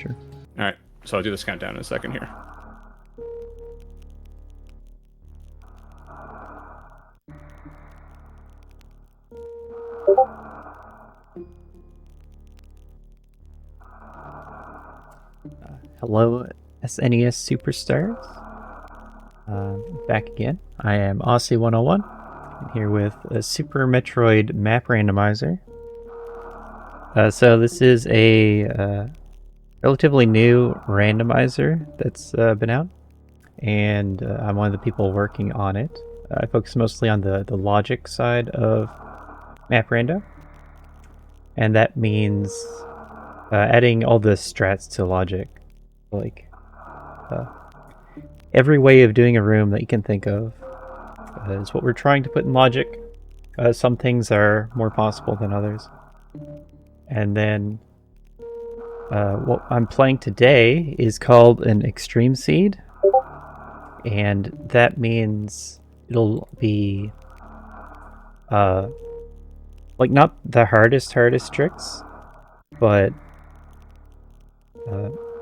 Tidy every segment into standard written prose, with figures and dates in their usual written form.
future. All right, so I'll do this countdown in a second here. Hello, SNES Super Stars. Back again. I am osse101. I'm here with a Super Metroid map randomizer. So this is a relatively new randomizer that's been out, and I'm one of the people working on it. I focus mostly on the logic side of map rando, and that means adding all the strats to logic, like every way of doing a room that you can think of is what we're trying to put in logic. Some things are more possible than others. And then what I'm playing today is called an extreme seed, and that means it'll be like not the hardest tricks, but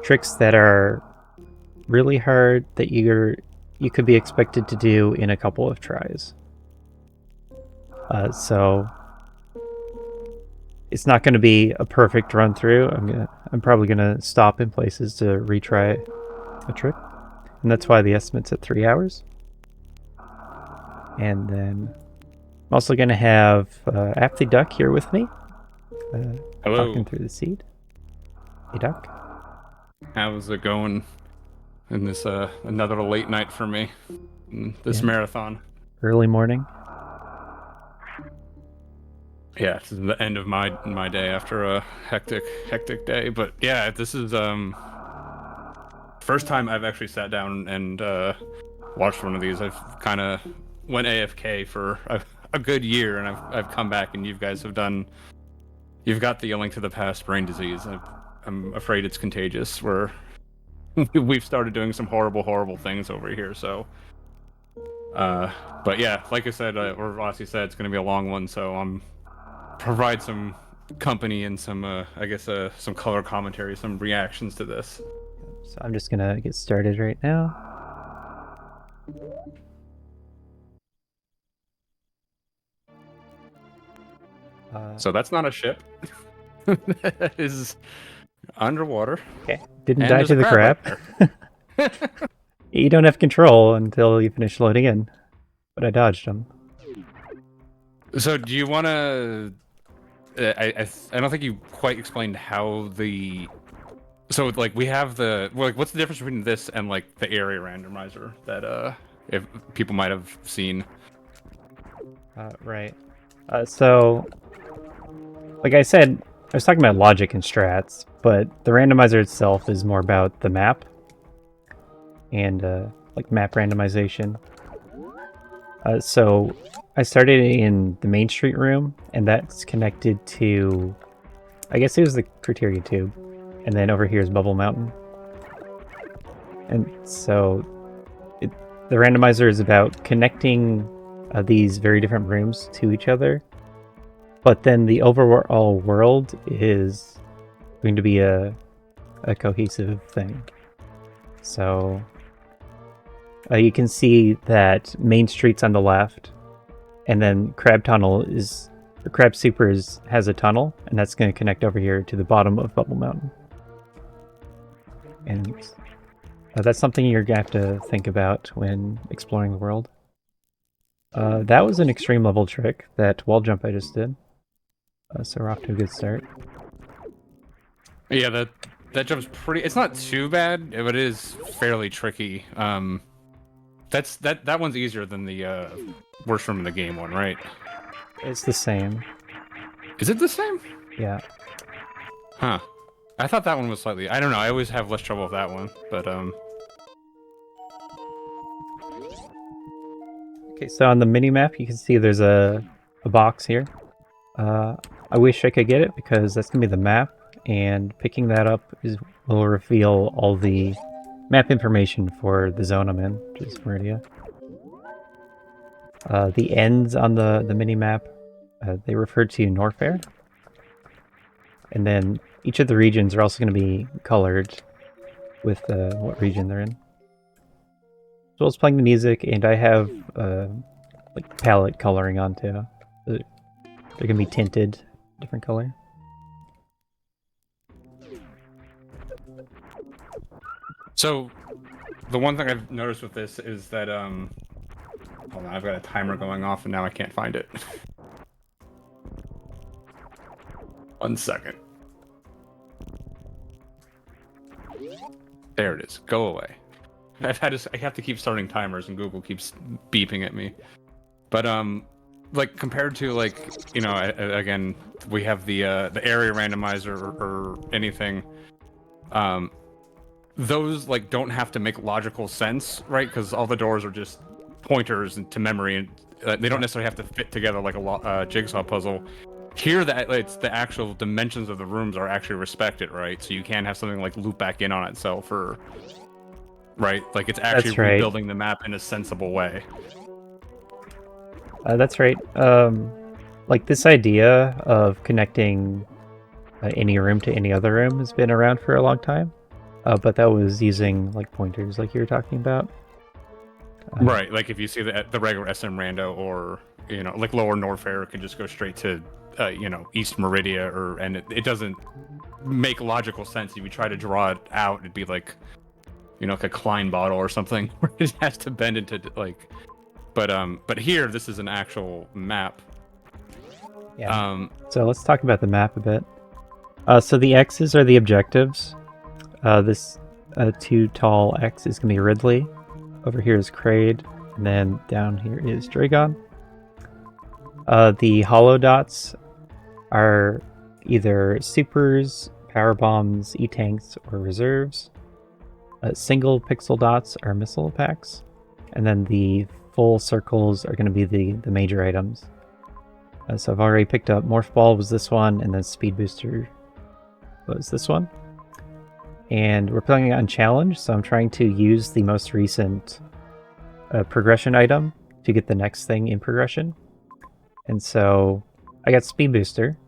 tricks that are really hard that you could be expected to do in a couple of tries. So it's not going to be a perfect run through. I'm probably gonna stop in places to retry a trick, and that's why the estimate's at 3 hours. And then I'm also gonna have Aptly Duck here with me, Hello. talking through the seed. Hey, Duck. How's it going in this another late night for me? This marathon. Early morning. Yeah, this is the end of my day after a hectic day. But yeah, this is first time I've actually sat down and watched one of these. I've kind of went AFK for a good year, and I've come back, and you guys have done. You've got the A Link to the Past brain disease. I'm afraid it's contagious. We've started doing some horrible things over here. So, but yeah, like I said, or Rossi said, it's going to be a long one. So provide some company and some, I guess, some color commentary, some reactions to this. So I'm just gonna get started right now. So that's not a ship. That is underwater. Okay, didn't And die there's to a the crab. right You don't have control until you finish loading in, but I dodged him. So do you want to? I don't think you quite explained how the. So like we have what's the difference between this and like the area randomizer that if people might have seen? Right. So, like I said, I was talking about logic and strats, but the randomizer itself is more about the map and like map randomization. So I started in the Main Street room, and that's connected to, I guess it was the Criteria Tube, and then over here is Bubble Mountain. And so the randomizer is about connecting these very different rooms to each other, but then the overall world is going to be a cohesive thing. So you can see that Main Street's on the left, and then Crab Super has a tunnel, and that's going to connect over here to the bottom of Bubble Mountain. And that's something you're going to have to think about when exploring the world. That was an extreme level trick, that wall jump I just did. So we're off to a good start. Yeah, that jump's pretty. It's not too bad, but it is fairly tricky. That one's easier than the worst room in the game one, right? It's the same. Is it the same? Yeah. Huh. I thought that one was slightly. I don't know. I always have less trouble with that one, but Okay, so on the mini-map, you can see there's a box here. I wish I could get it, because that's going to be the map, and picking that up will reveal all the map information for the zone I'm in, which is Meridia. The ends on the mini-map, they refer to Norfair. And then each of the regions are also going to be colored with what region they're in. As well as playing the music, and I have like palette coloring on too. They're going to be tinted different color. So, the one thing I've noticed with this is that hold on, I've got a timer going off and now I can't find it. 1 second. There it is. Go away. I have to keep starting timers and Google keeps beeping at me. But like compared to like, you know, again, we have the area randomizer or anything. Those like don't have to make logical sense, right? Because all the doors are just pointers to memory, and they don't necessarily have to fit together like a jigsaw puzzle. Here, it's the actual dimensions of the rooms are actually respected, right? So you can have something like loop back in on itself, or right, like it's actually That's right. rebuilding the map in a sensible way. That's right. Like this idea of connecting any room to any other room has been around for a long time. But that was using like pointers, like you were talking about. Right, like if you see the regular SM Rando, or you know, like Lower Norfair, it can just go straight to you know, East Meridia, and it doesn't make logical sense. If you try to draw it out, it'd be like, you know, like a Klein bottle or something, where it has to bend into like. But here, this is an actual map. Yeah. So let's talk about the map a bit. So the X's are the objectives. This too tall X is going to be Ridley. Over here is Kraid, and then down here is Dragon. The hollow dots are either supers, power bombs, E-tanks, or reserves. Single pixel dots are missile packs, and then the full circles are going to be the major items. So I've already picked up Morph Ball was this one, and then Speed Booster was this one. And we're playing on challenge, so I'm trying to use the most recent progression item to get the next thing in progression. And so I got Speed Booster,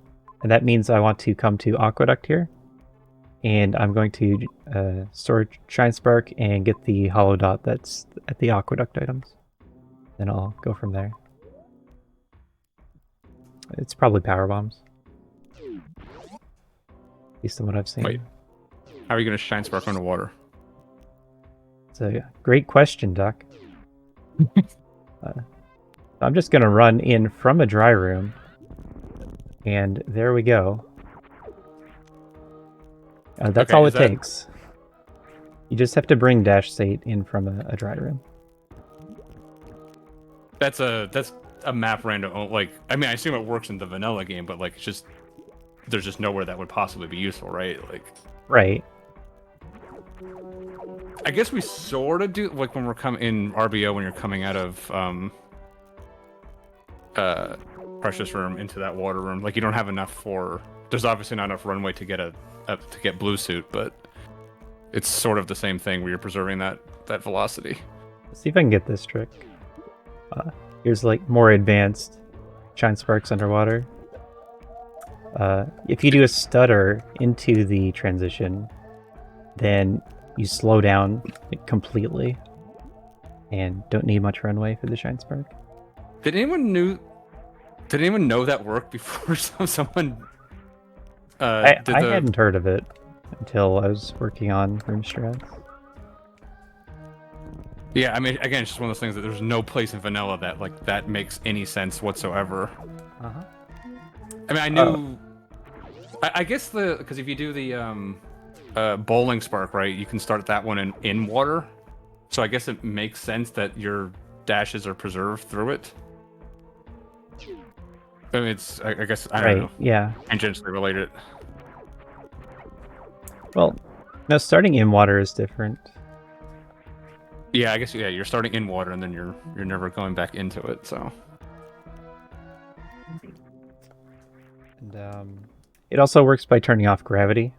and that means I want to come to Aqueduct here. And I'm going to store Shine Spark and get the hollow dot that's at the Aqueduct items. Then I'll go from there. It's probably power bombs. At least in what I've seen. Wait. How are you going to Shine Spark underwater? It's a great question, Duck. I'm just going to run in from a dry room. And there we go. That's Okay, all it takes. You just have to bring Dash State in from a dry room. That's a map random. Like, I mean, I assume it works in the vanilla game, but like, it's just there's just nowhere that would possibly be useful, right? Like, right. I guess we sort of do, like when we're coming in RBO, when you're coming out of Precious Room into that water room, like you don't have enough for. There's obviously not enough runway to get Blue Suit, but it's sort of the same thing where you're preserving that velocity. Let's see if I can get this trick. Here's like more advanced Shine Sparks underwater. If you do a stutter into the transition, then you slow down completely and don't need much runway for the Shine Spark. Did anyone know that worked before someone? I hadn't heard of it until I was working on room strats. Yeah, I mean, again, it's just one of those things that there's no place in vanilla that makes any sense whatsoever. Uh-huh. I mean, I knew. I guess because if you do the bowling spark, right, you can start that one in water. So I guess it makes sense that your dashes are preserved through it. I mean, I guess I don't know. Yeah. Tangentially related. Well, no, starting in water is different. Yeah, I guess you're starting in water and then you're never going back into it. So. And it also works by turning off gravity.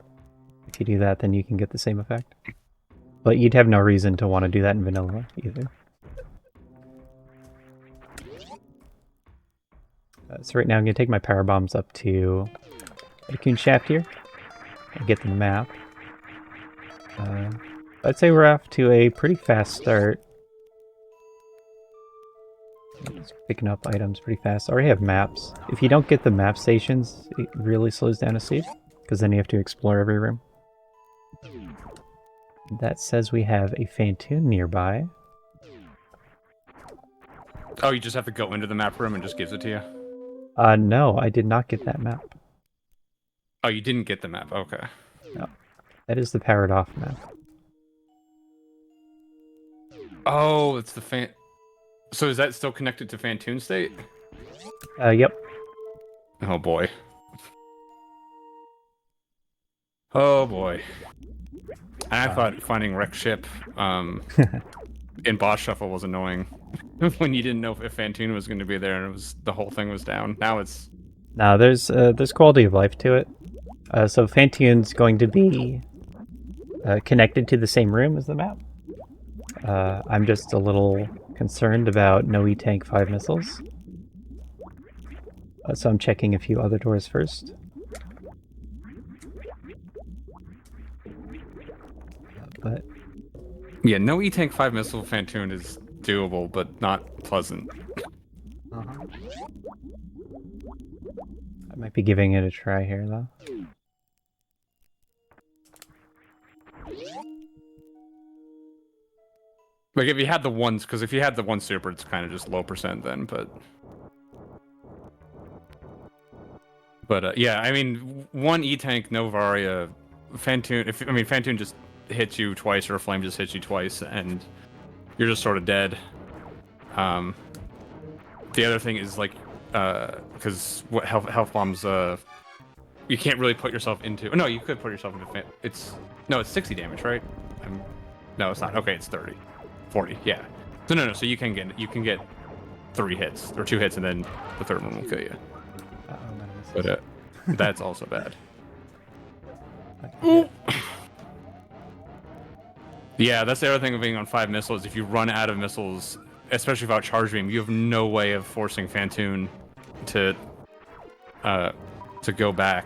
If you do that, then you can get the same effect. But you'd have no reason to want to do that in vanilla either. So right now I'm going to take my power bombs up to Raccoon Shaft here. and get the map. I'd say we're off to a pretty fast start. Just picking up items pretty fast. I already have maps. If you don't get the map stations, it really slows down a speed, because then you have to explore every room. That says we have a Fantoon nearby. Oh, you just have to go into the map room and just gives it to you? No, I did not get that map. Oh, you didn't get the map. Okay. No, that is the powered off map. Oh, it's the So is that still connected to Fantoon State? Yep. Oh boy. Oh boy. I thought finding wreck ship in boss shuffle was annoying when you didn't know if Fantoon was going to be there and the whole thing was down. Now it's No, there's quality of life to it. So Fantoon's going to be connected to the same room as the map. I'm just a little concerned about no E-Tank 5 missiles. So I'm checking a few other doors first. But yeah, no E-Tank 5 missile Fantoon is doable, but not pleasant. I might be giving it a try here, though. Like if you had the ones, because if you had the one super, it's kind of just low percent then. But yeah, I mean, one E-Tank, no Varia, Fantoon. Fantoon just hits you twice, or a flame just hits you twice, and you're just sort of dead. The other thing is like, because what health bombs, you can't really put yourself into. No, you could put yourself into. It's 60 damage, right? No, it's not. Okay, it's 30, 40. Yeah. So no. So you can get 3 hits or 2 hits, and then the third one will kill you. But that's also bad. Ooh. Yeah, that's the other thing of being on 5 missiles. If you run out of missiles, especially without charge beam, you have no way of forcing Fantoon to go back.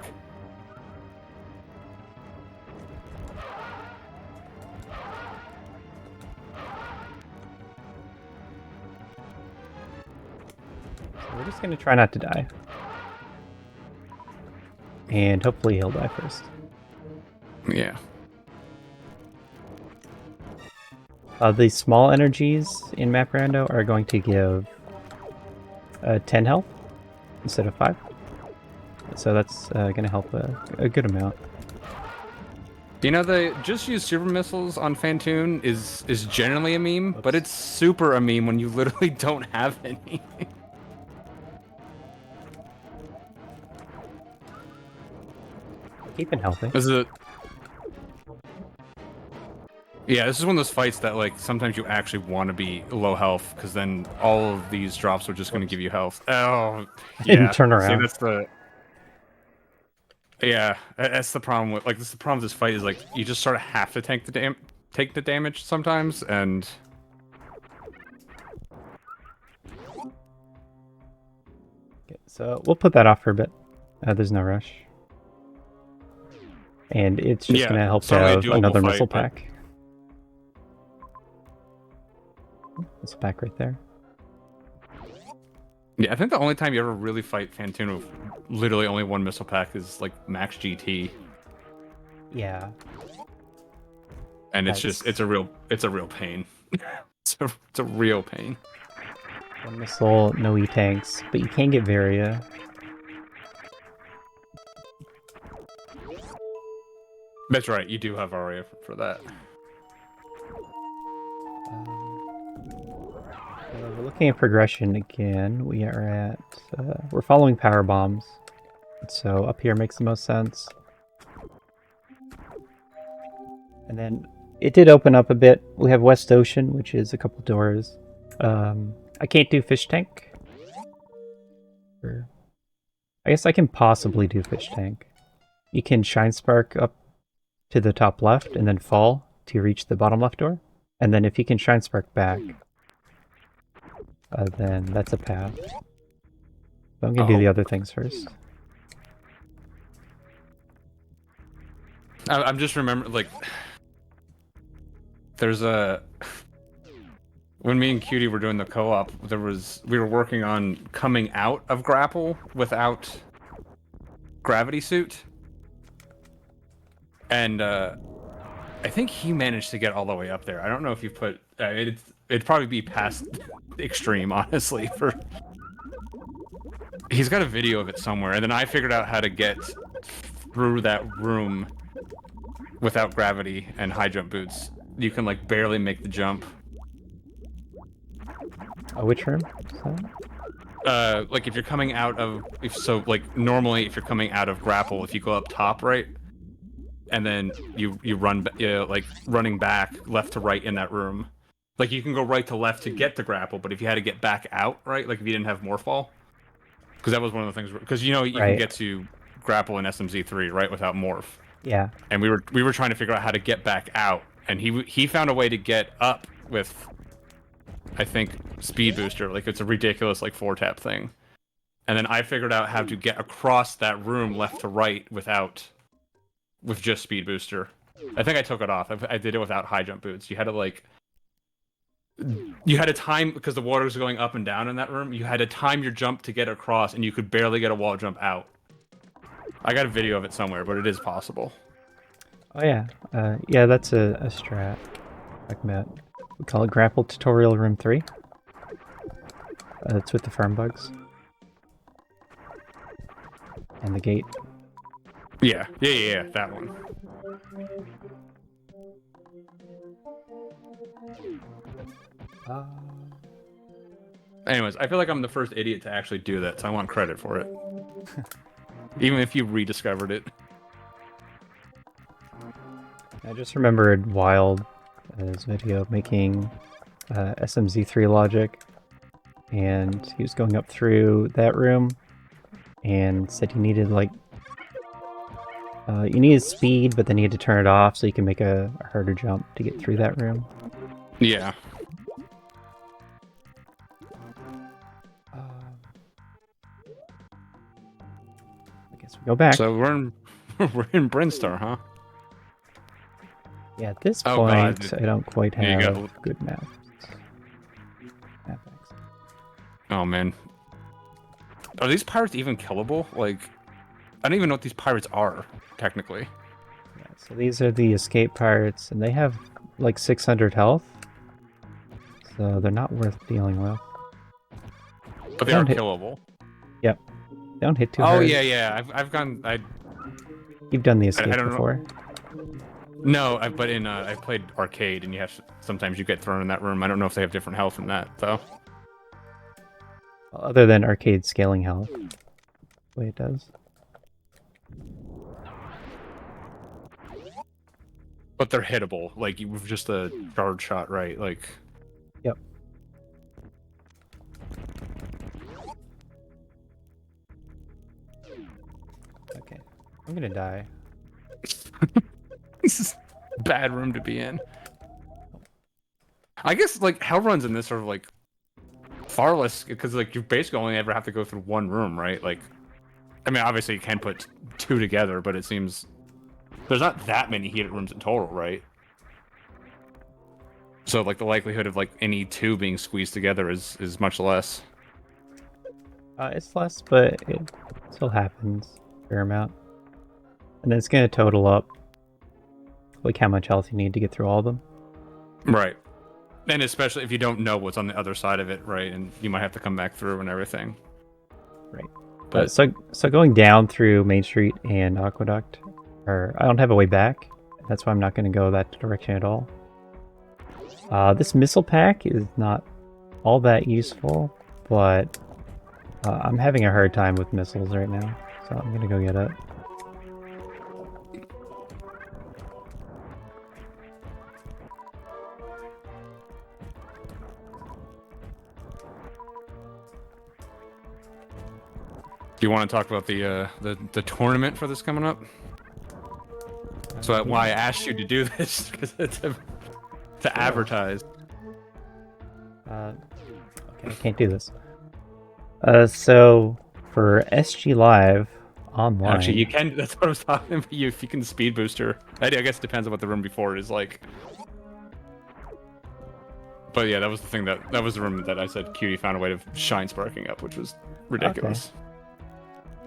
So we're just gonna try not to die. And hopefully he'll die first. Yeah. The small energies in Map Rando are going to give 10 health instead of 5. So that's going to help a good amount. You know, the just use super missiles on Fantoon is generally a meme, but it's super a meme when you literally don't have any. Keeping healthy. Yeah, this is one of those fights that, like, sometimes you actually want to be low health, because then all of these drops are just going to give you health. Oh, yeah. And turn around. See, that's the problem with, like, this is the problem with this fight is, like, you just sort of have to take the damage sometimes, and... Okay, so we'll put that off for a bit. There's no rush. And it's just going to help to have another missile pack. Missile pack right there. Yeah, I think the only time you ever really fight Fantoon with literally only one missile pack is like Max GT. Yeah. And it's a real pain. it's a real pain. One missile, no E-Tanks, but you can get Varia. That's right, you do have Aria for that. We're looking at progression again. We are at... we're following power bombs. So up here makes the most sense. And then it did open up a bit. We have West Ocean, which is a couple doors. I can't do Fish Tank. I guess I can possibly do Fish Tank. You can Shine Spark up to the top left and then fall to reach the bottom left door. And then if you can Shine Spark back, then that's a path. So I'm going to do the other things first. I'm just remembering, like, there's a... When me and Cutie were doing the co-op, we were working on coming out of grapple without gravity suit. And I think he managed to get all the way up there. I don't know if you put... it'd probably be past extreme, honestly. He's got a video of it somewhere, and then I figured out how to get through that room without gravity and high jump boots. You can, like, barely make the jump. Which room? Like if you're coming out of, normally if you're coming out of grapple, if you go up top, right, and then you run, like running back left to right in that room, like you can go right to left to get to grapple, but if you had to get back out, right, like if you didn't have morphball, because that was one of the things, because you can get to grapple in SMZ3, right, without morph. Yeah. And we were trying to figure out how to get back out, and he found a way to get up with, I think, speed booster. Like, it's a ridiculous, like, 4-tap thing. And then I figured out how to get across that room left to right with just speed booster. I think I took it off. I did it without high jump boots. You had to time, because the water was going up and down in that room, you had to time your jump to get across, and you could barely get a wall jump out. I got a video of it somewhere, but it is possible. Oh yeah. Yeah, that's a strat. Like that. We call it Grapple Tutorial Room 3. It's with the firm bugs. And the gate. Yeah, that one. Anyways, I feel like I'm the first idiot to actually do that, so I want credit for it. Even if you rediscovered it. I just remembered Wild, his video making SMZ3 logic, and he was going up through that room and said he needed, like, you needed speed, but then you had to turn it off so you can make a harder jump to get through that room. Yeah. I guess we go back. So we're in Brinstar, huh? Yeah, at this point, I don't quite have good maps. Oh man, are these pirates even killable? Like, I don't even know what these pirates are technically. Yeah, so these are the escape pirates, and they have like 600 health, so they're not worth dealing with. But they are killable. Yep, they don't hit too hard. Oh yeah. I've gone. You've done the escape before. No, but I played arcade, and sometimes you get thrown in that room. I don't know if they have different health from that though. Other than arcade scaling health, the way it does. But they're hittable, like with just a charge shot, right? Like. Yep. Okay, I'm gonna die. This is a bad room to be in. I guess, like, hell runs in this are, like, far less, because, like, you basically only ever have to go through one room, right? Like, I mean, obviously you can put two together, but it seems there's not that many heated rooms in total, right? So, like, the likelihood of, like, any two being squeezed together is much less. It's less, but it still happens a fair amount. And then it's gonna total up, like, how much health you need to get through all of them. Right. And especially if you don't know what's on the other side of it, right? And you might have to come back through and everything. Right. But so going down through Main Street and Aqueduct, I don't have a way back. That's why I'm not going to go that direction at all. This missile pack is not all that useful, but I'm having a hard time with missiles right now, so I'm going to go get it. do you want to talk about the tournament for this coming up? So why I asked you to do this, because it's to advertise. Okay, I can't do this. So for SG Live online. Actually, you can. That's what I was talking about. If you can speed booster. I guess it depends on what the room before it is like. But yeah, that was the thing that was the room that I said Cutie found a way to shine sparking up, which was ridiculous.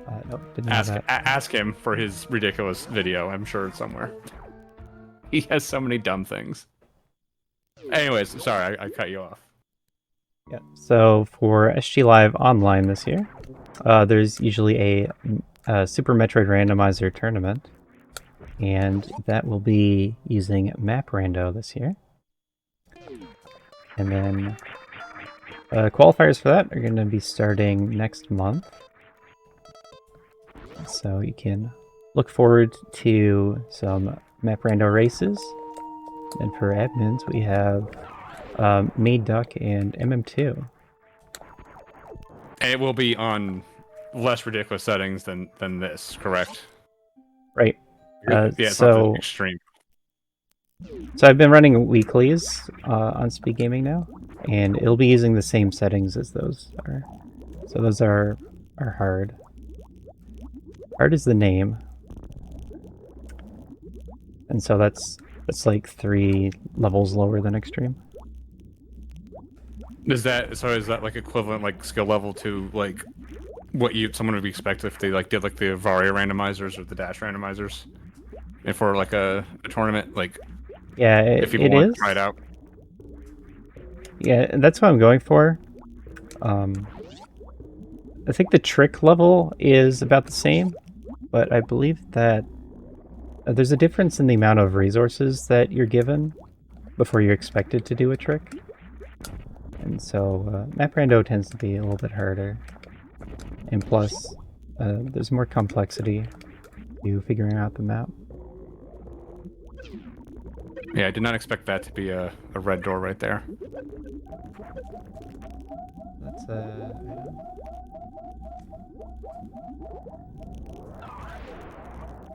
Okay. Nope, didn't know that. Ask him for his ridiculous video. I'm sure it's somewhere. He has so many dumb things. Anyways, sorry, I cut you off. Yeah. So for SG Live Online this year, there's usually a Super Metroid randomizer tournament, and that will be using Map Rando this year. And then qualifiers for that are going to be starting next month. So you can look forward to some Map Rando races. And for admins, we have Made Duck and MM2. And it will be on less ridiculous settings than this, correct? Right. Yeah, it's so not extreme. So I've been running weeklies on SpeedGaming now, and it'll be using the same settings as those are. So those are hard. Hard is the name. And so that's like 3 levels lower than extreme. Is that like equivalent like skill level to like what someone would expect if they like did like the Varia randomizers or the Dash randomizers? And for like a tournament, like yeah, if people want to try it out. Yeah, that's what I'm going for. I think the trick level is about the same, but I believe that there's a difference in the amount of resources that you're given before you're expected to do a trick. And so Map Rando tends to be a little bit harder. And plus, there's more complexity to figuring out the map. Yeah, I did not expect that to be a red door right there. That's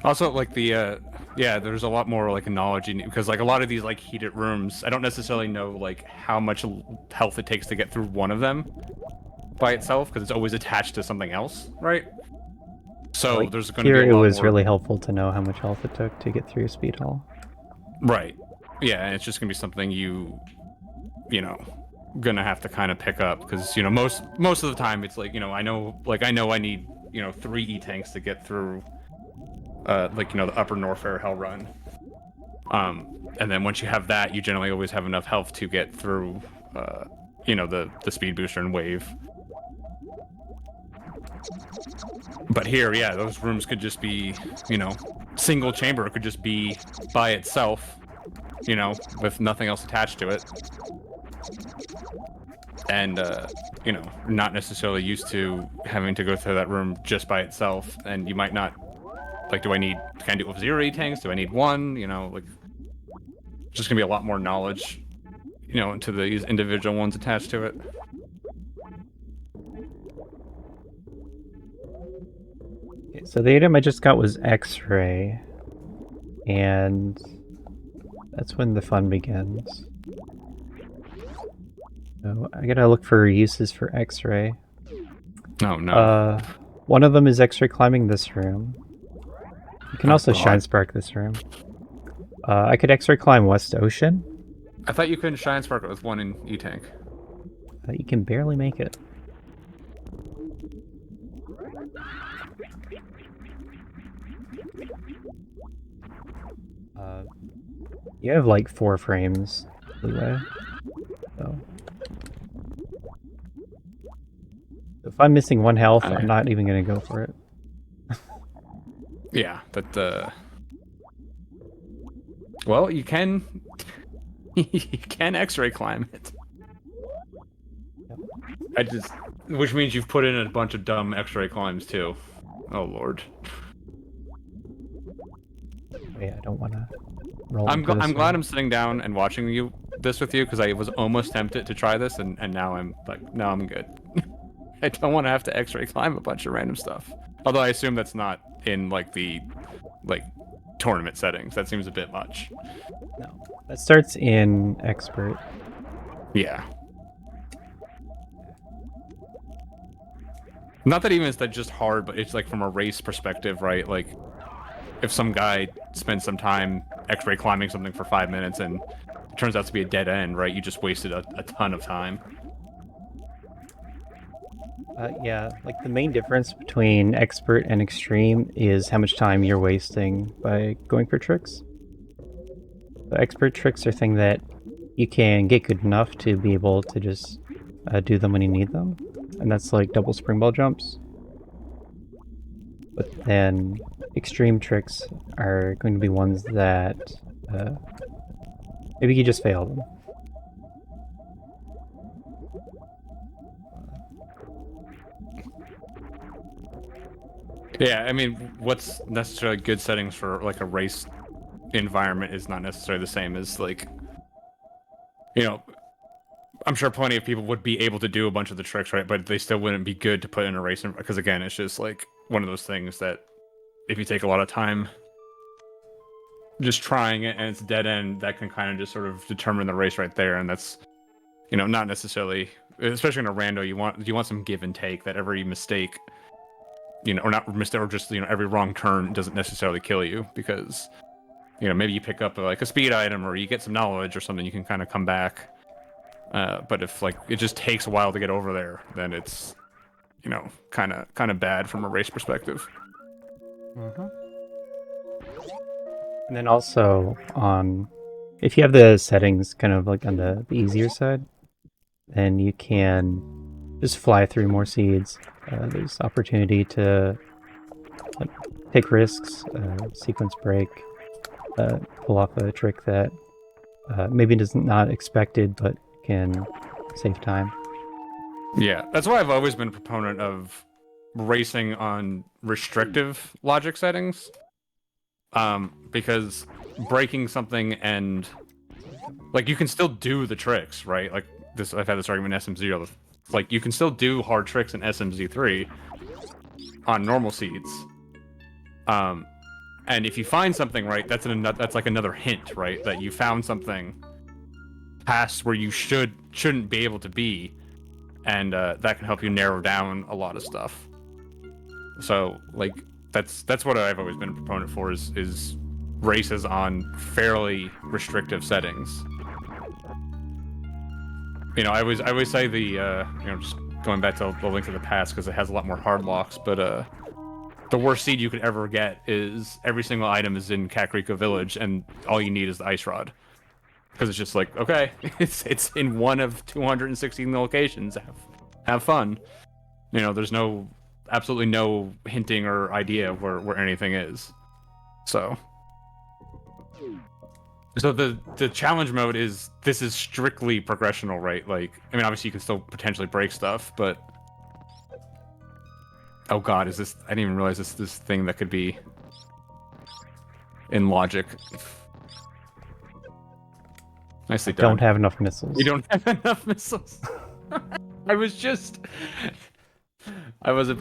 Also, like the yeah, there's a lot more like knowledge because like a lot of these like heated rooms, I don't necessarily know like how much health it takes to get through one of them by itself because it's always attached to something else, right? So like, there's going to be a lot it was more... really helpful to know how much health it took to get through Speed Hall. Right. Yeah, and it's just going to be something you know, gonna have to kind of pick up because you know most of the time it's like, you know, I know I need, you know, 3 E-tanks to get through like, you know, the upper Norfair Hell Run. And then once you have that, you generally always have enough health to get through you know, the speed booster and wave. But here, yeah, those rooms could just be, you know, single chamber. It could just be by itself, you know, with nothing else attached to it. And, you know, not necessarily used to having to go through that room just by itself. And you might not, like, can I do it with 0 E-tanks? Do I need 1? You know, like, just gonna be a lot more knowledge, you know, into these individual ones attached to it. So the item I just got was X-ray, and that's when the fun begins. So I gotta look for uses for X-ray. Oh no. One of them is X-ray climbing this room. You can also shine spark this room. I could X-ray climb West Ocean. I thought you couldn't shine spark it with 1 in E-tank. You can barely make it. You have like 4 frames leeway. So if I'm missing 1 health, I'm not even gonna go for it. Yeah, but well, you can you can X-ray climb it. Yep. Which means you've put in a bunch of dumb X-ray climbs too. Oh lord. Yeah, I don't want to roll. I'm glad I'm sitting down and watching this with you because I was almost tempted to try this and now I'm like, no, I'm good. I don't want to have to X-ray climb a bunch of random stuff. Although I assume that's not in like the tournament settings. That seems a bit much. No, that starts in expert. Yeah. Not that even it's that just hard, but it's like from a race perspective, right? Like if some guy spends some time X-ray climbing something for 5 minutes and it turns out to be a dead end, right? You just wasted a ton of time. Yeah, like the main difference between expert and extreme is how much time you're wasting by going for tricks. The expert tricks are things that you can get good enough to be able to just do them when you need them, and that's like double springball jumps. But then extreme tricks are going to be ones that maybe you just fail them. Yeah, I mean, what's necessarily good settings for like a race environment is not necessarily the same as like, you know, I'm sure plenty of people would be able to do a bunch of the tricks, right? But they still wouldn't be good to put in a race because again, it's just like one of those things that if you take a lot of time just trying it and it's dead end, that can kind of just sort of determine the race right there, and that's not necessarily, especially in a rando, you want some give and take, that every mistake, or not mistake, or just every wrong turn doesn't necessarily kill you, because maybe you pick up like a speed item or you get some knowledge or something, you can kind of come back. But if like it just takes a while to get over there, then it's kind of bad from a race perspective. Mm-hmm. And then also, if you have the settings kind of like on the easier side, then you can just fly through more seeds. There's opportunity to like, take risks, sequence break, pull off a trick that maybe is not expected but can save time. Yeah, that's why I've always been a proponent of racing on restrictive logic settings. Because breaking something and like you can still do the tricks, right? Like this, I've had this argument in SM0. Like you can still do hard tricks in SMZ3 on normal seeds. And if you find something right, that's like another hint, right? That you found something past where you shouldn't be able to be, and that can help you narrow down a lot of stuff. So like that's what I've always been a proponent for is races on fairly restrictive settings. I always say the just going back to the Link to the Past because it has a lot more hard locks, but the worst seed you could ever get is every single item is in Kakariko Village and all you need is the ice rod. Because it's just like, okay, it's in one of 216 locations. Have fun. There's absolutely no hinting or idea where anything is. So the challenge mode is strictly progressional, right? Like, I mean, obviously you can still potentially break stuff, but oh god, is this? I didn't even realize this thing that could be in logic. Nicely done. Don't have enough missiles. You don't have enough missiles. I was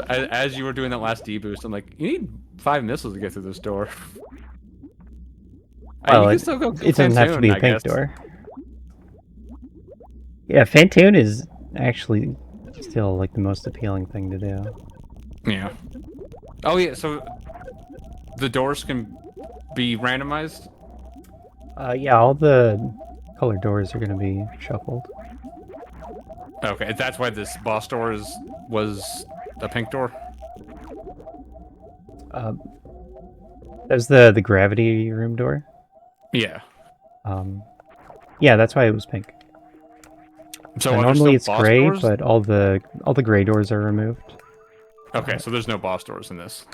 as you were doing that last D boost, I'm like, you need 5 missiles to get through this door. Well, you can still go it doesn't have to be a pink door. Yeah, Fantoon is actually still like the most appealing thing to do. Yeah. Oh yeah, so the doors can be randomized? Yeah, all the color doors are going to be shuffled. Okay, that's why this boss door was a pink door? There's the gravity room door. Yeah. Yeah, that's why it was pink. So normally it's gray, doors? but all the gray doors are removed. Okay, so there's no boss doors in this.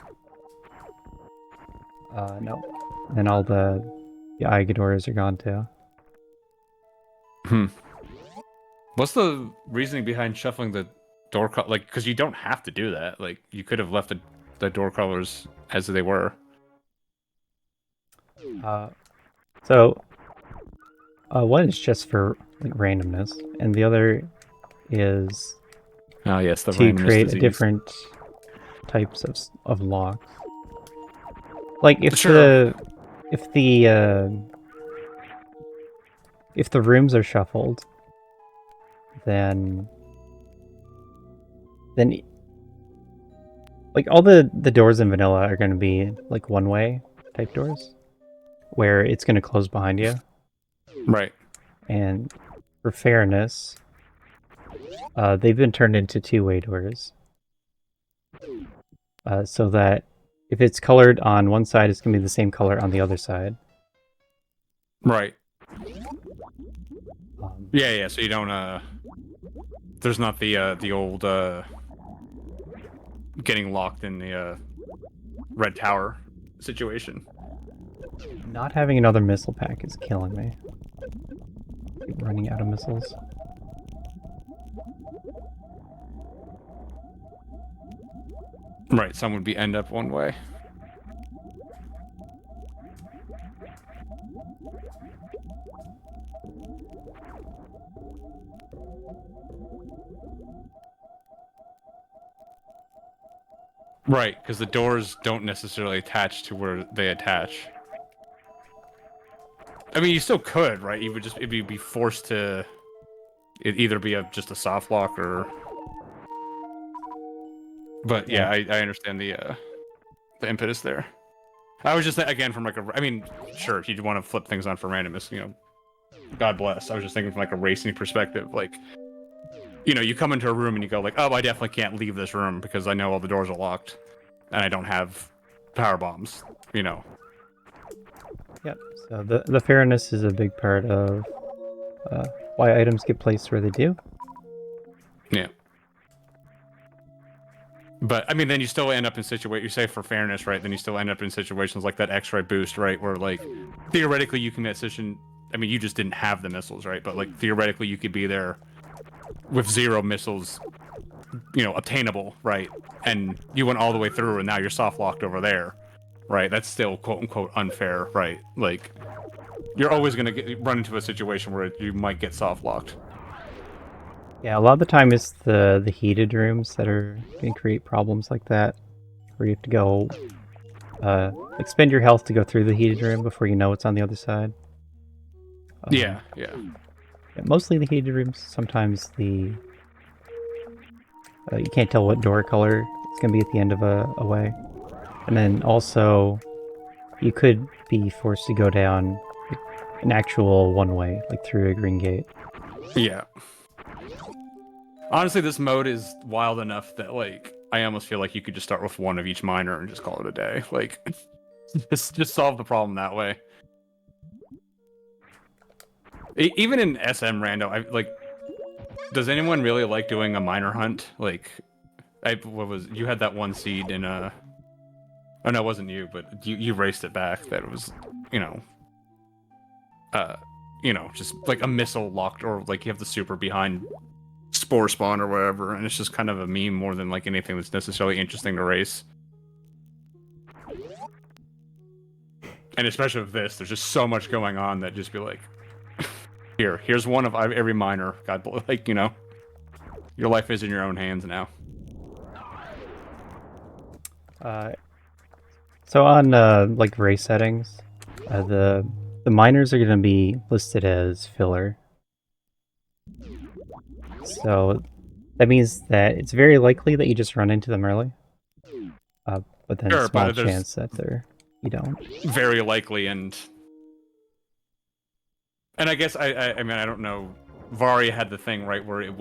No. And all the Aiga doors are gone too. What's the reasoning behind shuffling the door like, because you don't have to do that. Like, you could have left the door colors as they were. One is just for like randomness, and the other is oh yes, to create different types of locks. Like if the rooms are shuffled, then Like all the doors in vanilla are going to be like one-way type doors, where it's going to close behind you. Right. And for fairness, they've been turned into two-way doors, so that if it's colored on one side, it's going to be the same color on the other side. Right. Yeah. So you don't. There's not the old getting locked in the red tower situation. Not having another missile pack is killing me. Keep running out of missiles. Right. Some would end up one way. Right, because the doors don't necessarily attach to where they attach. I mean, you still could, right? You would just it'd be forced to either be just a soft lock or. But yeah, I understand the impetus there. I was just again from like I mean, sure, if you want to flip things on for randomness, God bless. I was just thinking from like a racing perspective, like. You come into a room and you go like, oh, I definitely can't leave this room because I know all the doors are locked, and I don't have power bombs. Yep. So the fairness is a big part of why items get placed where they do. Yeah. But I mean, then you still end up in situations. You say for fairness, right? Then you still end up in situations like that X-ray boost, right? Where like theoretically you can position. I mean, you just didn't have the missiles, right? But like theoretically, you could be there with 0 missiles, obtainable, right? And you went all the way through, and now you're soft locked over there, right? That's still quote unquote unfair, right? Like, you're always gonna run into a situation where you might get soft locked. Yeah, a lot of the time it's the heated rooms that are going to create problems like that, where you have to go expend your health to go through the heated room before you know what's on the other side. Yeah. Mostly the heated rooms. Sometimes you can't tell what door color it's going to be at the end of a way. And then also, you could be forced to go down an actual one-way, like through a green gate. Yeah. Honestly, this mode is wild enough that, like, I almost feel like you could just start with one of each miner and just call it a day. Like, just solve the problem that way. Even in SM Rando, does anyone really like doing a miner hunt? Like, you had that one seed in a. Oh no, it wasn't you, but you raced it back. That it was, just like a missile locked, or like you have the super behind spore spawn or whatever, and it's just kind of a meme more than like anything that's necessarily interesting to race. And especially with this, there's just so much going on that just be like, here's one of every miner. God, like, your life is in your own hands now. So on like race settings, the miners are going to be listed as filler. So that means that it's very likely that you just run into them early, but then a small chance that you don't. Very likely, and I guess I mean, I don't know. Vari had the thing right where it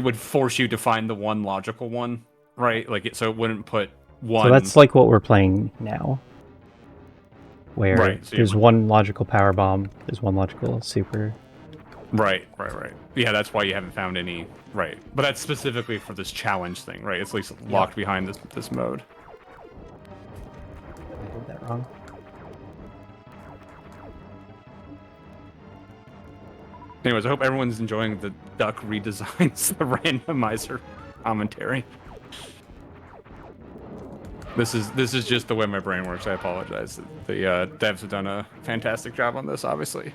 would force you to find the one logical one, right? Like so it wouldn't put one. So that's like what we're playing now, where so there's one logical power bomb, there's one logical super. Right. Yeah, that's why you haven't found any. Right, but that's specifically for this challenge thing, right? It's at least locked behind this mode. I did that wrong. Anyways, I hope everyone's enjoying the duck redesigns, the randomizer commentary. This is just the way my brain works. I apologize. The devs have done a fantastic job on this, obviously.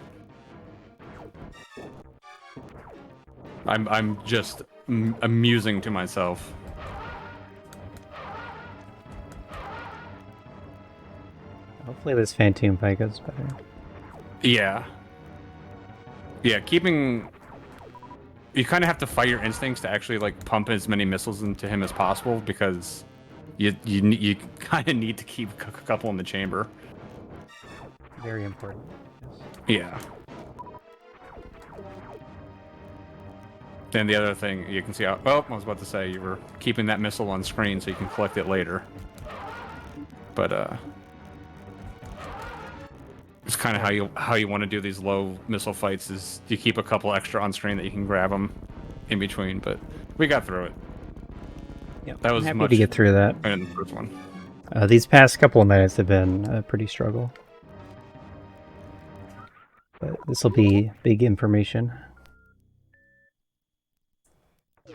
I'm just amusing to myself. Hopefully this Phantom fight goes better. Yeah, keeping... You kind of have to fight your instincts to actually, like, pump as many missiles into him as possible, because you kind of need to keep a couple in the chamber. Very important. Yeah. Then the other thing you can see how. Oh, I was about to say you were keeping that missile on screen so you can collect it later. But it's kind of how you want to do these low missile fights is you keep a couple extra on screen that you can grab them in between. But we got through it. Yep, That was I'm happy much to get through that. in the first one. These past couple of minutes have been a pretty struggle. But this will be big information. So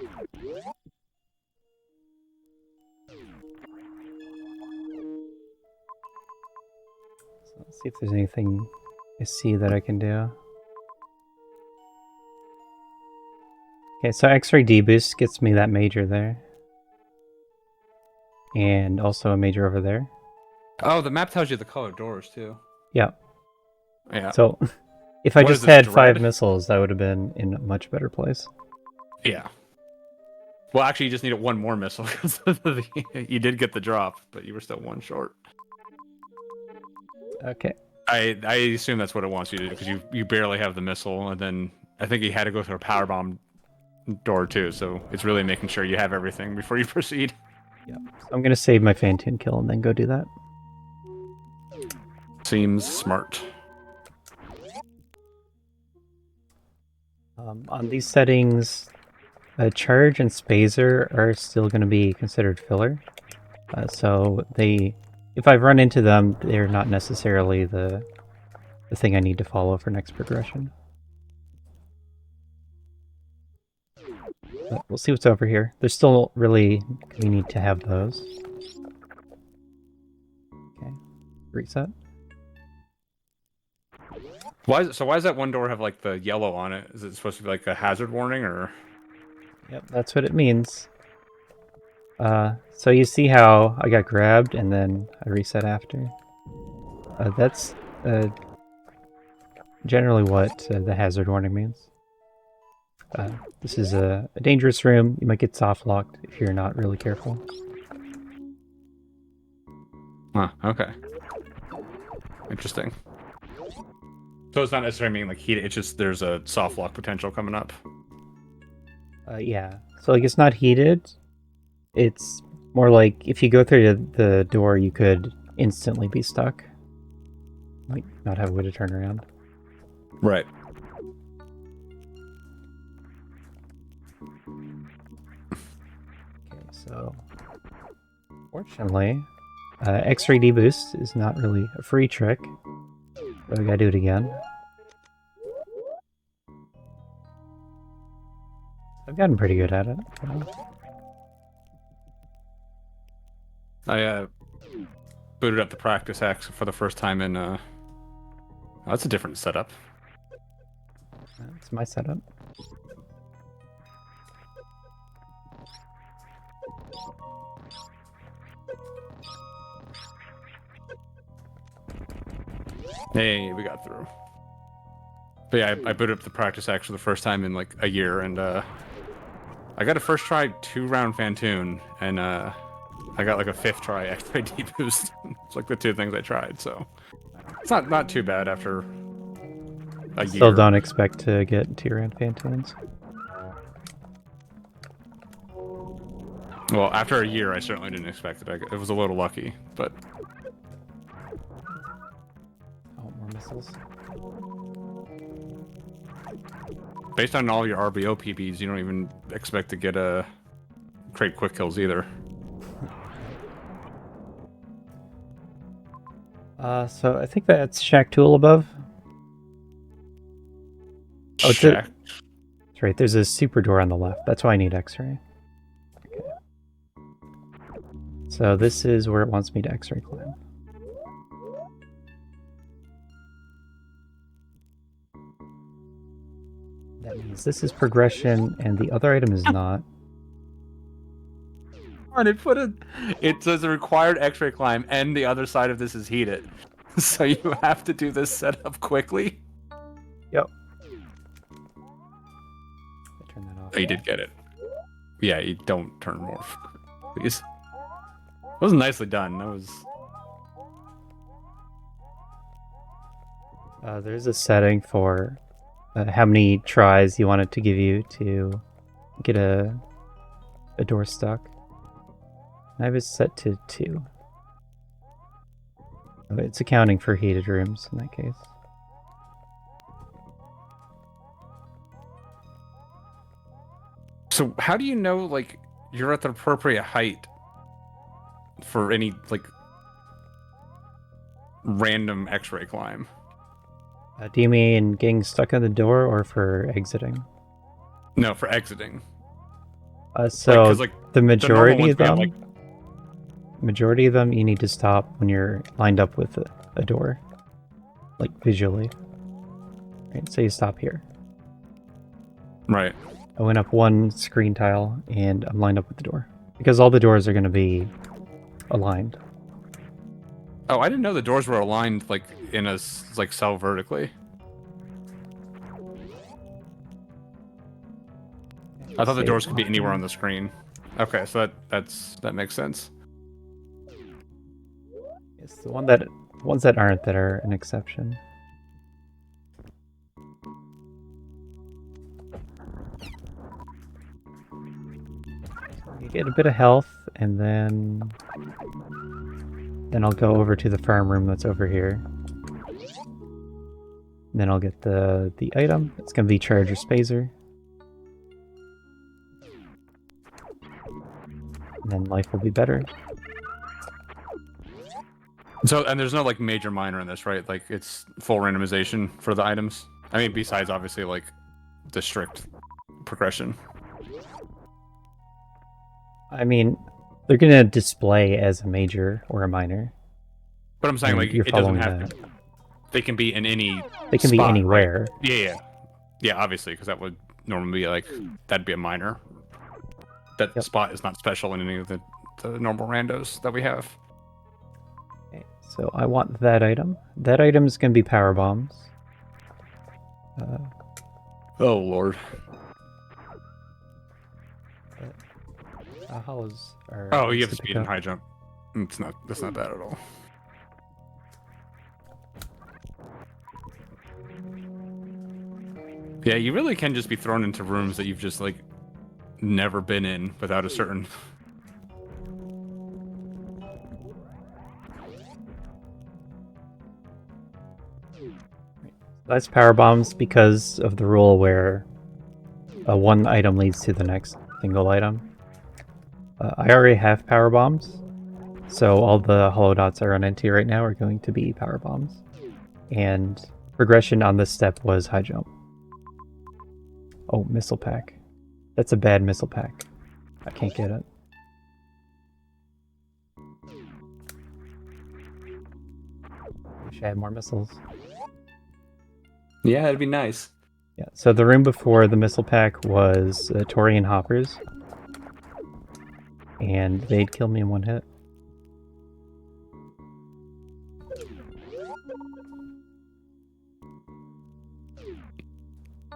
let's see if there's anything I see that I can do. Okay, so X-ray deboost gets me that major there. And also a major over there. Oh, the map tells you the color doors too. Yeah. Yeah. So if I What just is this, had 5 dread? missiles, I would have been in a much better place. Yeah. Well, actually, you just needed one more missile because you did get the drop, but you were still one short. Okay. I assume that's what it wants you to do because you barely have the missile, and then I think you had to go through a power bomb door too. So it's really making sure you have everything before you proceed. Yeah. So I'm gonna save my Fantoon kill and then go do that. Seems smart. On these settings, charge and spazer are still going to be considered filler. So if I run into them, they're not necessarily the thing I need to follow for next progression. But we'll see what's over here. There's still really, we need to have those. Okay, reset. Why does that one door have like the yellow on it? Is it supposed to be like a hazard warning or? Yep, that's what it means. So you see how I got grabbed and then I reset after? That's generally what the hazard warning means. This is a dangerous room. You might get soft locked if you're not really careful. Huh, okay. Interesting. So it's not necessarily meaning like heat, it's just there's a soft lock potential coming up. Yeah. So like it's not heated. It's more like if you go through the door, you could instantly be stuck. Might not have a way to turn around. Right. Okay, so fortunately, X-ray deboost is not really a free trick. So we gotta do it again. I've gotten pretty good at it. I booted up the practice X for the first time in oh, that's a different setup. That's my setup. Hey, we got through. But yeah, I booted up the practice X for the first time in like a year, and I got a first try 2-round Fantoon, and I got like a 5th try X-ray deboost. It's like the 2 things I tried, so it's not too bad after a year. Still don't expect to get 2-round Fantoons. Well, after a year, I certainly didn't expect it. It was a little lucky, but Oh, more missiles. based on all your RBO PBs, you don't even expect to get a crate quick kills either. So I think that's Shack Tool above. Oh, Shack. That's right. There's a super door on the left. That's why I need X-ray. Okay. So this is where it wants me to X-ray climb. That means this is progression, and the other item is not. And it says the required X-ray climb, and the other side of this is heated. So you have to do this setup quickly. Yep. Turn that off. Oh, you did get it. Yeah, you don't turn morph, please. was nicely done. That was. There's a setting for how many tries you want it to give you to get a door stuck. I have it set to 2. Oh, it's accounting for heated rooms in that case. So how do you know like you're at the appropriate height for any like random X-ray climb? Do you mean getting stuck on the door or for exiting? No, for exiting. So 'cause, like, the the normal majority ones of we have, them, you need to stop when you're lined up with a door, like visually. Right, so you stop here. Right. I went up 1 screen tile and I'm lined up with the door because all the doors are going to be aligned. Oh, I didn't know the doors were aligned like in a like cell vertically. I thought the doors could be anywhere on the screen. Okay, so that makes sense. It's the ones that aren't that are an exception. You get a bit of health, and then I'll go over to the farm room that's over here. And then I'll get the item. It's gonna be Charger Spazer. And then life will be better. So, and there's no like major minor in this, right? Like it's full randomization for the items. I mean, besides obviously like the strict progression. I mean, they're gonna display as a major or a minor. But I'm saying and like you're it doesn't following have that. to. They can be in any. They can be spot, anywhere. Right? Yeah. Yeah, obviously, because that would normally be like that'd be a minor. That spot is not special in any of the normal randos that we have. Okay, so I want that item. That item is going to be power bombs. Oh lord. Hollows are. Oh, you easy have to pick speed and up. high jump. It's not. That's not bad at all. Yeah, you really can just be thrown into rooms that you've just like never been in without a certain. That's power bombs because of the rule where one item leads to the next single item. I already have power bombs, so all the hollow dots I run into right now are going to be power bombs. And progression on this step was high jump. Oh, missile pack. That's a bad missile pack. I can't get it. Wish I had more missiles. Yeah, it'd be nice. Yeah, so the room before the missile pack was Torian hoppers. And they'd kill me in 1 hit.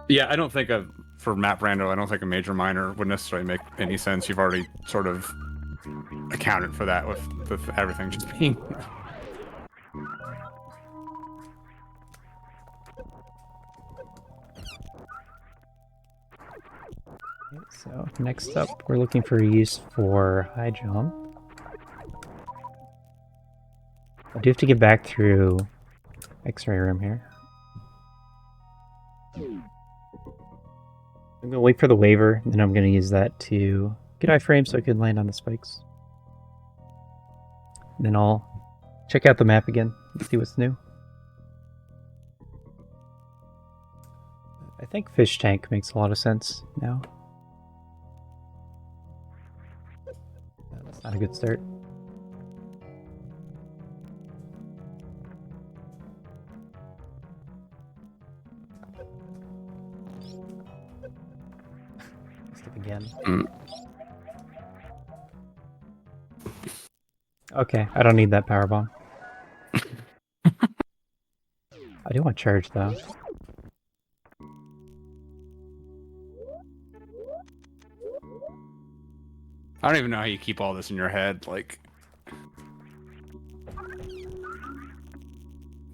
Yeah, I don't think for map rando, I don't think a major minor would necessarily make any sense. You've already sort of accounted for that with everything just being. Okay, so next up, we're looking for use for high jump. I do have to get back through X-ray room here. I'm gonna wait for the waiver, and then I'm gonna use that to get iframe so I can land on the spikes. And then I'll check out the map again and see what's new. I think fish tank makes a lot of sense now. That's not a good start. Again. Okay, I don't need that power bomb. I do want charge though. I don't even know how you keep all this in your head. Like,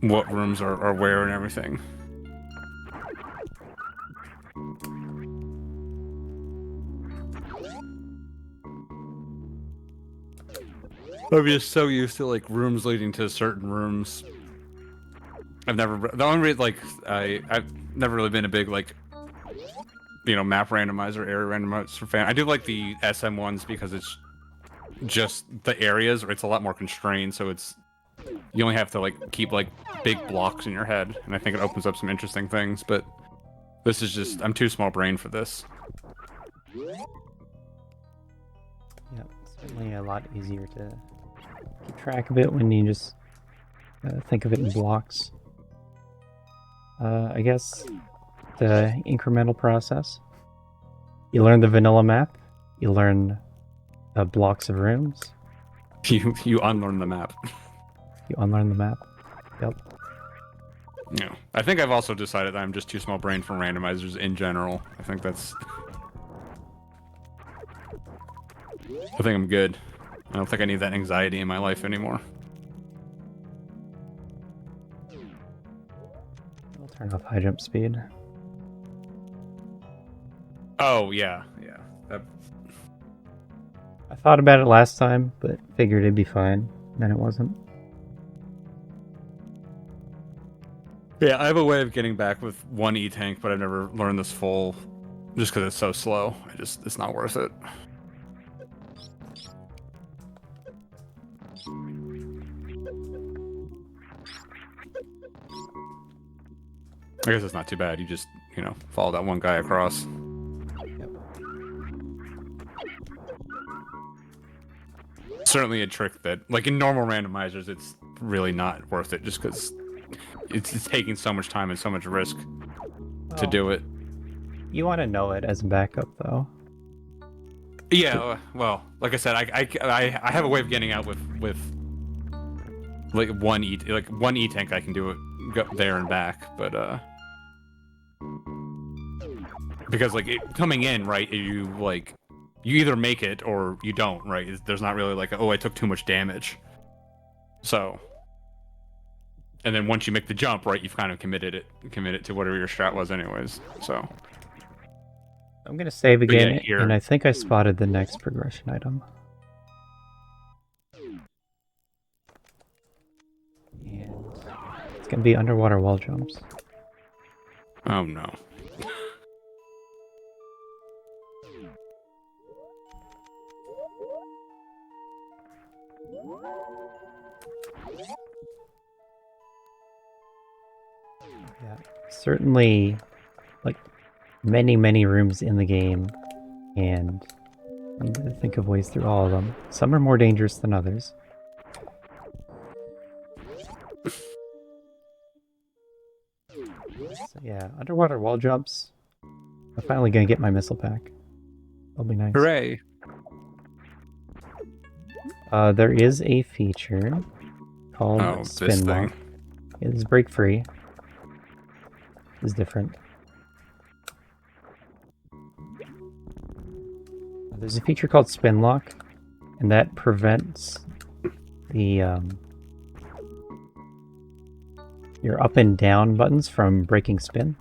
what rooms are where and everything. I'm just so used to like rooms leading to certain rooms. I've never really been a big like, you know, map randomizer, area randomizer fan. I do like the SM ones because it's just the areas, it's a lot more constrained, so you only have to like keep like big blocks in your head, and I think it opens up some interesting things. But this is just, I'm too small brain for this. Yeah, certainly a lot easier to keep track of it when you just think of it in blocks. I guess the incremental process. You learn the vanilla map. You learn blocks of rooms. You unlearn the map. You unlearn the map. Yep. Yeah, I think I've also decided that I'm just too small brain for randomizers in general. I think I'm good. I don't think I need that anxiety in my life anymore. I'll turn off high jump speed. Oh, yeah. I thought about it last time, but figured it'd be fine. Then it wasn't. Yeah, I have a way of getting back with one E-tank, but I've never learned this full, just because it's so slow. It's not worth it. I guess it's not too bad. You just, you know, follow that one guy across. Yep. Certainly a trick that, like in normal randomizers, it's really not worth it, just because it's taking so much time and so much risk to do it. You want to know it as a backup, though. Yeah, well, like I said, I have a way of getting out with like one E-tank. I can do it, go there and back, but because like coming in, right, you either make it or you don't, right? There's not really like, oh, I took too much damage. So, and then once you make the jump, right, you've kind of committed to whatever your strat was anyways. So I'm gonna save again, yeah, and I think I spotted the next progression item. And it's gonna be underwater wall jumps. Oh no. Yeah, certainly, like, many rooms in the game, and I need to think of ways through all of them. Some are more dangerous than others. So yeah, underwater wall jumps. I'm finally gonna get my missile pack. That'll be nice. Hooray! There is a feature called Spin Lock. It is break free. It's different. There's a feature called Spin Lock, and that prevents the your up and down buttons from breaking spin.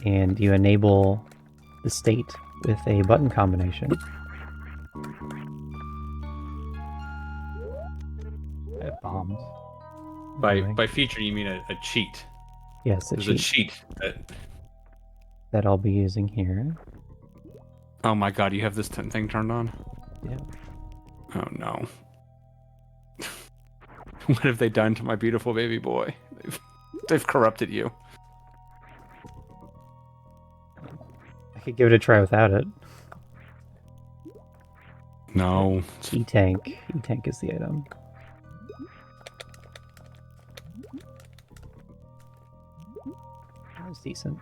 And you enable the state with a button combination. I have bombs. By feature, you mean a cheat? Yes, There's a cheat that I'll be using here. Oh my god, you have this thing turned on? Yeah. Oh no. What have they done to my beautiful baby boy? They've corrupted you. I could give it a try without it. No. E-tank. E-tank is the item. That was decent.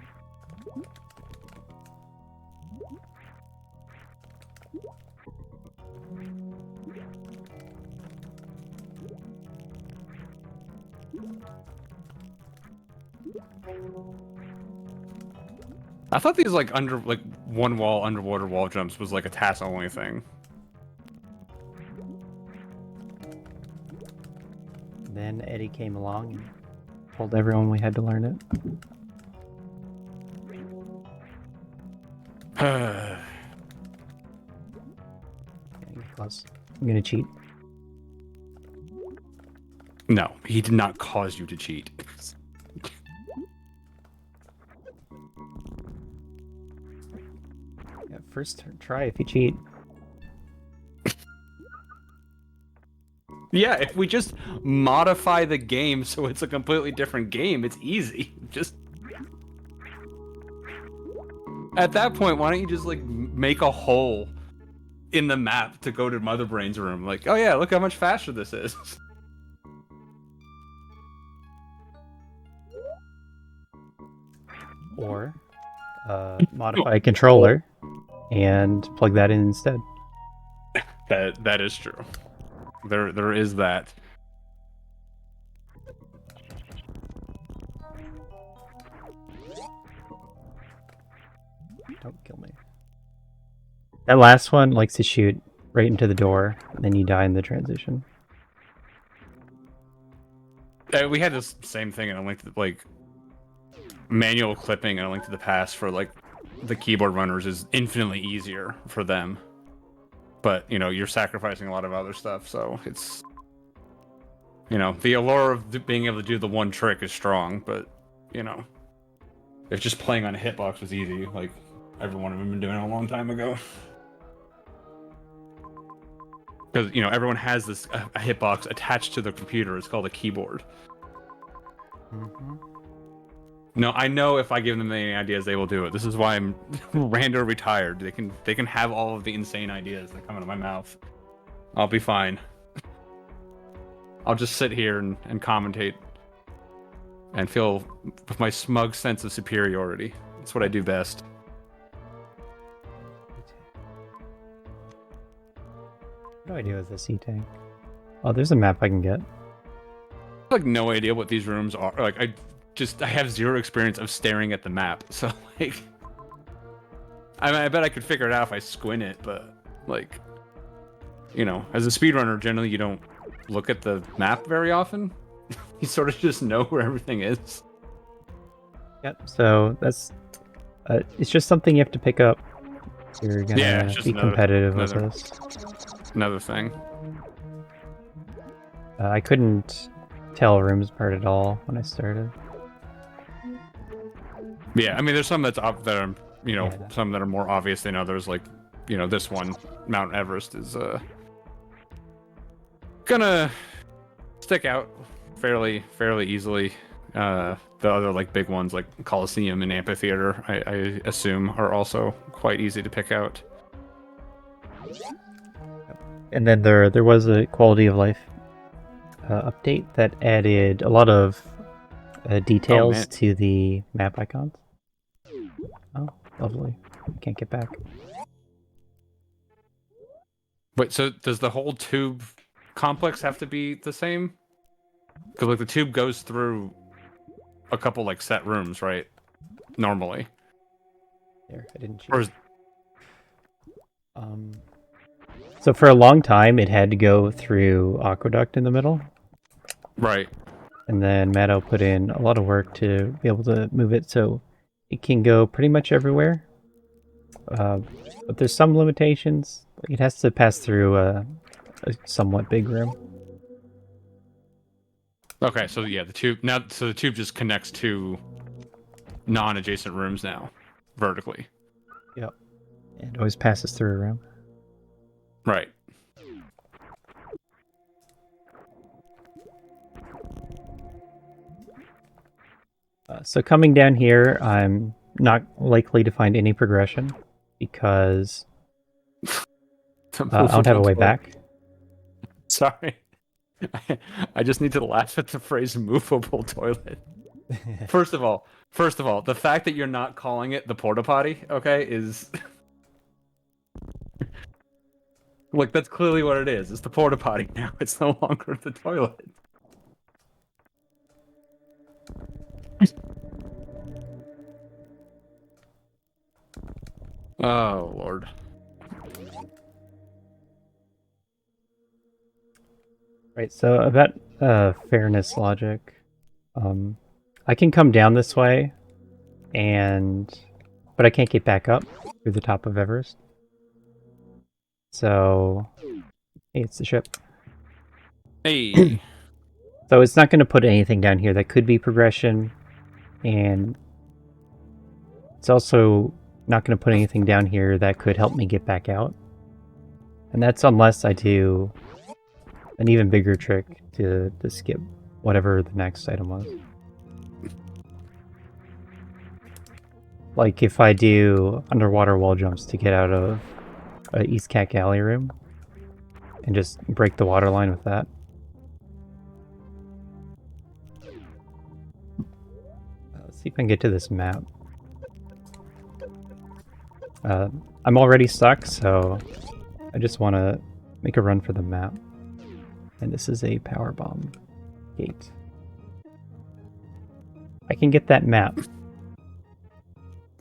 I thought these like one wall underwater wall jumps was like a task only thing. Eddie came along and told everyone we had to learn it. Okay, close. I'm gonna cheat. No, he did not cause you to cheat. Yeah, first try if you cheat. Yeah, if we just modify the game so it's a completely different game, it's easy. Just at that point, why don't you just like make a hole in the map to go to Mother Brain's room? Like, oh yeah, look how much faster this is. Or modify a controller and plug that in instead. That is true. There is that. Don't kill me. That last one likes to shoot right into the door, and then you die in the transition. We had this same thing, and I linked like manual clipping and A Link to the Past for like the keyboard runners is infinitely easier for them. But you know, you're sacrificing a lot of other stuff, so it's, you know, the allure of being able to do the one trick is strong, but you know, if just playing on a hitbox was easy, like everyone would have been doing it a long time ago. Because you know, everyone has this a hitbox attached to the computer. It's called a keyboard. Mm-hmm. No, I know if I give them any ideas, they will do it. This is why I'm Rando retired. They can have all of the insane ideas that come out of my mouth. I'll be fine. I'll just sit here and commentate and feel with my smug sense of superiority. That's what I do best. What do I do with this E-tank? Oh, there's a map I can get. I have like no idea what these rooms are. Like I have zero experience of staring at the map. So like, I mean, I bet I could figure it out if I squint it, but like, you know, as a speedrunner, generally you don't look at the map very often. You sort of just know where everything is. Yep. So that's it's just something you have to pick up. You're gonna be competitive with this. Another thing. I couldn't tell rooms apart at all when I started. Yeah, I mean, there's some that are, you know, some that are more obvious than others. Like, you know, this one, Mount Everest, is gonna stick out fairly easily. The other like big ones like Coliseum and Amphitheater, I assume, are also quite easy to pick out. And then there was a quality of life update that added a lot of details to the map icons. Oh, lovely. Can't get back. Wait, so does the whole tube complex have to be the same? Because like the tube goes through a couple like set rooms, right? Normally. There, I didn't cheat. Or is... So for a long time, it had to go through Aqueduct in the middle. Right. And then Matto put in a lot of work to be able to move it so it can go pretty much everywhere. But there's some limitations. It has to pass through a somewhat big room. Okay, so yeah, the tube now. So the tube just connects to non-adjacent rooms now, vertically. Yep. And it always passes through a room. Right. So coming down here, I'm not likely to find any progression because I don't have a way back. Sorry. I just need to laugh at the phrase movable toilet. First of all, the fact that you're not calling it the porta potty, okay, is like that's clearly what it is. It's the porta potty now. It's no longer the toilet. Oh Lord. Right, so about fairness logic. I can come down this way, but I can't get back up through the top of Everest. So, hey, it's the ship. Hey. So it's not going to put anything down here that could be progression, and it's also not going to put anything down here that could help me get back out. And that's unless I do an even bigger trick to skip whatever the next item was. Like if I do underwater wall jumps to get out of East Cat Galley room and just break the water line with that. Let's see if I can get to this map. I'm already stuck, so I just want to make a run for the map. And this is a power bomb gate. I can get that map.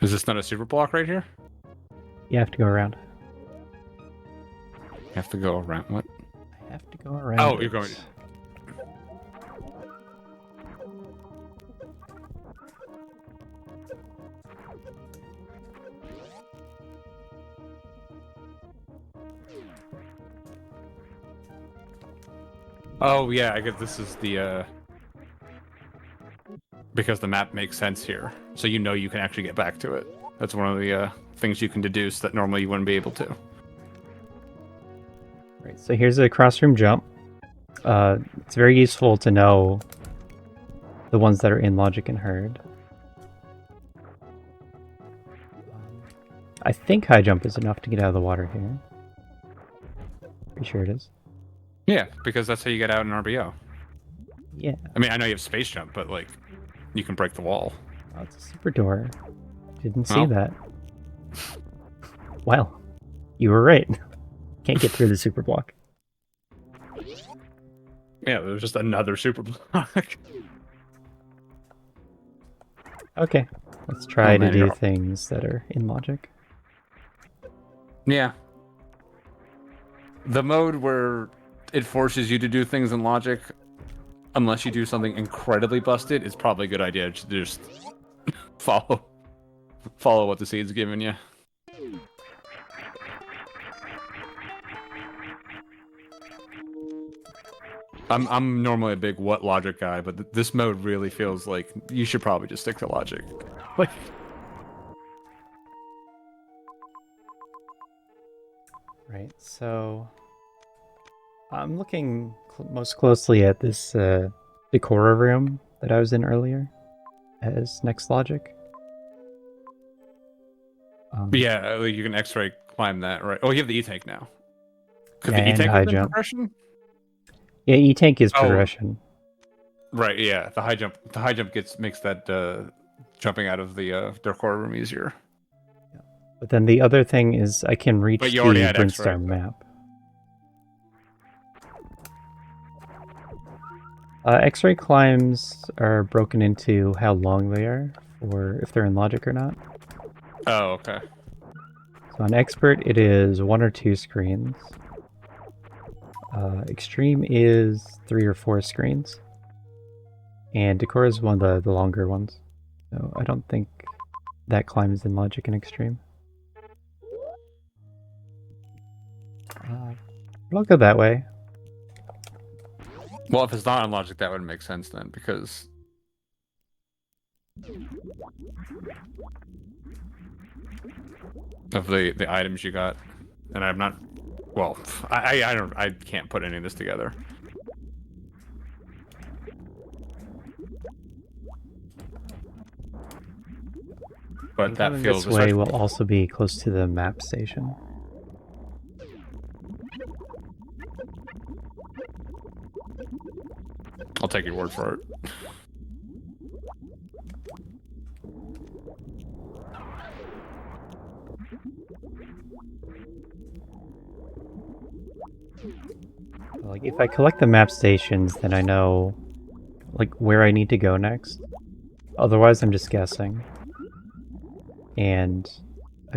Is this not a super block right here? You have to go around. You have to go around what? I have to go around. Oh, you're going. Oh yeah, I guess this is the because the map makes sense here, so you know you can actually get back to it. That's one of the things you can deduce that normally you wouldn't be able to. Right, so here's a crossroom jump. It's very useful to know the ones that are in logic and herd. I think high jump is enough to get out of the water here. Pretty sure it is. Yeah, because that's how you get out in RBO. Yeah. I mean, I know you have space jump, but like, you can break the wall. Oh, it's a super door. Didn't see that. Well, you were right. Can't get through the super block. Yeah, there's just another super block. Okay, let's try to do things that are in logic. Yeah. The mode where it forces you to do things in logic, unless you do something incredibly busted, it's probably a good idea to just follow what the seed's giving you. I'm normally a big what logic guy, but this mode really feels like you should probably just stick to logic. Like, right, so I'm looking most closely at this Decora room that I was in earlier as next logic. yeah, like you can X-ray climb that, right? Oh, you have the E-tank now. Could the and E-tank high have been jump. progression? Yeah, E-tank is progression. Right, yeah. The high jump makes that jumping out of the Decora room easier. But then the other thing is I can reach the Brinstar map. X-ray climbs are broken into how long they are, or if they're in logic or not. Oh, okay. So on expert, it is 1 or 2 screens. Extreme is 3 or 4 screens. And Decora is one of the longer ones. So I don't think that climb is in logic and extreme. I'll go that way. Well, if it's not on logic, that would make sense then, because of the items you got, and I'm not. Well, I can't put any of this together. But that feels this way will also be close to the map station. I'll take your word for it. Like, if I collect the map stations, then I know, like, where I need to go next. Otherwise, I'm just guessing. And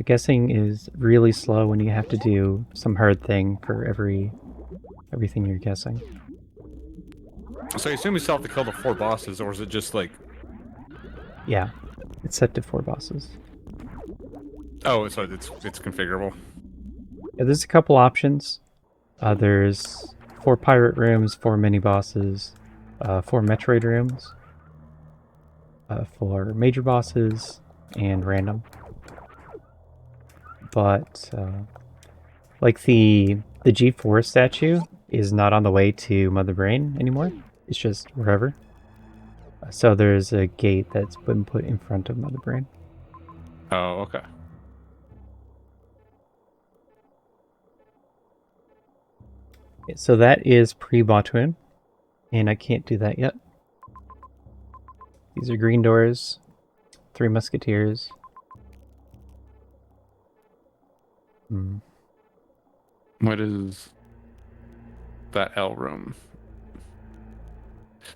guessing is really slow when you have to do some hard thing for everything you're guessing. So I assume you still have to kill the 4 bosses, or is it just like... Yeah, it's set to 4 bosses. Oh, so it's configurable. Yeah, there's a couple options. There's 4 pirate rooms, 4 mini bosses, 4 Metroid rooms, 4 major bosses, and random. But like the G4 statue is not on the way to Mother Brain anymore. It's just wherever. So there's a gate that's been put in front of Mother Brain. Oh, okay. So that is pre-Botwin, and I can't do that yet. These are green doors, 3 musketeers. What is that L room?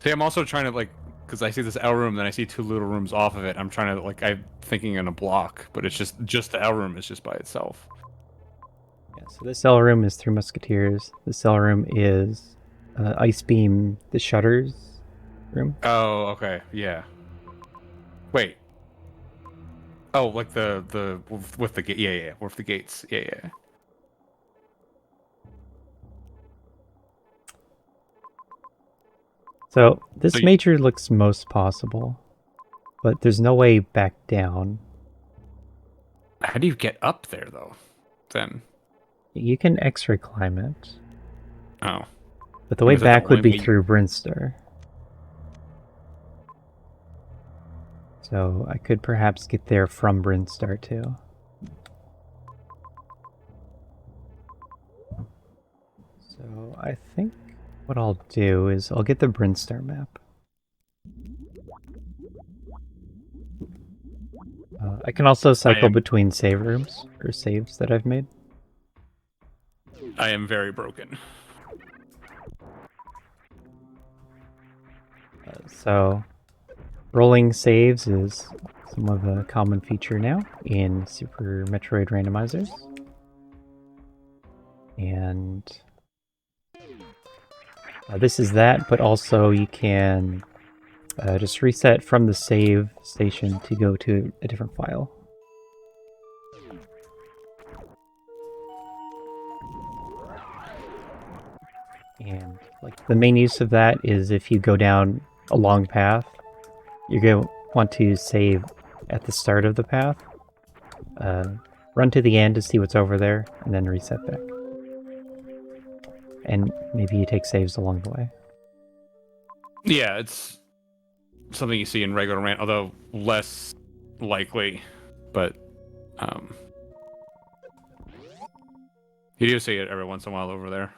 See, I'm also trying to like, because I see this L room, then I see 2 little rooms off of it. I'm trying to like, I'm thinking in a block, but it's just the L room is just by itself. Yeah, so this L room is 3 musketeers. This L room is Ice Beam, the shutters room. Oh, okay, yeah. Wait. Oh, like the with the gate, yeah, with the gates, yeah. So this So major looks most possible, but there's no way back down. how do you get up there though? Then You can X-ray climb it, oh, but the way is that the back would only be way through Brinstar. So I could perhaps get there from Brinstar too. So I think what I'll do is I'll get the Brinstar map. I can also cycle between save rooms, or saves that I've made. I am very broken. So rolling saves is somewhat of a common feature now in Super Metroid randomizers. And this is that, but also you can just reset from the save station to go to a different file. And like the main use of that is if you go down a long path, you're going to want to save at the start of the path, run to the end to see what's over there, and then reset back. And maybe you take saves along the way. Yeah, it's something you see in regular rant, although less likely, but you do see it every once in a while over there.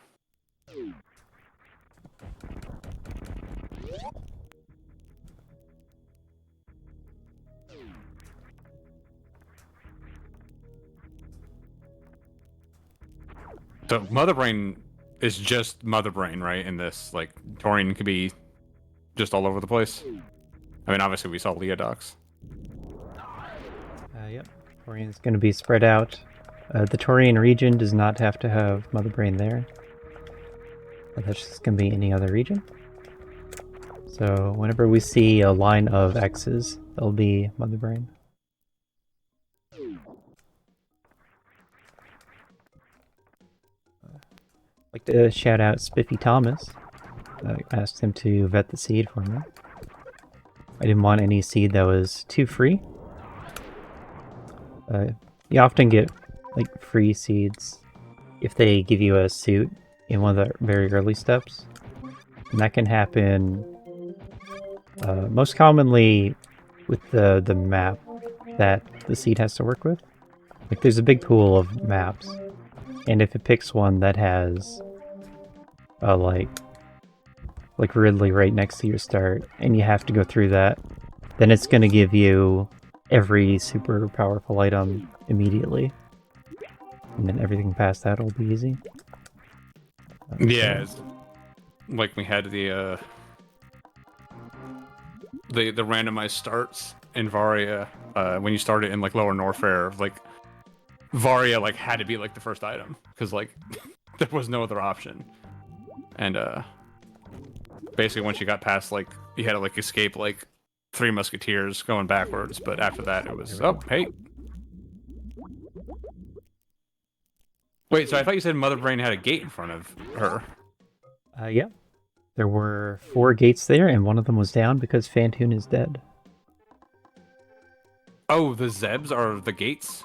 So Mother Brain is just Mother Brain, right? In this, like, Torian could be just all over the place. I mean, obviously we saw Leah docs. Yep, Torian's going to be spread out. The Torian region does not have to have Mother Brain there. That's just going to be any other region. So whenever we see a line of X's, that'll be Mother Brain. I'd like to shout out Spiffy Thomas. I asked him to vet the seed for me. I didn't want any seed that was too free. You often get like free seeds if they give you a suit in one of the very early steps. And that can happen most commonly with the map that the seed has to work with. Like there's a big pool of maps, and if it picks one that has like Ridley right next to your start, and you have to go through that, then it's going to give you every super powerful item immediately. And then everything past that will be easy. Yeah, it's like we had the randomized starts in Varia when you started in like Lower Norfair, like Varia like had to be like the first item because like there was no other option. And basically once you got past like you had to like escape like 3 Musketeers going backwards, but after that it was hey. Wait, so I thought you said Mother Brain had a gate in front of her. Yeah. There were 4 gates there, and one of them was down because Fantoon is dead. Oh, the Zebs are the gates?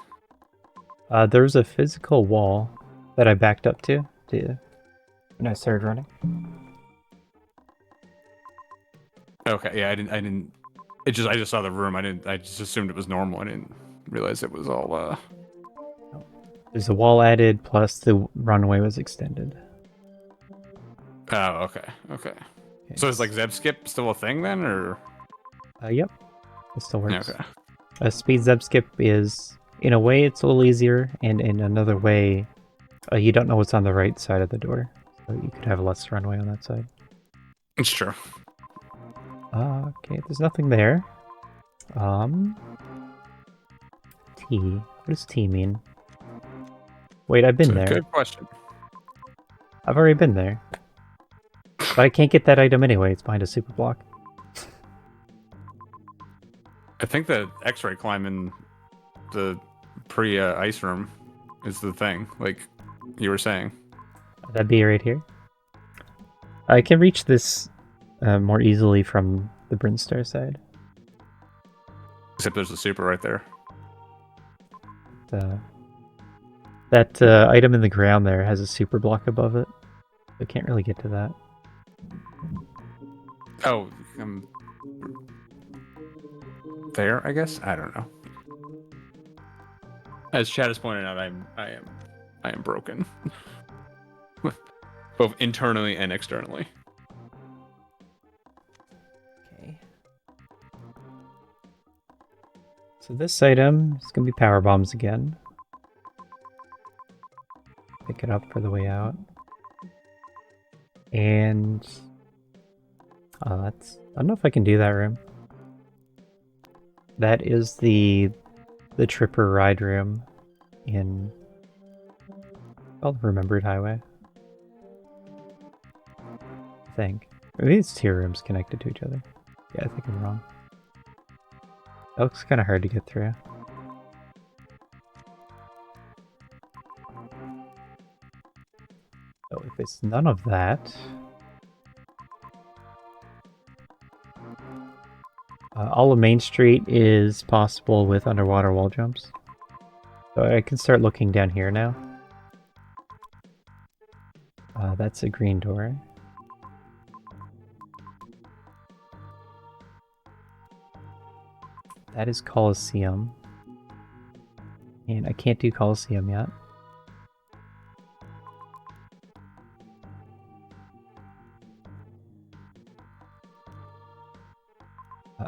There's a physical wall that I backed up to when I started running. Okay, yeah, I didn't. I just saw the room. I just assumed it was normal. I didn't realize it was all. There's a wall added, plus the runway was extended. Oh, okay. So is like Zeb skip still a thing then, or? Yep, it still works. Okay. A speed Zeb skip is, in a way, it's a little easier, and in another way, you don't know what's on the right side of the door, so you could have less runway on that side. It's true. Okay, there's nothing there. T. What does T mean? Wait, I've been there. Good question. I've already been there. But I can't get that item anyway, it's behind a super block. I think the X-ray climb in the pre-ice room is the thing, like you were saying. That'd be right here. I can reach this more easily from the Brinstar side. Except there's a super right there. That item in the ground there has a super block above it. I can't really get to that. Oh, there, I guess. I don't know. As Chad has pointed out, I am broken, both internally and externally. Okay. So this item is gonna be power bombs again. Pick it up for the way out. And I don't know if I can do that room. That is the Tripper ride room in Remembered Highway. I think. Maybe it's 2 rooms connected to each other. Yeah, I think I'm wrong. That looks kind of hard to get through. So if it's none of that... all of Main Street is possible with underwater wall jumps. So I can start looking down here now. That's a green door. That is Coliseum. And I can't do Coliseum yet.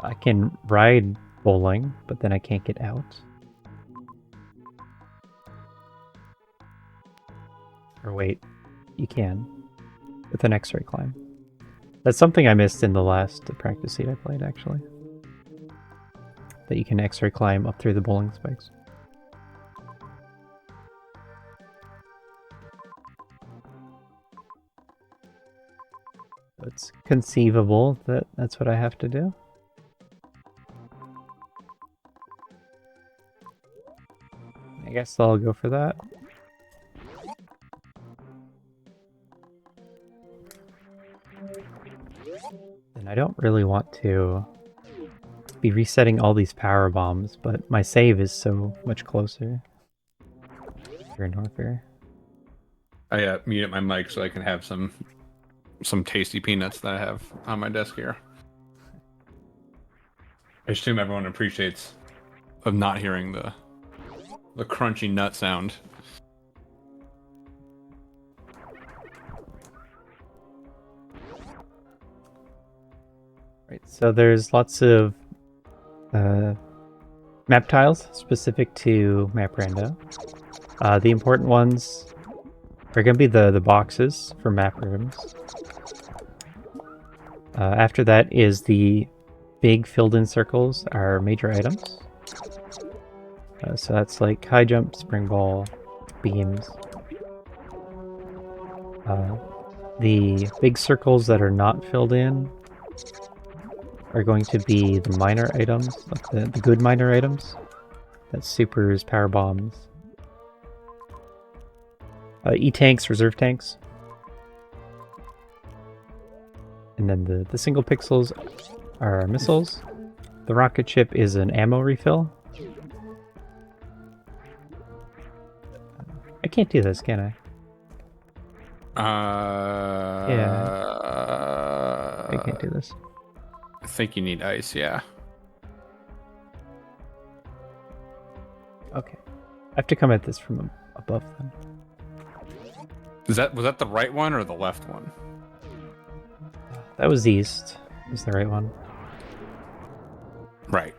I can ride bowling, but then I can't get out. Or wait, you can. With an X-ray climb. That's something I missed in the last practice seat I played, actually. That you can X-ray climb up through the bowling spikes. So it's conceivable that that's what I have to do. I guess I'll go for that. And I don't really want to be resetting all these power bombs, but my save is so much closer. Here in Norfair. I muted my mic so I can have some tasty peanuts that I have on my desk here. I assume everyone appreciates of not hearing the crunchy nut sound. Right, so there's lots of map tiles specific to Map Rando. The important ones are going to be the boxes for map rooms. After that is the big filled-in circles are major items. So that's like high jump, spring ball, beams. The big circles that are not filled in are going to be the minor items, like the good minor items. That's supers, power bombs. E-tanks, reserve tanks. And then the single pixels are missiles. The rocket ship is an ammo refill. I can't do this, can I? Yeah. I can't do this. I think you need ice, yeah. Okay. I have to come at this from above then. Was that the right one or the left one? That was east. Was the right one. Right.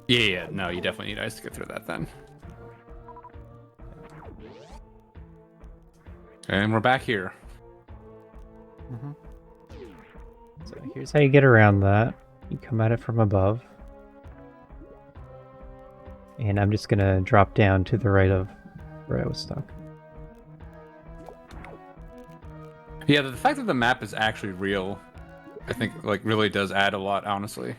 Yeah. No, you definitely need ice to get through that then. And we're back here. Mm-hmm. So here's how you get around that. You come at it from above. And I'm just gonna drop down to the right of where I was stuck. Yeah, the fact that the map is actually real, I think, like, really does add a lot, honestly.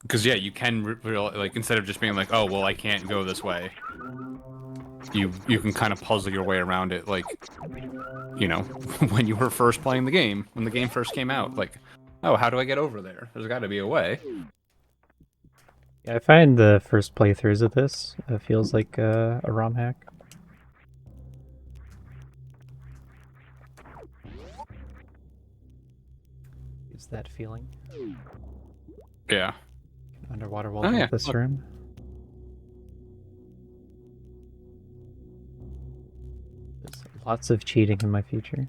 Because, yeah, you can, like, instead of just being like, oh, well, I can't go this way, you can kind of puzzle your way around it, like, you know, when you were first playing the game, when the game first came out, like, oh, how do I get over there? There's got to be a way. Yeah, I find the first playthroughs of this feels like a ROM hack. Is that feeling? Yeah. Underwater walls in this room. There's lots of cheating in my future.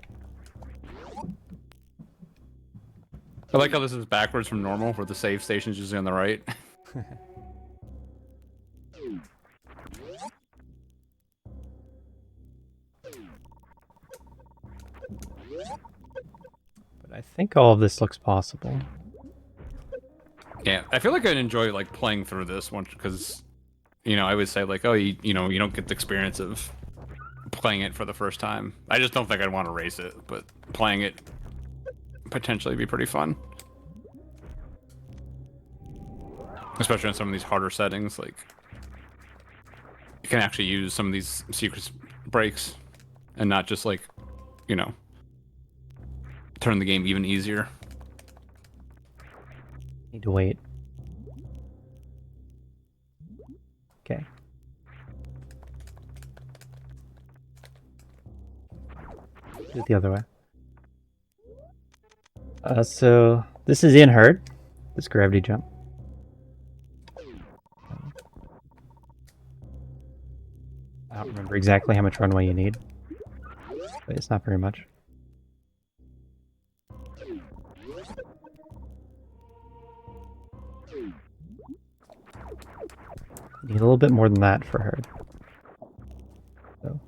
I like how this is backwards from normal, where the save station is usually on the right. But I think all of this looks possible. Yeah, I feel like I'd enjoy, like, playing through this one, because, you know, I would say, like, oh, you know, you don't get the experience of playing it for the first time. I just don't think I'd want to race it, but playing it potentially be pretty fun. Especially on some of these harder settings, like, you can actually use some of these secret breaks and not just, like, you know, turn the game even easier. Need to wait. Okay. Do it the other way. So this is in hard. This gravity jump. I don't remember exactly how much runway you need, but it's not very much. Need a little bit more than that for hard. So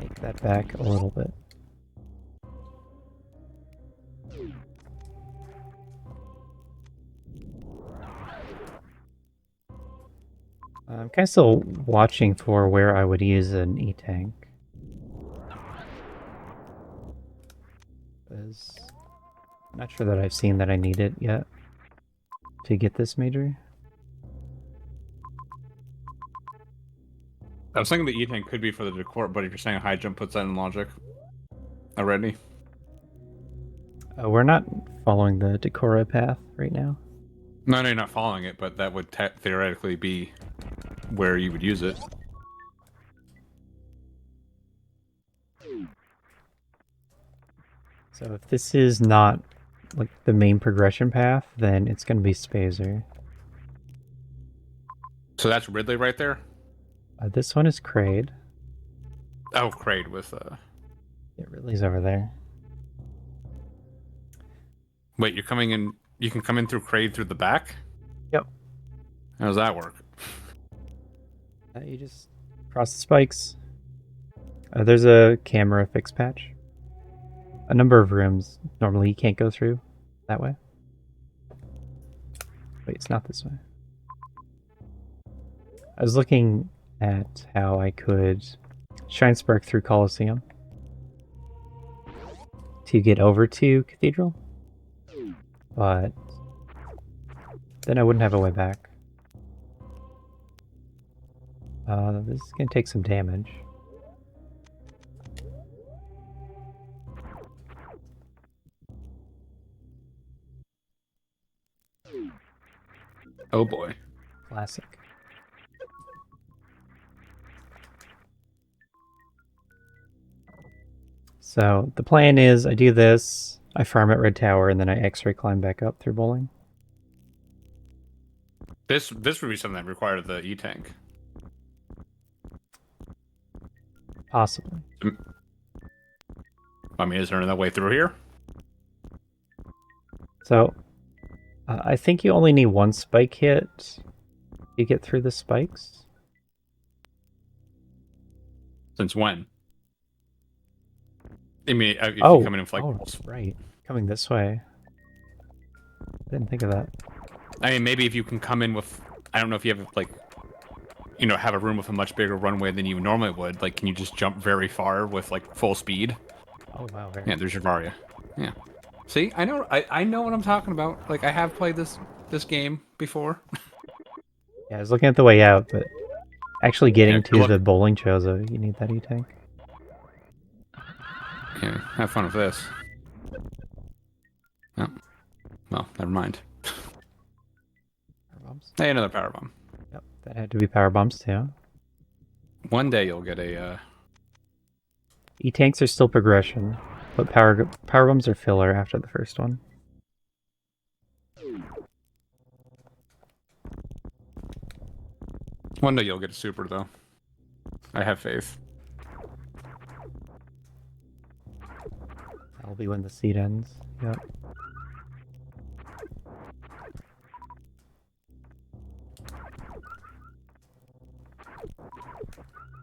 take that back a little bit. I'm kind of still watching for where I would use an E-tank. I'm not sure that I've seen that I need it yet to get this major. I was thinking the E-tank could be for the decor, but if you're saying a high jump puts that in logic already. We're not following the Decora path right now. No, you're not following it, but that would theoretically be where you would use it. So if this is not like the main progression path, then it's going to be Spazer. So that's Ridley right there? This one is Kraid. Oh, Kraid with... Yeah, Ridley's over there. Wait, you're coming in... You can come in through Kraid through the back? Yep. How does that work? You just cross the spikes. There's a camera fix patch. A number of rooms normally you can't go through that way. Wait, it's not this way. I was looking at how I could shine spark through Coliseum. to get over to Cathedral, but then I wouldn't have a way back. This is going to take some damage. Oh boy. Classic. So the plan is I do this, I farm at Red Tower, and then I X-ray climb back up through bowling. This would be something that required the E-tank. Possibly. I mean, is there another way through here? So I think you only need one spike hit to get through the spikes. Since when? I mean, if you come in with like... Oh, right. Coming this way. Didn't think of that. I mean, maybe if you can come in with... I don't know if you have, like... You know, have a room with a much bigger runway than you normally would. Like, can you just jump very far with, like, full speed? Oh, wow. Very Yeah, there's your Mario. Yeah. See, I know what I'm talking about. Like, I have played this game before. Yeah, I was looking at the way out, but actually getting to the bowling chozo, you need that E-tank. Yeah, have fun with this. Oh. Well, never mind. Power bombs. Hey, another power bomb. Yep, that had to be power bombs too. One day you'll get a... E-tanks are still progression, but power bombs are filler after the first one. One day you'll get a super, though. I have faith. That'll be when the seed ends. Yep.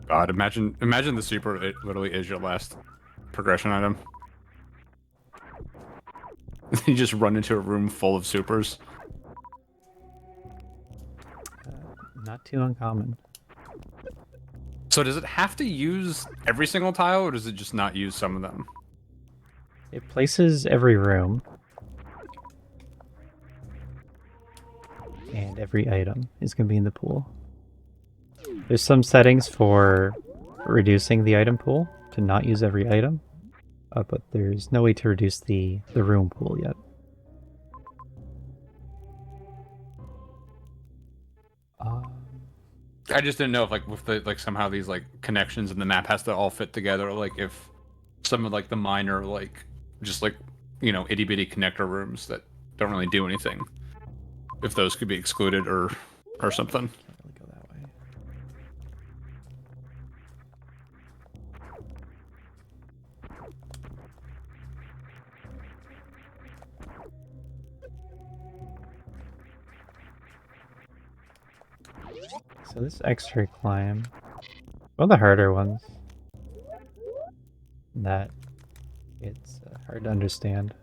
God, imagine the super, it literally is your last progression item. You just run into a room full of supers. Not too uncommon. So does it have to use every single tile, or does it just not use some of them? It places every room. And every item is going to be in the pool. There's some settings for reducing the item pool to not use every item, but there's no way to reduce the room pool yet. I just didn't know if with the somehow these connections in the map has to all fit together. Like if some of the minor just itty bitty connector rooms that don't really do anything, if those could be excluded or something. Can't really go that way. So this X-ray climb, one of the harder ones. That it's hard to understand.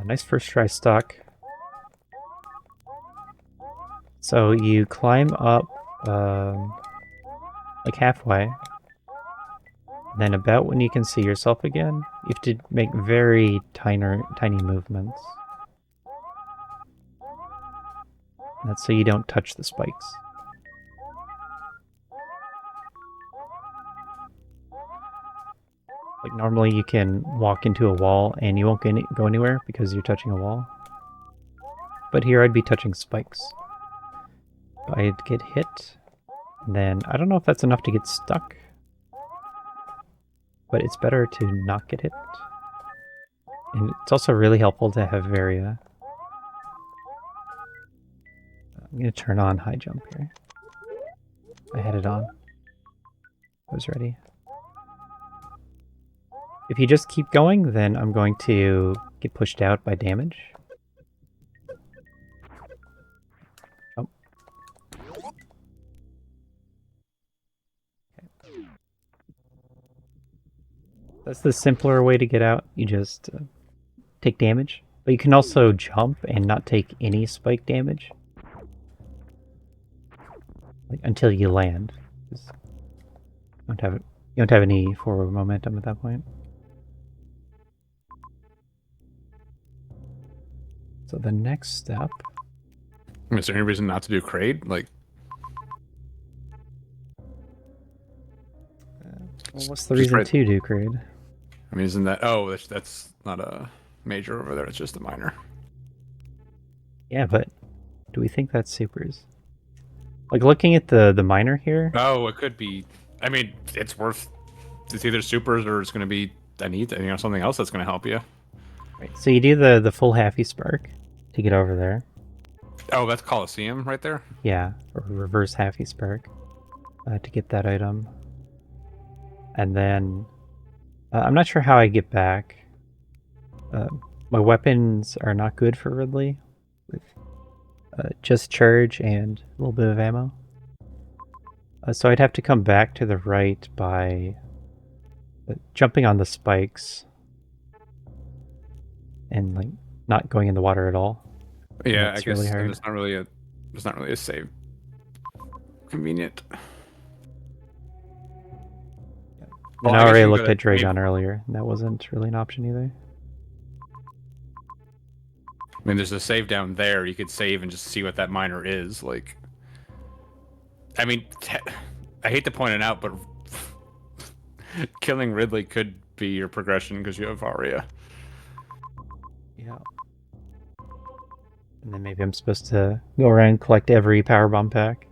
Nice first try stuck. So you climb up like halfway. Then about when you can see yourself again, you have to make very tiny movements. That's so you don't touch the spikes. Like normally you can walk into a wall and you won't go anywhere because you're touching a wall. But here I'd be touching spikes. I'd get hit, and then I don't know if that's enough to get stuck. But it's better to not get hit. And it's also really helpful to have Varia. I'm going to turn on high jump here. I had it on. I was ready. If you just keep going, then I'm going to get pushed out by damage. Oh. Okay. That's the simpler way to get out. You just take damage. But you can also jump and not take any spike damage. Until you land. Don't have You don't have any forward momentum at that point. So the next step... Is there any reason not to do Kraid? Like, well, what's the just reason right. to do Kraid? I mean, isn't that? Oh, that's not a major over there. It's just a minor. Yeah, but do we think that's supers? Like, looking at the minor here... Oh, it could be. I mean, it's worth. It's either supers or it's going to be something else that's going to help you. Right, so you do the full halfy spark to get over there. Oh, that's Coliseum right there? Yeah, or reverse halfy spark to get that item. And then I'm not sure how I get back. My weapons are not good for Ridley, with just charge and a little bit of ammo. So I'd have to come back to the right by jumping on the spikes and like not going in the water at all. Yeah, That's I guess really hard. it's not really a save. Convenient. And I already looked at Dragon earlier, and that wasn't really an option either. I mean, there's a save down there. You could save and just see what that miner is. Like, I mean, I hate to point it out, but killing Ridley could be your progression because you have Aria. Yeah. And then maybe I'm supposed to go around and collect every power bomb pack.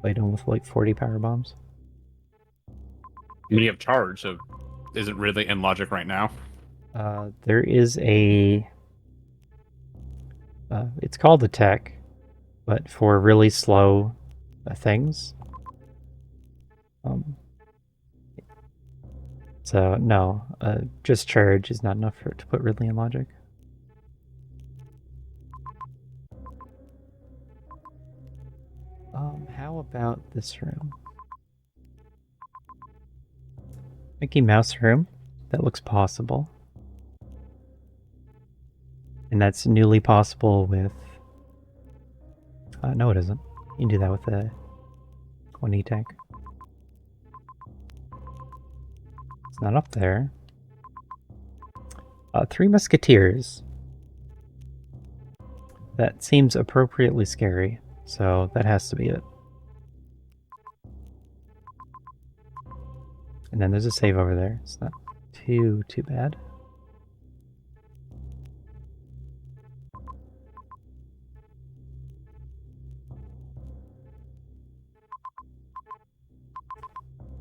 Fight him with like 40 power bombs. I mean, you have charge, so isn't Ridley in logic right now? There is a... it's called a tech, but for really slow things. So, no, just charge is not enough to put Ridley in logic. How about this room? Mickey Mouse room. That looks possible. And that's newly possible with... no, it isn't. You can do that with a 1E tank. It's not up there. Three Musketeers. That seems appropriately scary, so that has to be it. And then there's a save over there. It's not too bad.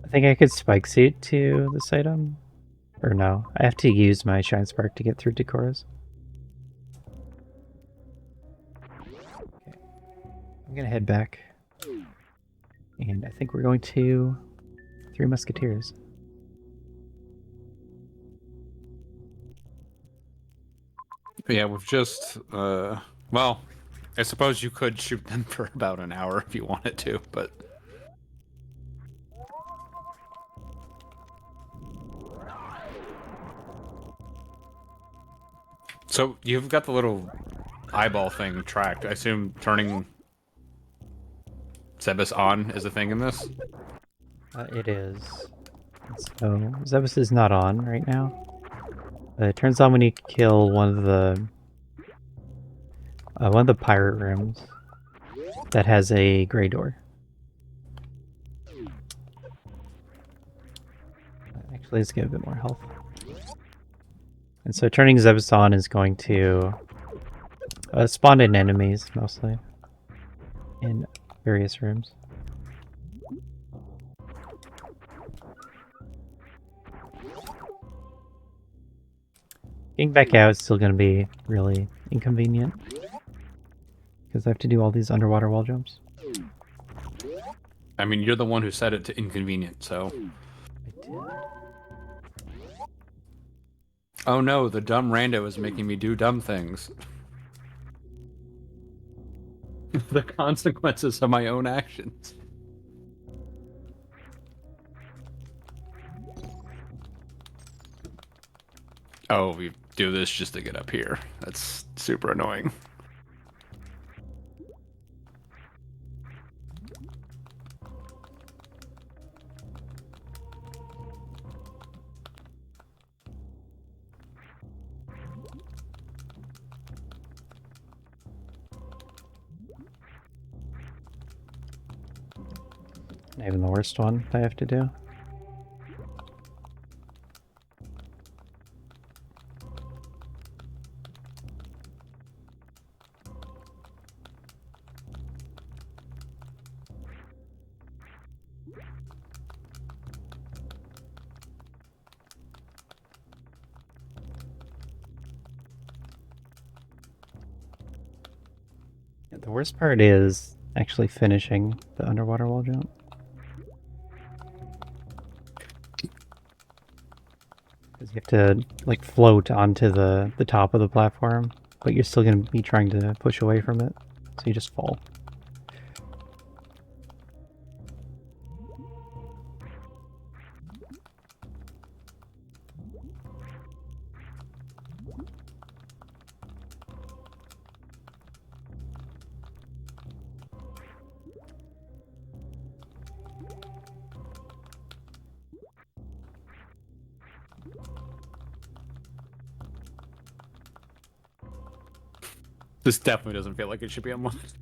I think I could spike suit to this item. Or no, I have to use my Shine Spark to get through Decora's. Okay. I'm gonna head back. And I think we're going to Three Musketeers. Yeah, we've just, well, I suppose you could shoot them for about an hour if you wanted to, but... So, you've got the little eyeball thing tracked. I assume turning Zebus on is a thing in this? It is. So, Zebus is not on right now. It turns on when you kill one of the pirate rooms that has a gray door. Actually, let's get a bit more health. And so turning Zebus on is going to spawn in enemies, mostly, in various rooms. Getting back out is still going to be really inconvenient, because I have to do all these underwater wall jumps. I mean, you're the one who set it to inconvenient, so... I did. Oh no, the dumb Rando is making me do dumb things. The consequences of my own actions. Oh, we do this just to get up here. That's super annoying. Not even the worst one I have to do. The worst part is actually finishing the underwater wall jump. Because you have to like float onto the top of the platform, but you're still going to be trying to push away from it, so you just fall. This definitely doesn't feel like it should be unlocked.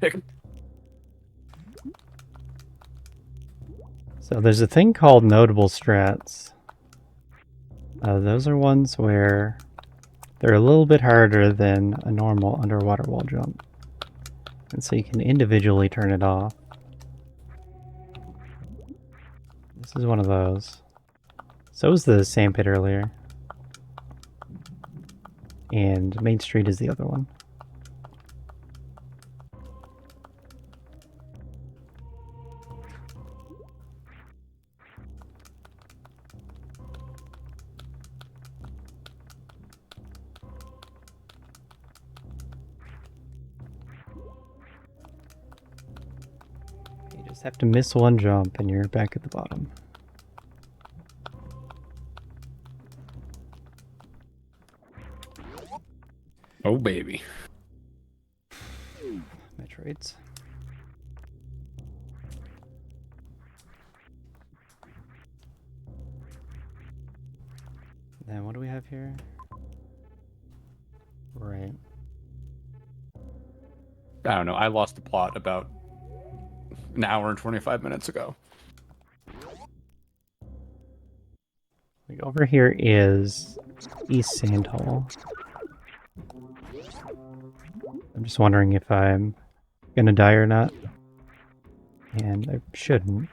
So there's a thing called notable strats. Those are ones where they're a little bit harder than a normal underwater wall jump. And so you can individually turn it off. This is one of those. So was the sand pit earlier. And Main Street is the other one. You just have to miss one jump and you're back at the bottom. Oh, baby. Metroids. Then what do we have here? Right. I don't know. I lost the plot about an hour and 25 minutes ago. Like over here is East Sand Hall. I'm just wondering if I'm gonna die or not. And I shouldn't.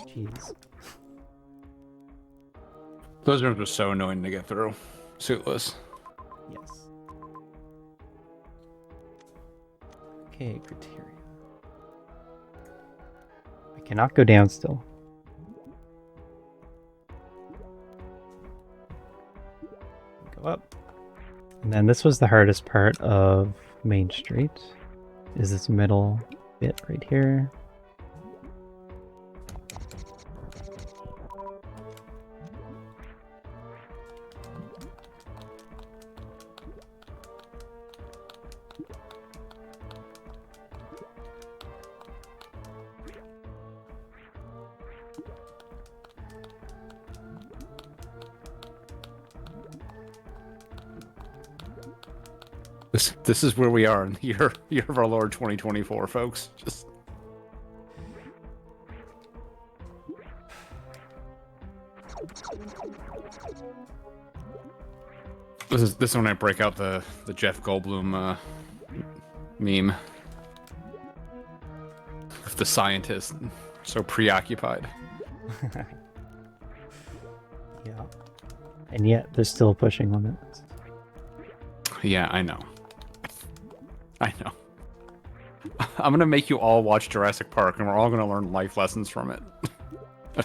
Jeez. Those rooms are so annoying to get through. Suitless. Yes. Okay, criteria. I cannot go down still. Go up. And then this was the hardest part of Main Street. Is this middle bit right here. This is where we are in the year of our Lord 2024, folks. Just this is when I break out the Jeff Goldblum meme of the scientist so preoccupied. Yeah. And yet they're still pushing limits. Yeah, I know. I know. I'm gonna make you all watch Jurassic Park, and we're all gonna learn life lessons from it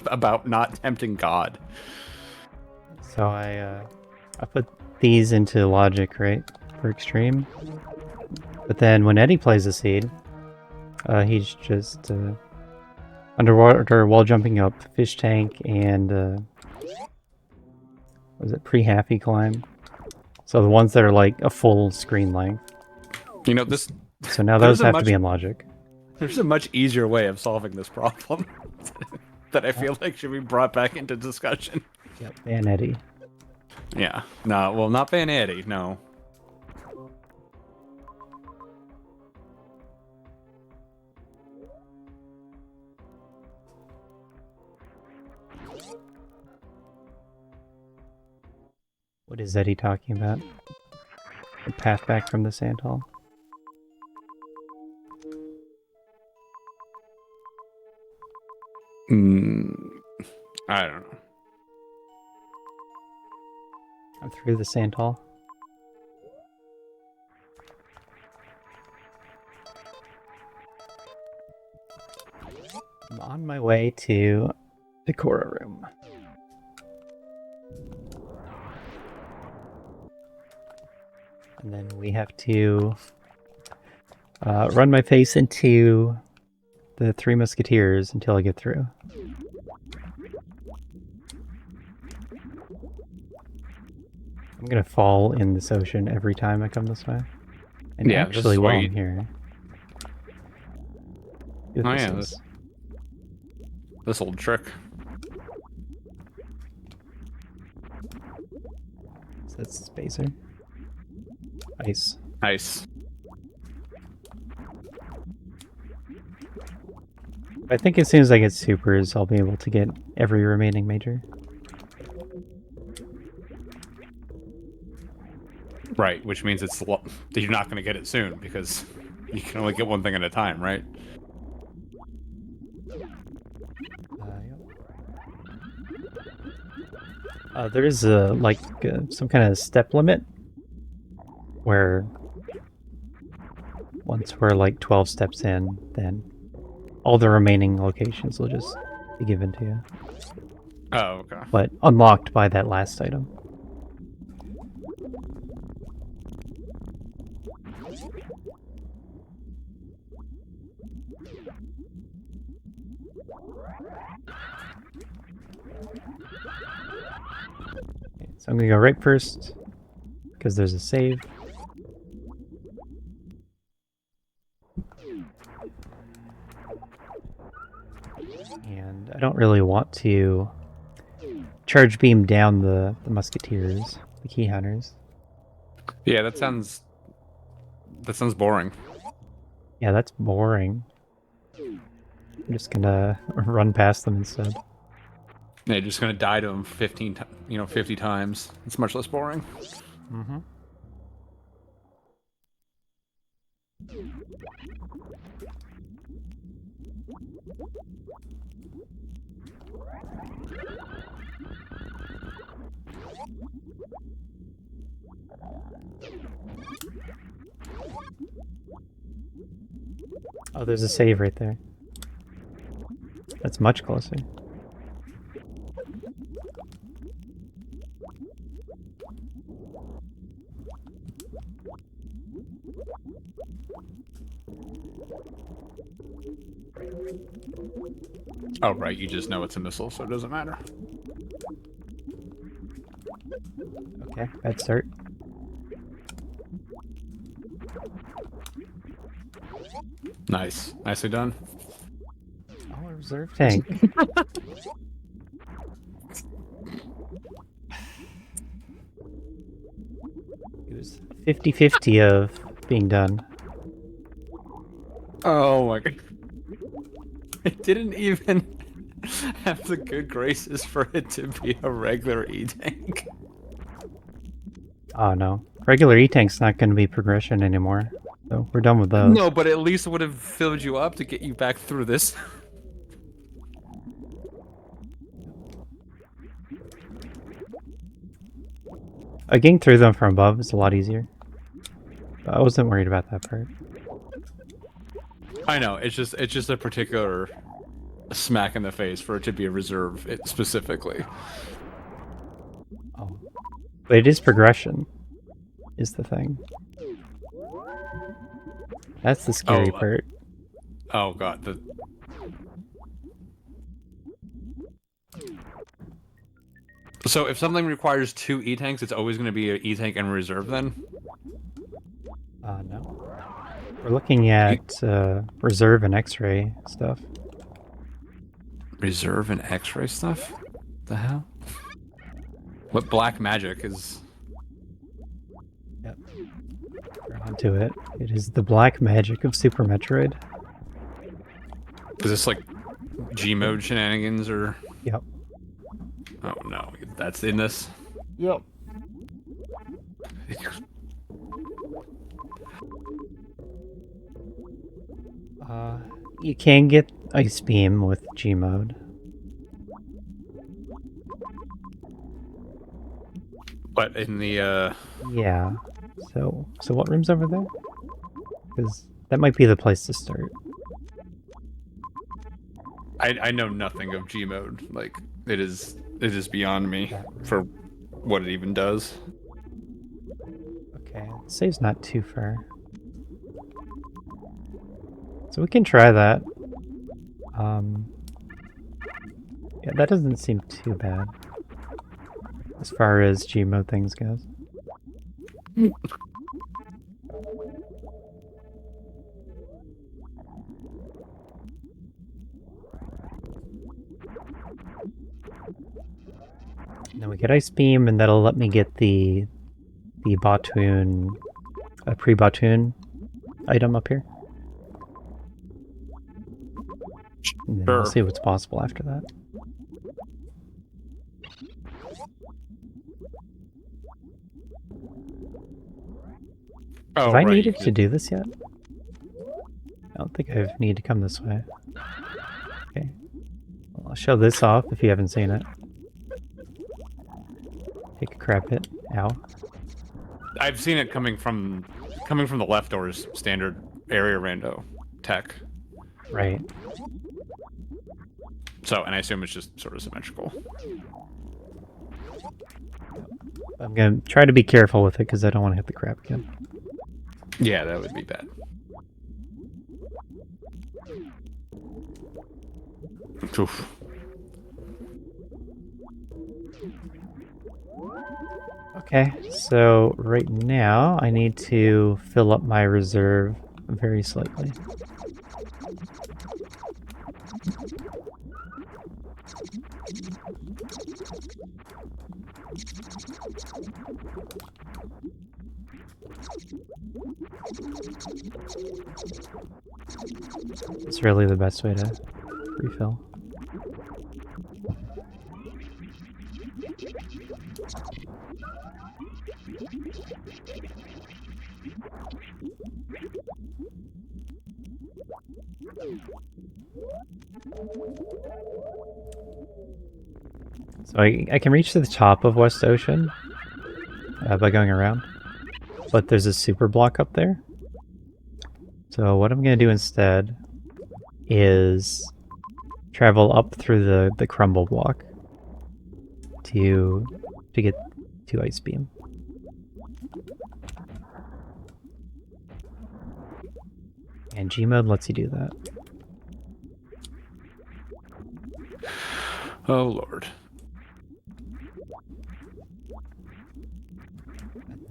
about not tempting God. So I put these into logic, right, for extreme. But then when Eddie plays a seed, he's just underwater wall jumping up, fish tank, and was it pre-happy climb? So the ones that are like a full screen length. You know this. So now those have to be in logic. There's a much easier way of solving this problem that I feel like should be brought back into discussion. Yep, and Eddie. Yeah. No, well, not Vanetti, no. What is Eddie talking about? The path back from the sand hall? I don't know. I'm through the sand hall. I'm on my way to the Cora room. And then we have to run my face into the Three Musketeers until I get through. I'm gonna fall in this ocean every time I come this way. And Yeah, actually, while I'm here... Oh yeah, this old trick. So that's Spacer. Ice. Nice. I think as soon as I get supers, I'll be able to get every remaining major. Right, which means you're not going to get it soon because you can only get one thing at a time, right? There is some kind of step limit where once we're like 12 steps in, then all the remaining locations will just be given to you. Oh, okay. But unlocked by that last item. So I'm gonna go right first, because there's a save. And I don't really want to charge beam down the musketeers, the key hunters. Yeah, that sounds boring. Yeah, that's boring. I'm just gonna run past them instead. Yeah, you're just gonna die to them 50 times. It's much less boring. Mm-hmm. Oh, there's a save right there. That's much closer. Oh, right, you just know it's a missile, so it doesn't matter. Okay, bad start. Nice. Nicely done. Oh, a reserve tank. It was 50-50 of being done. Oh my god. It didn't even have the good graces for it to be a regular E-tank. Oh no. Regular E-tank's not going to be progression anymore. So we're done with those. No, but at least it would have filled you up to get you back through this. Getting through them from above is a lot easier. But I wasn't worried about that part. I know, it's just a particular smack in the face for it to be a reserve specifically. Oh. But it is progression, is the thing. That's the scary part. Oh god, So if something requires 2 E-tanks, it's always going to be an E-tank and reserve then? No. We're looking at reserve and X-ray stuff. Reserve and X-ray stuff? The hell? What black magic is? Yep. We're onto it. It is the black magic of Super Metroid. Is this like G mode shenanigans or? Yep. Oh no, that's in this. Yep. You can get Ice Beam with G mode. But in the Yeah. So what room's over there? Because that might be the place to start. I know nothing of G mode. Like it is beyond me for what it even does. Okay, the save's not too far. So we can try that. Yeah, that doesn't seem too bad. As far as G mode things goes. Then we get Ice Beam, and that'll let me get the Batoon, a pre-Batoon item up here. And then we'll see what's possible after that. Oh, Have I right, needed to do this yet? I don't think I've needed to come this way. Okay. Well, I'll show this off if you haven't seen it. Take a crab hit. Ow. I've seen it coming from the left or is standard area rando tech. Right. So, and I assume it's just sort of symmetrical. I'm gonna try to be careful with it because I don't want to hit the crab again. Yeah, that would be bad. Oof. Okay, so right now I need to fill up my reserve very slightly. It's really the best way to refill. So I can reach to the top of West Ocean by going around, but there's a super block up there. So what I'm going to do instead is travel up through the crumble block to get to Ice Beam. And Gmod lets you do that. Oh lord.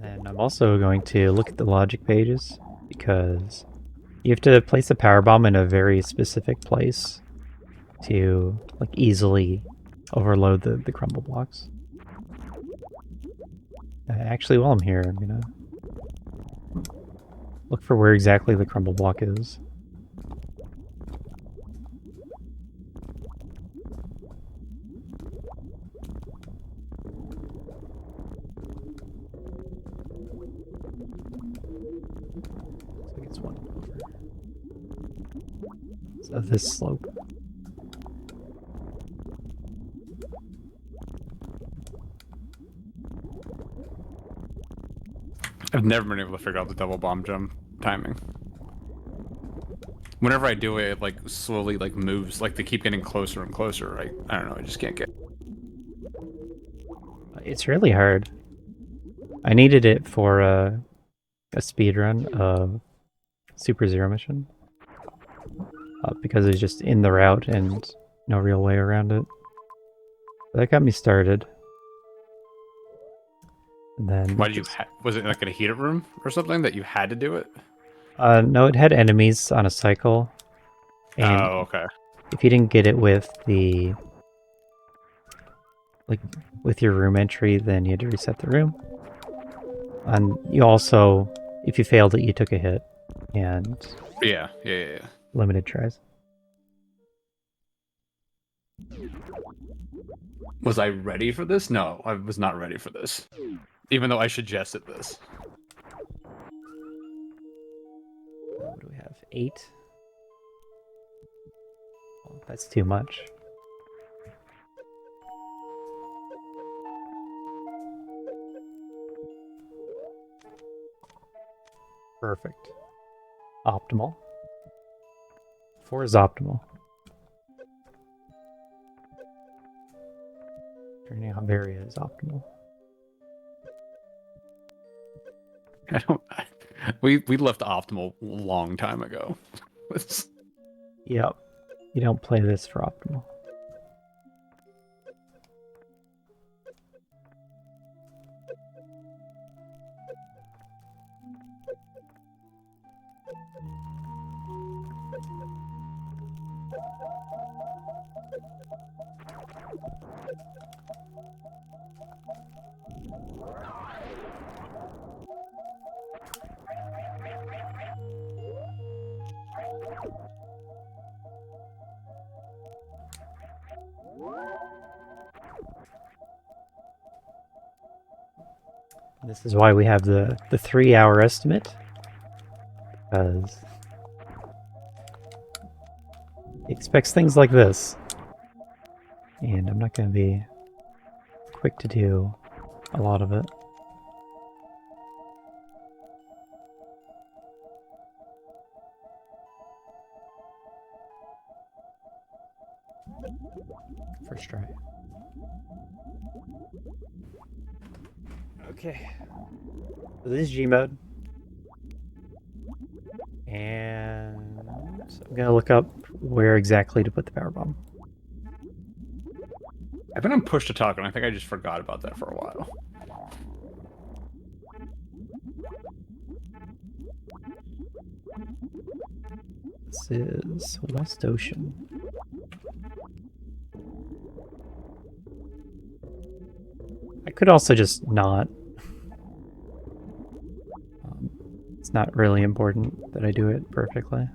And I'm also going to look at the logic pages because you have to place the power bomb in a very specific place to like easily overload the crumble blocks. Actually, while I'm here, I'm gonna look for where exactly the crumble block is. Looks like it's one over. So this slope. I've never been able to figure out the double bomb jump timing. Whenever I do it, it like slowly like moves, like they keep getting closer and closer. I don't know, I just can't get. It's really hard. I needed it for a speedrun of Super Zero Mission. Because it's just in the route and no real way around it. That got me started. And then Why did you? Was it like in a heated room or something that you had to do it? no, it had enemies on a cycle. And oh, okay. if you didn't get it with the like with your room entry, then you had to reset the room. And you also, if you failed it, you took a hit, and Yeah. limited tries. Was I ready for this? No, I was not ready for this. Even though I suggested this. What do we have? 8? Well, that's too much. Perfect. Optimal. 4 is optimal. Turning out Varia is optimal. I don't. We left optimal a long time ago. Yep. You don't play this for optimal. This is why we have the 3-hour estimate, because it expects things like this. And I'm not going to be quick to do a lot of it. First try. Okay. So this is G mode. And I'm going to look up where exactly to put the power bomb. I've been on push to talk, and I think I just forgot about that for a while. This is West Ocean. I could also just not. It's not really important that I do it perfectly.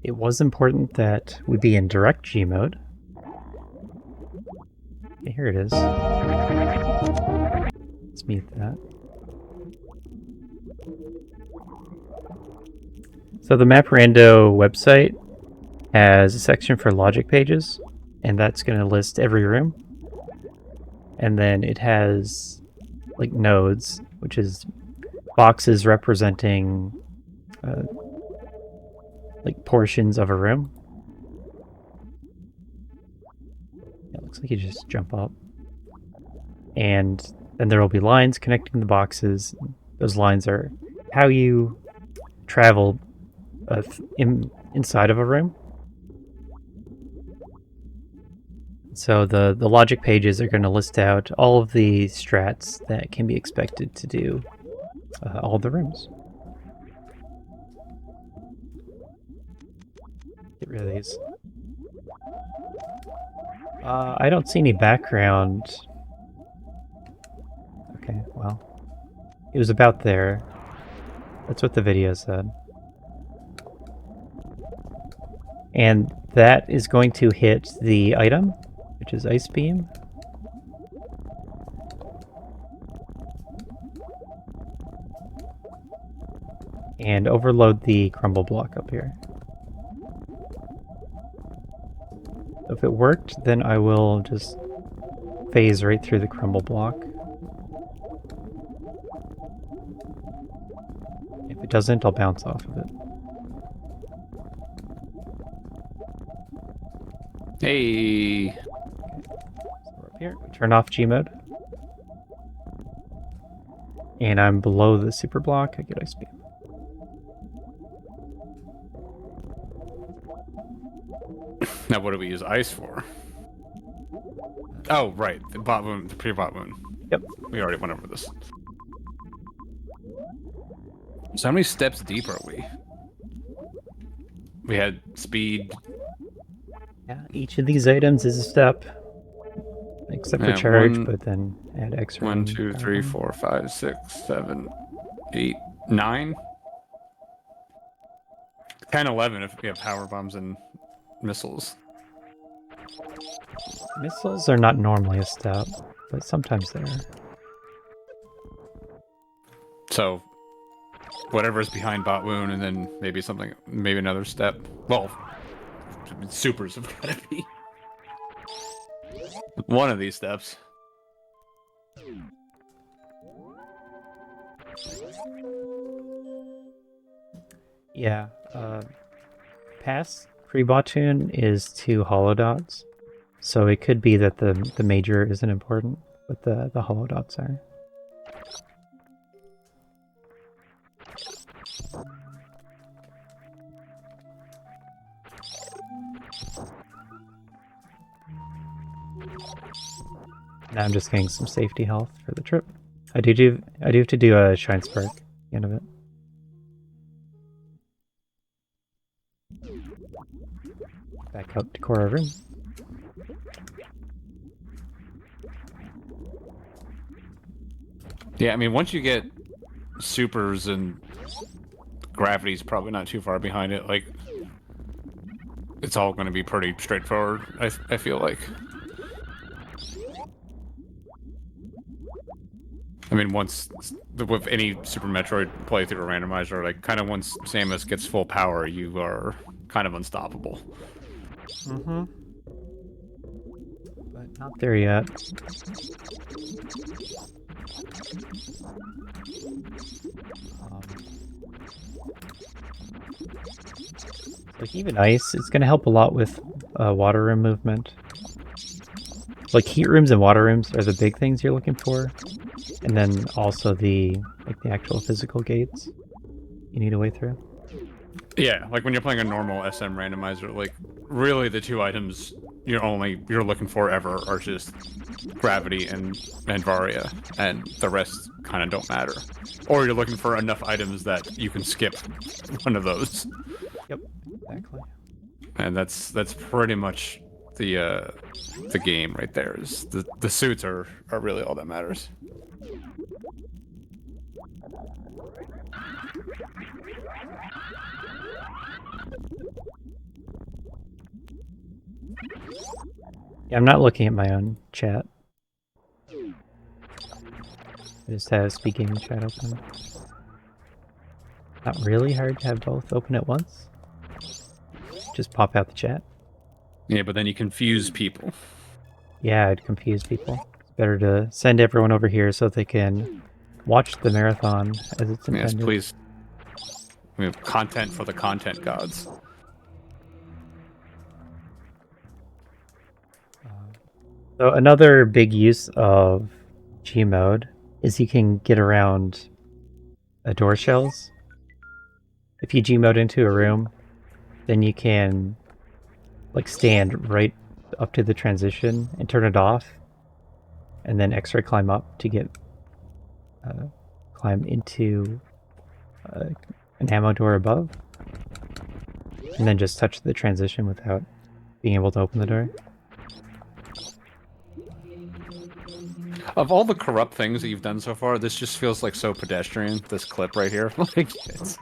It was important that we be in direct G mode. Okay, here it is. Let's mute that. So the Rando website has a section for logic pages, and that's going to list every room. And then it has like nodes, which is boxes representing like portions of a room. It looks like you just jump up. And then there will be lines connecting the boxes. Those lines are how you travel inside of a room. So the logic pages are going to list out all of the strats that can be expected to do all the rooms. Get rid of these. I don't see any background. Okay, well, it was about there. That's what the video said. And that is going to hit the item, which is Ice Beam. And overload the crumble block up here. If it worked, then I will just phase right through the crumble block. If it doesn't, I'll bounce off of it. Hey. So we're up here. We turn off G mode. And I'm below the super block. I get Ice Beam. Now, what do we use ice for? Oh, right, the bot moon, the pre-bot moon. Yep. We already went over this. So how many steps deep are we? we had speed. Yeah, each of these items is a step, except for Yeah, charge, but then add X-ray one, and two, power three, bomb. 4, 5, 6, 7, 8, 9, 10, 11 if we have power bombs and missiles. Missiles are not normally a step, but sometimes they are. So whatever's behind Bot Wound, and then maybe something, maybe another step. Well, supers have got to be one of these steps. Yeah, past pre-bottoon is 2 hollow dots, so it could be that the major isn't important, but the hollow dots are. Now I'm just getting some safety health for the trip. I do have to do a Shine Spark at the end of it. Back up to Cora Room. Yeah, I mean, once you get supers and gravity's probably not too far behind it, like, it's all going to be pretty straightforward, I feel like. I mean, once, with any Super Metroid playthrough or randomizer, like, kind of once Samus gets full power, you are kind of unstoppable. Mm-hmm. But not there yet. Like, even ice, it's going to help a lot with water room movement. Like, heat rooms and water rooms are the big things you're looking for. And then also the actual physical gates you need a way through. Yeah, like when you're playing a normal SM randomizer, like, really the two items you're looking for ever are just gravity and Varia, and the rest kind of don't matter. Or you're looking for enough items that you can skip one of those. Yep, exactly. And that's pretty much the game right there. Is the suits are really all that matters. Yeah, I'm not looking at my own chat. I just have SpeedGaming chat open. Not really hard to have both open at once. Just pop out the chat. Yeah, but then you confuse people. Yeah, I'd confuse people. It's better to send everyone over here so they can watch the marathon as it's intended. Yes, please. We have content for the content gods. So another big use of G mode is you can get around door shells. If you G mode into a room, then you can like stand right up to the transition and turn it off, and then X-ray climb up to get climb into an ammo door above, and then just touch the transition without being able to open the door. Of all the corrupt things that you've done so far, this just feels like so pedestrian. This clip right here, like It is.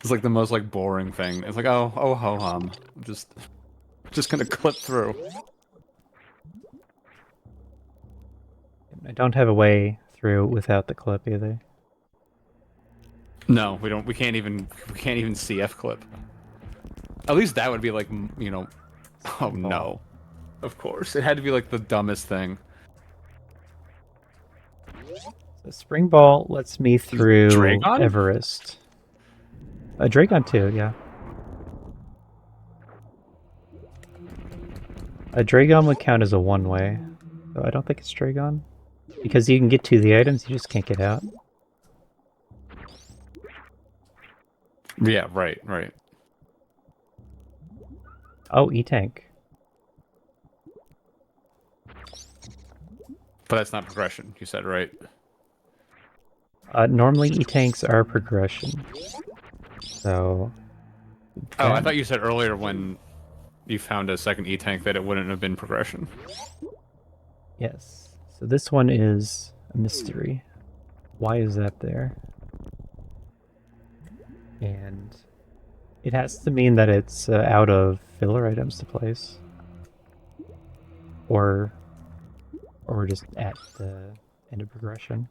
It's like the most like boring thing. It's like oh ho hum, just gonna clip through. I don't have a way through without the clip either. No, we don't. We can't even see F clip. At least that would be like, you know. Oh no. Of course, it had to be like the dumbest thing. So Spring Ball lets me through Dragon? Everest. A Dragon too, yeah. A Dragon would count as a one-way, so I don't think it's Dragon. Because you can get to the items, you just can't get out. Yeah, right. Oh, E-Tank. But that's not progression, you said, right? Normally E-Tanks are progression. So. Oh, I that- thought you said earlier when you found a second E-tank that it wouldn't have been progression. Yes. So this one is a mystery. Why is that there? And it has to mean that it's out of filler items to place. Or we're just at the end of progression.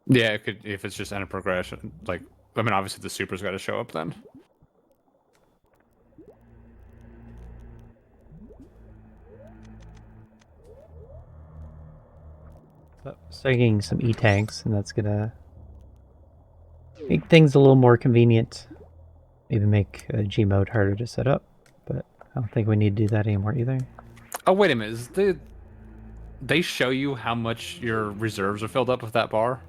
Yeah, it could if it's just end of progression. Like, I mean, obviously the super's got to show up then. So starting some E-tanks, and that's gonna make things a little more convenient. Maybe make G mode harder to set up, but I don't think we need to do that anymore either. Oh, wait a minute. They show you how much your reserves are filled up with that bar?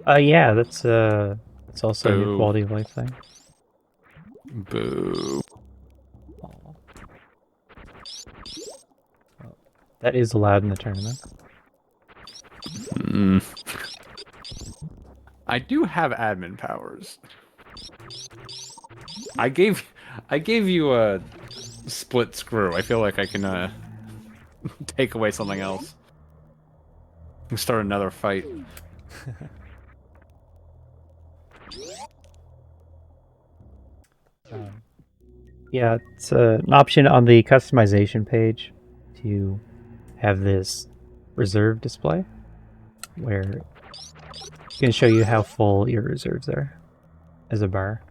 Yeah, that's also a new Boo. quality of life thing. Boo. Oh, that is allowed in the tournament. Mm. I do have admin powers. I gave you a split screw. I feel like I can take away something else. Start another fight. Yeah, it's an option on the customization page to have this reserve display where it's going to show you how full your reserves are as a bar.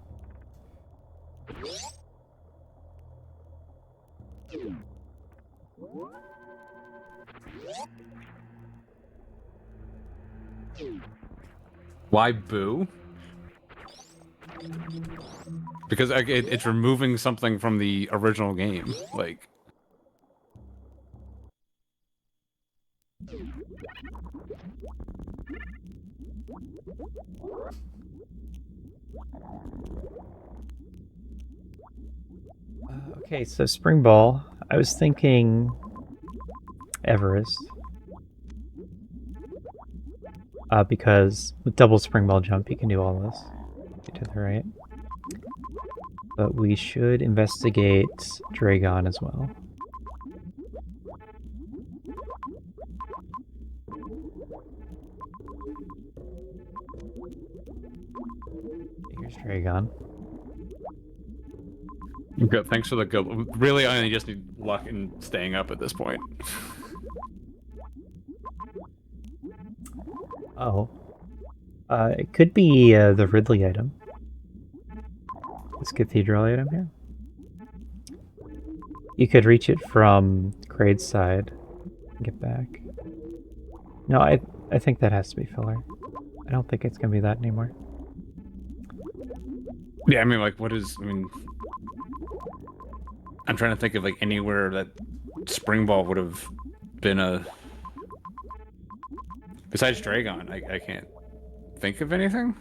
Why boo? Because it's removing something from the original game. Like, Okay, so Spring Ball. I was thinking Everest. Because with double Spring Ball jump, you can do all this. Get to the right. But we should investigate Dragon as well. Here's Dragon. good. Thanks for the good. Really, I only just need luck in staying up at this point. Oh. It could be the Ridley item. This cathedral item here. You could reach it from Kraid's side and get back. No, I think that has to be filler. I don't think it's gonna be that anymore. Yeah, I mean, like, what is? I mean, I'm trying to think of like anywhere that Spring Ball would have been a. Besides Dragon, I can't think of anything.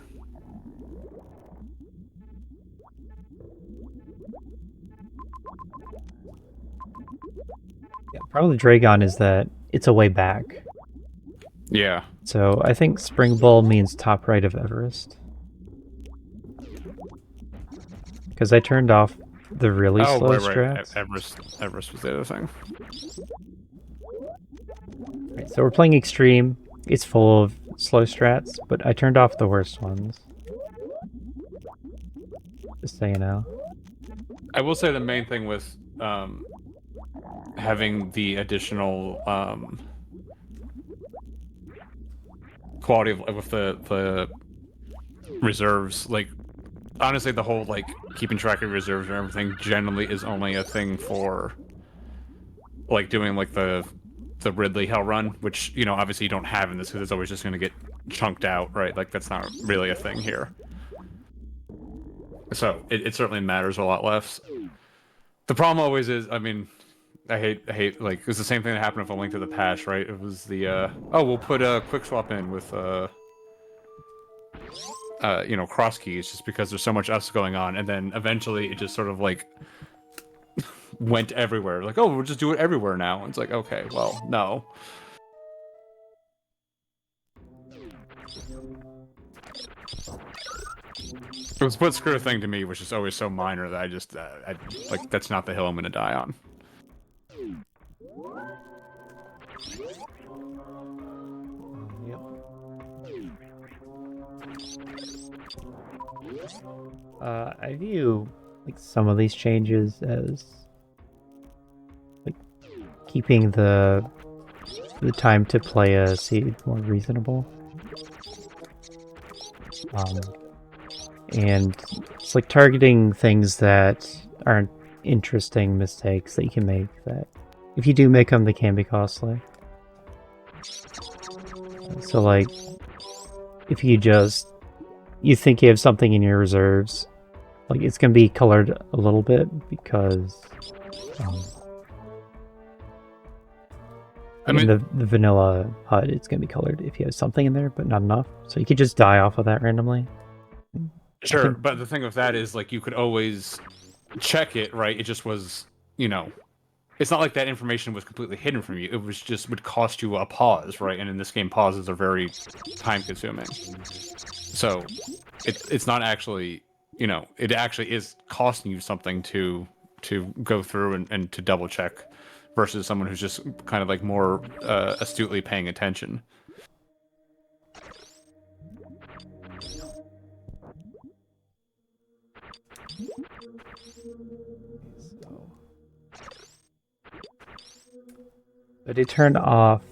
Yeah, probably Dragon is that it's a way back. Yeah. So I think Spring Ball means top right of Everest. Because I turned off the really slow right. strats. Everest was the other thing. Right, so we're playing Extreme. It's full of slow strats, but I turned off the worst ones. Just so you know. I will say the main thing with having the additional quality of with the reserves, like honestly, the whole like keeping track of reserves and everything generally is only a thing for like doing like the Ridley Hell Run, which you know obviously you don't have in this because it's always just going to get chunked out, right? Like that's not really a thing here. So it certainly matters a lot less. The problem always is, I mean, I hate like it was the same thing that happened with A Link to the Past, right? It was the oh we'll put a quick swap in with you know, cross keys just because there's so much else going on, and then eventually it just sort of like went everywhere. Like, oh, we'll just do it everywhere now. It's like, okay, well, no. The split screw thing to me was just always so minor that I like, that's not the hill I'm gonna die on. Yep. I view like some of these changes as like keeping the time to play a seed more reasonable. And it's like targeting things that aren't interesting mistakes that you can make, that if you do make them, they can be costly. So like, if you think you have something in your reserves, like it's gonna be colored a little bit because I mean, the vanilla HUD, it's gonna be colored if you have something in there, but not enough. So you could just die off of that randomly. Sure, but the thing with that is, like, you could always check it, right? It just was, you know, it's not like that information was completely hidden from you. It was just would cost you a pause, right? And in this game, pauses are very time consuming. So it's not actually, you know, it actually is costing you something to go through and to double check versus someone who's just kind of like more astutely paying attention. But it turned off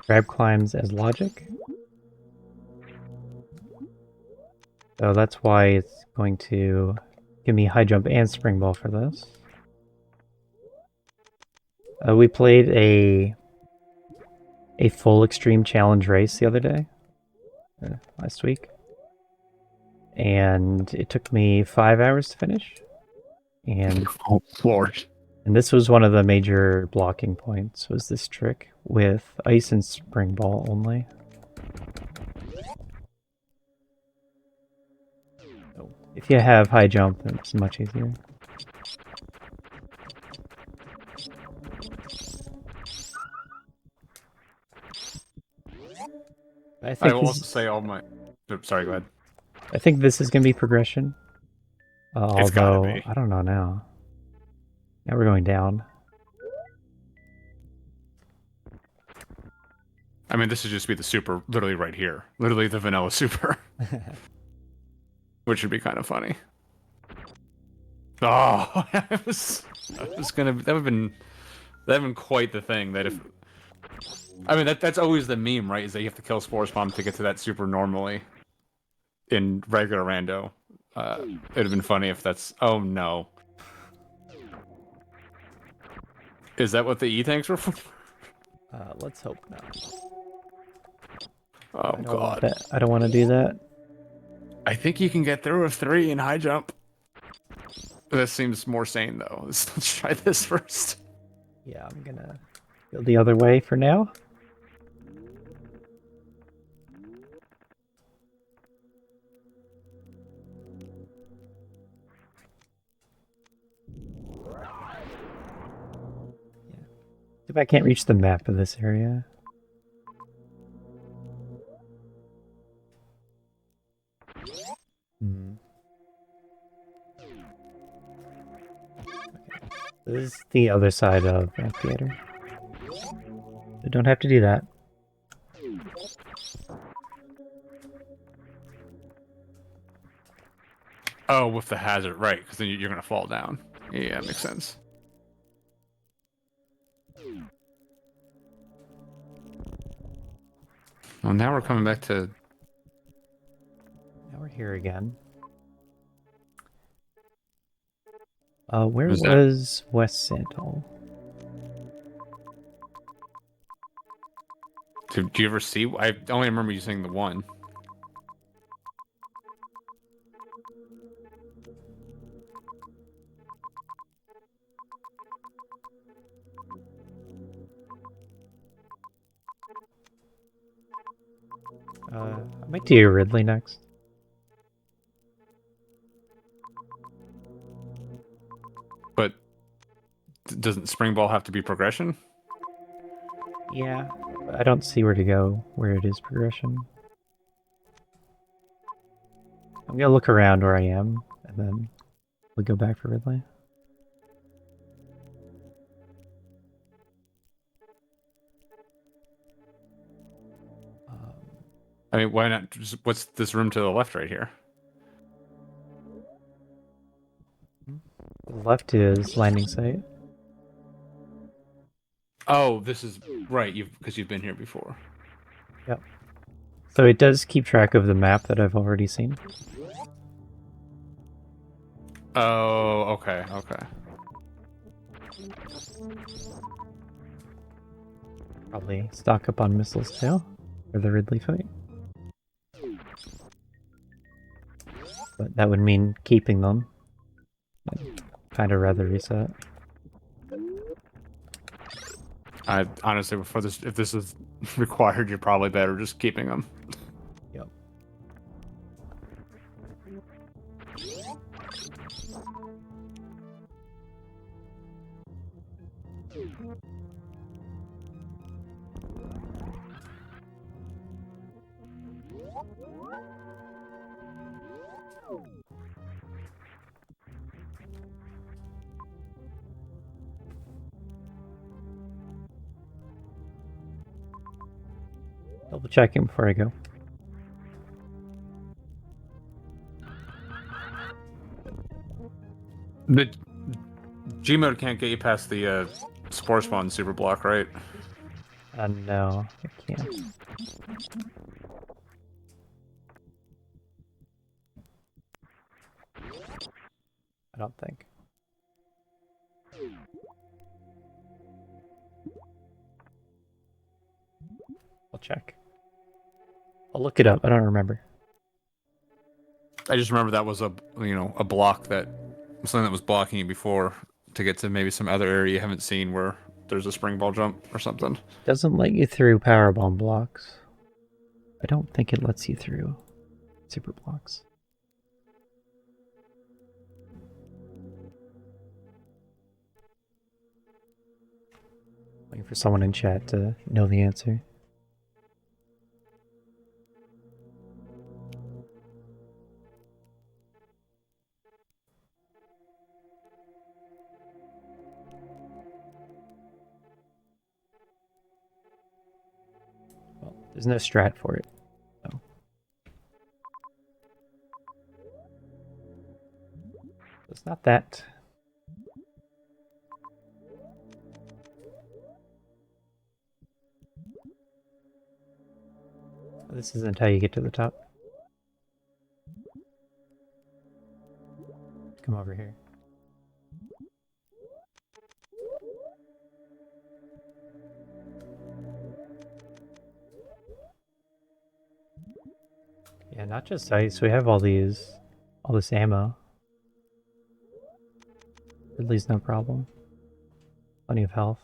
grab climbs as logic. So that's why it's going to give me high jump and spring ball for this. We played a full extreme challenge race the other day, last week, and it took me 5 hours to finish. And oh Lord. And this was one of the major blocking points, was this trick with ice and spring ball only. So if you have high jump, then it's much easier. I will also say all my... Sorry, go ahead. I think this is going to be progression. It's gotta although, be. I don't know now. Now we're going down. I mean, this would just be the super, literally right here. Literally the vanilla super. Which would be kind of funny. Oh, that was gonna, that would have been quite the thing. That if, I mean, that's always the meme, right? Is that you have to kill Spore Bomb to get to that super normally in regular Rando. It'd have been funny if that's, oh no. Is that what the E-tanks were for? Let's hope not. Oh god. I don't want to do that. I think you can get through a 3 in high jump. This seems more sane though. Let's try this first. Yeah, I'm gonna go the other way for now. Yeah. If I can't reach the map of this area. This is the other side of Amphitheater. You don't have to do that. Oh, with the hazard, right? Because then you're gonna fall down. Yeah, makes sense. Well, now we're coming back to... Now we're here again. Where was West Sandhall? Do you ever see? I only remember you saying the one. I might do Ridley next. Doesn't spring ball have to be progression? Yeah, I don't see where to go where it is progression. I'm gonna look around where I am, and then we'll go back for Ridley. I mean, why not? What's this room to the left right here? The left is landing site. Oh, this is right. Because you've been here before. Yep. So it does keep track of the map that I've already seen. Oh, okay, okay. Probably stock up on missiles too for the Ridley fight. But that would mean keeping them. I'd kind of rather reset. I honestly, if this is required, you're probably better just keeping them. Yep. Double checking before I go. The Gmod can't get you past the Spore Spawn super block, right? No, I can't. I don't think. I'll check. I'll look it up. I don't remember. I just remember that was a block that something that was blocking you before to get to maybe some other area you haven't seen where there's a spring ball jump or something. Doesn't let you through power bomb blocks. I don't think it lets you through super blocks. Waiting for someone in chat to know the answer. Well, there's no strat for it. So. It's not that. This isn't how you get to the top. Come over here. Yeah, not just ice. We have all this ammo. Ridley's no problem. Plenty of health.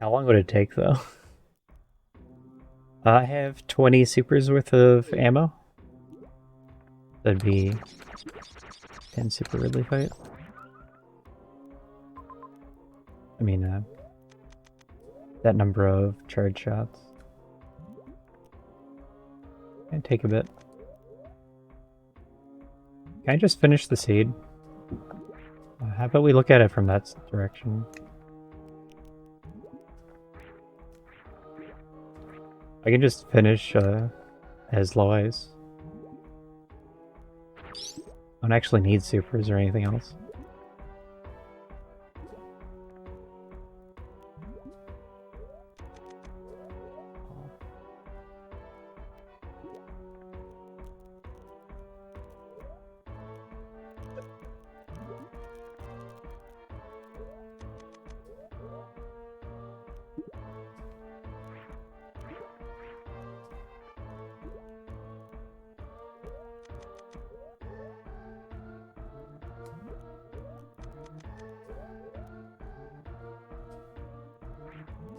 How long would it take, though? I have 20 supers worth of ammo. That'd be 10 super Ridley fight. I mean, that number of charge shots. It'd take a bit. Can I just finish the seed? How about we look at it from that direction? I can just finish as low ice. I don't actually need supers or anything else.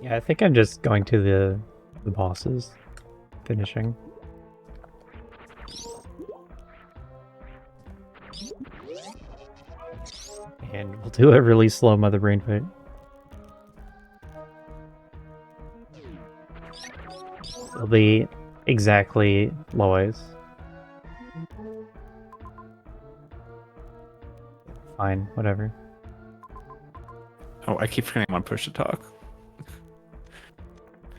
Yeah, I think I'm just going to the bosses, finishing. And we'll do a really slow Mother Brain fight. It'll be exactly Lois. Fine, whatever. Oh, I keep forgetting I'm on push to talk.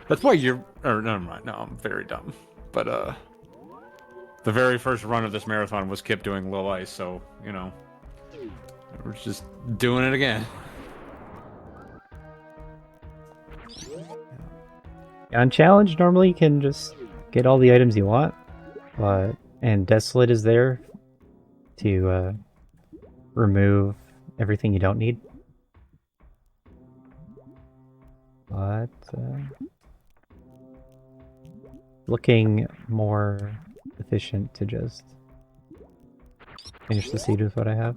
That's why you're. Or never mind. No, I'm very dumb. But the very first run of this marathon was Kip doing low ice, so you know, we're just doing it again. On challenge, normally you can just get all the items you want, and Desolate is there to remove everything you don't need. But looking more efficient to just finish the seed with what I have.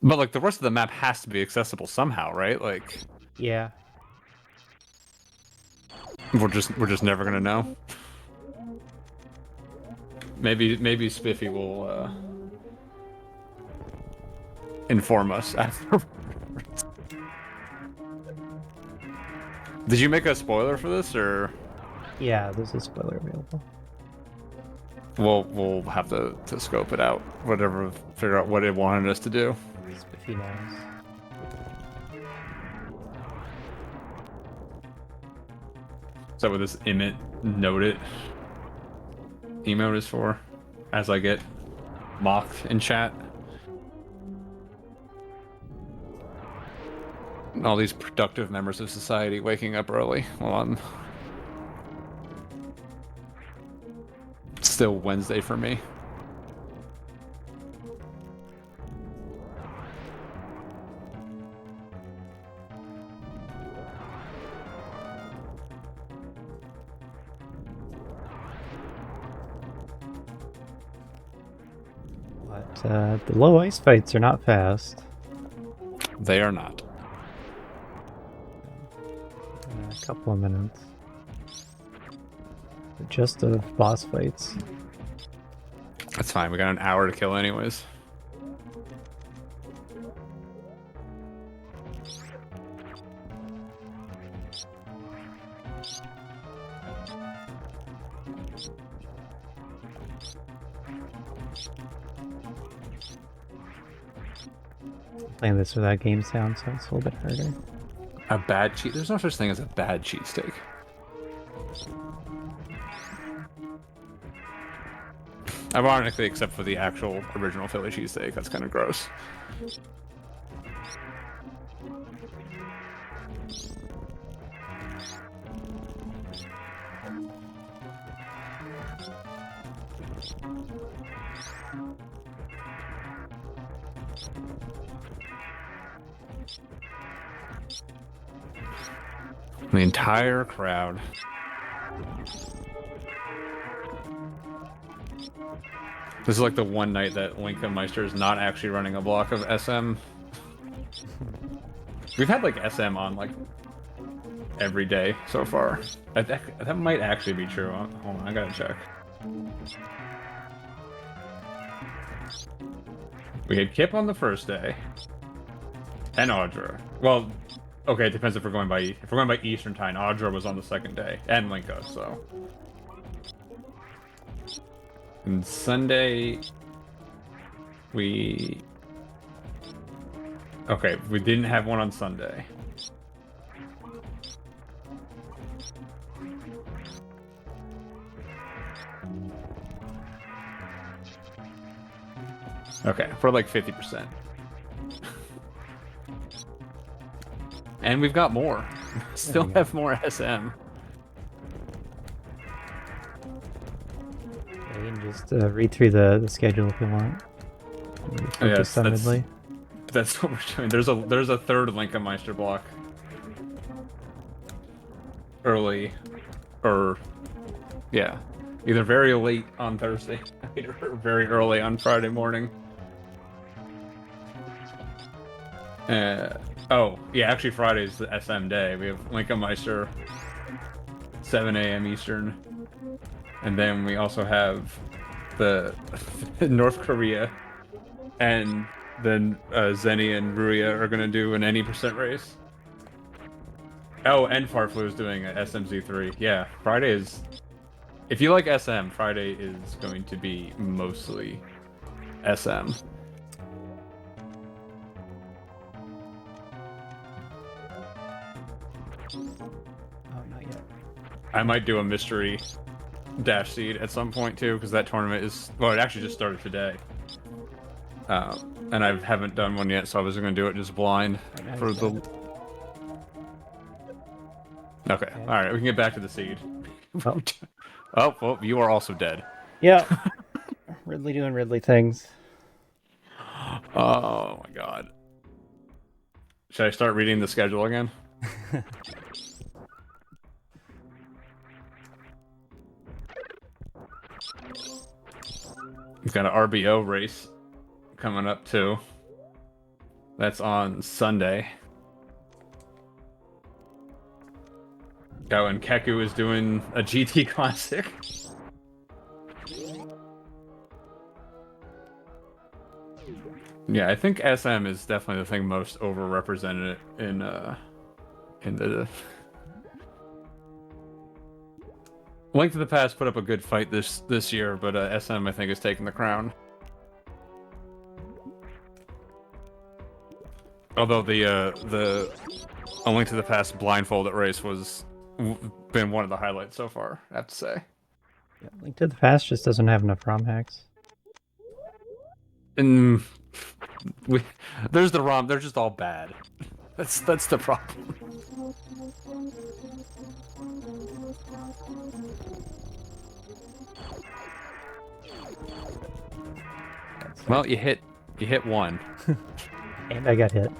But like the rest of the map has to be accessible somehow, right? Like, yeah, we're just never gonna know. Maybe Spiffy will inform us after. Did you make a spoiler for this, or? Yeah, there's a spoiler available. We'll have to scope it out. Whatever, figure out what it wanted us to do. Spiffy knows. Is that what this emit noted emote is for? As I get mocked in chat. All these productive members of society waking up early while I'm still Wednesday for me. But the low ice fights are not fast. They are not. A couple of minutes. Just of boss fights. That's fine. We got an hour to kill anyways. Playing this without game sound, so it's a little bit harder. A bad cheat? There's no such thing as a bad cheesesteak. Ironically, except for the actual original Philly cheesesteak. That's kind of gross. The entire crowd. This is like the one night that Lincoln Meister is not actually running a block of SM. We've had like SM on like every day so far. That might actually be true. Hold on, I gotta check. We had Kip on the first day, and Audra. Well, okay, it depends if we're going by Eastern time. Audra was on the second day, and Linka. So, and Sunday, we didn't have one on Sunday. Okay, for like 50%. And we've got more. Still have more SM. Yeah, you can just read through the schedule if you want. Yes, that's what we're doing. There's a third Lincoln Meister block. Early, or yeah, either very late on Thursday night or very early on Friday morning. Oh, yeah, actually Friday's the SM day. We have Lincoln Meister, 7 a.m. Eastern. And then we also have the North Korea, and then Zenny and Ruya are gonna do an any percent race. Oh, and Farflu is doing a SMZ3. Yeah, Friday is. If you like SM, Friday is going to be mostly SM. Oh, not yet. I might do a mystery dash seed at some point too, because that tournament is, well, it actually just started today. And I haven't done one yet, so I was going to do it just blind Right, for the. Okay, Okay. all right, we can get back to the seed. Oh, Oh, well, you are also dead. yeah. Ridley doing Ridley things. Oh my god. Should I start reading the schedule again? We've got an RBO race coming up too. That's on Sunday. Oh, and Keku is doing a GT Classic. Yeah, I think SM is definitely the thing most overrepresented in the Link to the Past put up a good fight this year, but SM I think is taking the crown. Although the A Link to the Past blindfolded race was been one of the highlights so far, I have to say. Yeah, Link to the Past just doesn't have enough ROM hacks. And there's the ROM, they're just all bad. That's the problem. Well, you hit one. And I got hit.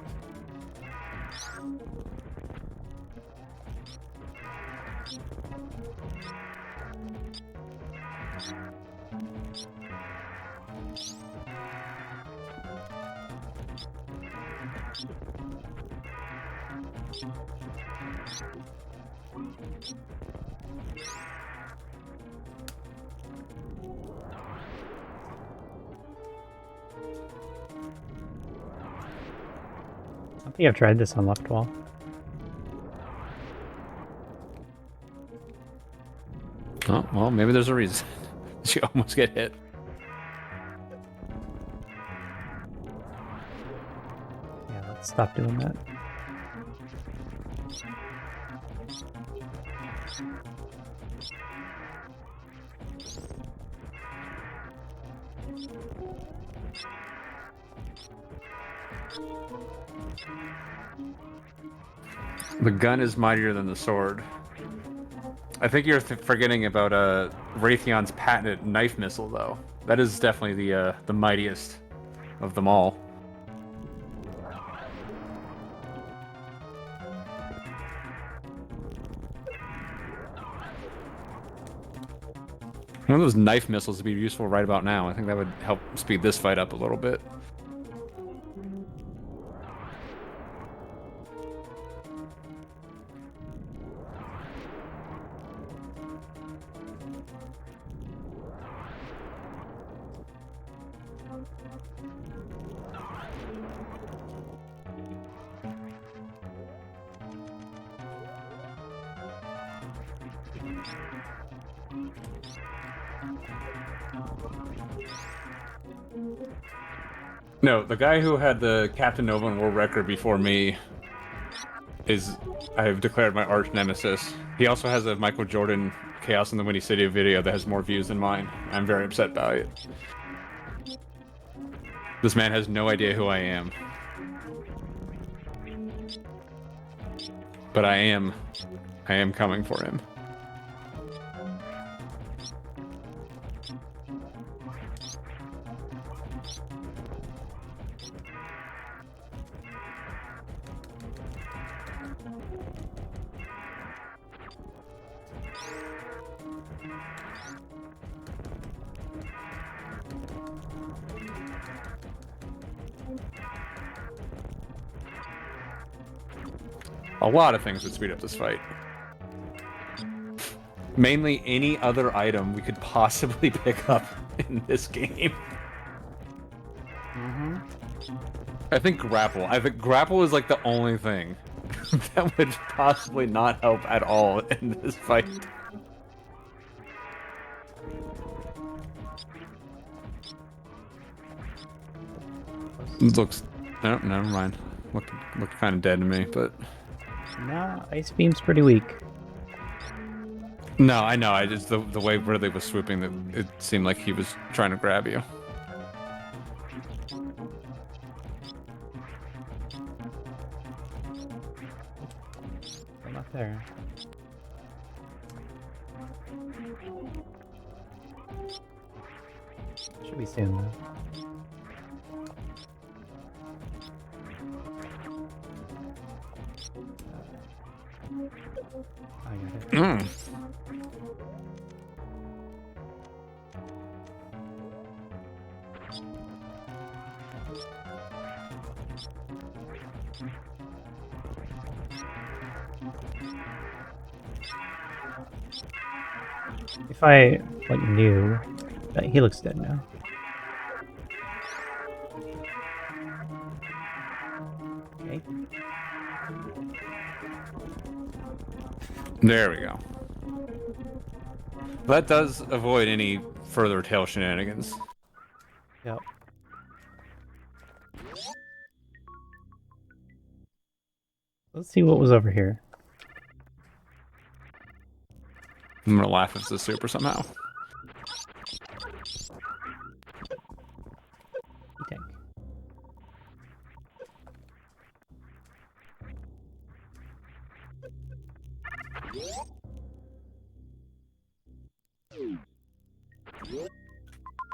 I don't think I've tried this on left wall. Oh, well, maybe there's a reason. You almost get hit. Yeah, let's stop doing that. The gun is mightier than the sword. I think you're forgetting about Raytheon's patented knife missile, though. That is definitely the mightiest of them all. One of those knife missiles would be useful right about now. I think that would help speed this fight up a little bit. No, the guy who had the Captain Nova and world record before me is, I have declared my arch nemesis. He also has a Michael Jordan Chaos in the Windy City video that has more views than mine. I'm very upset by it. This man has no idea who I am. But I am coming for him. A lot of things would speed up this fight. Mainly any other item we could possibly pick up in this game. Mm-hmm. I think grapple. I think grapple is like the only thing that would possibly not help at all in this fight. Looks... No, never mind. Looked kind of dead to me, but... Nah, Ice Beam's pretty weak. No, I know. I just the way Ridley was swooping, it seemed like he was trying to grab you. I'm not there. Should be soon though. I got it. Mm. If I like knew that he looks dead now. Okay. There we go. That does avoid any further tail shenanigans. Yep. Let's see what was over here. I'm gonna laugh if it's a super somehow. Tank.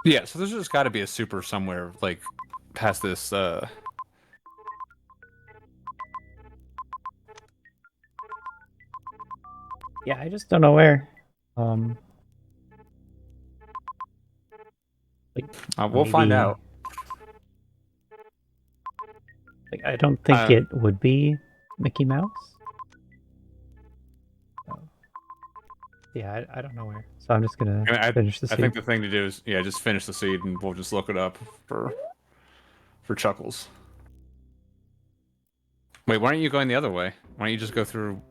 Yeah, so there's just got to be a super somewhere, like, past this, Yeah, I just don't know where. Like, we'll find maybe- out. Like, I don't think it would be Mickey Mouse. Oh. Yeah, I don't know where. So I'm just gonna finish the seed. I think the thing to do is, yeah, just finish the seed and we'll just look it up for chuckles. Wait, why aren't you going the other way? Why don't you just go through?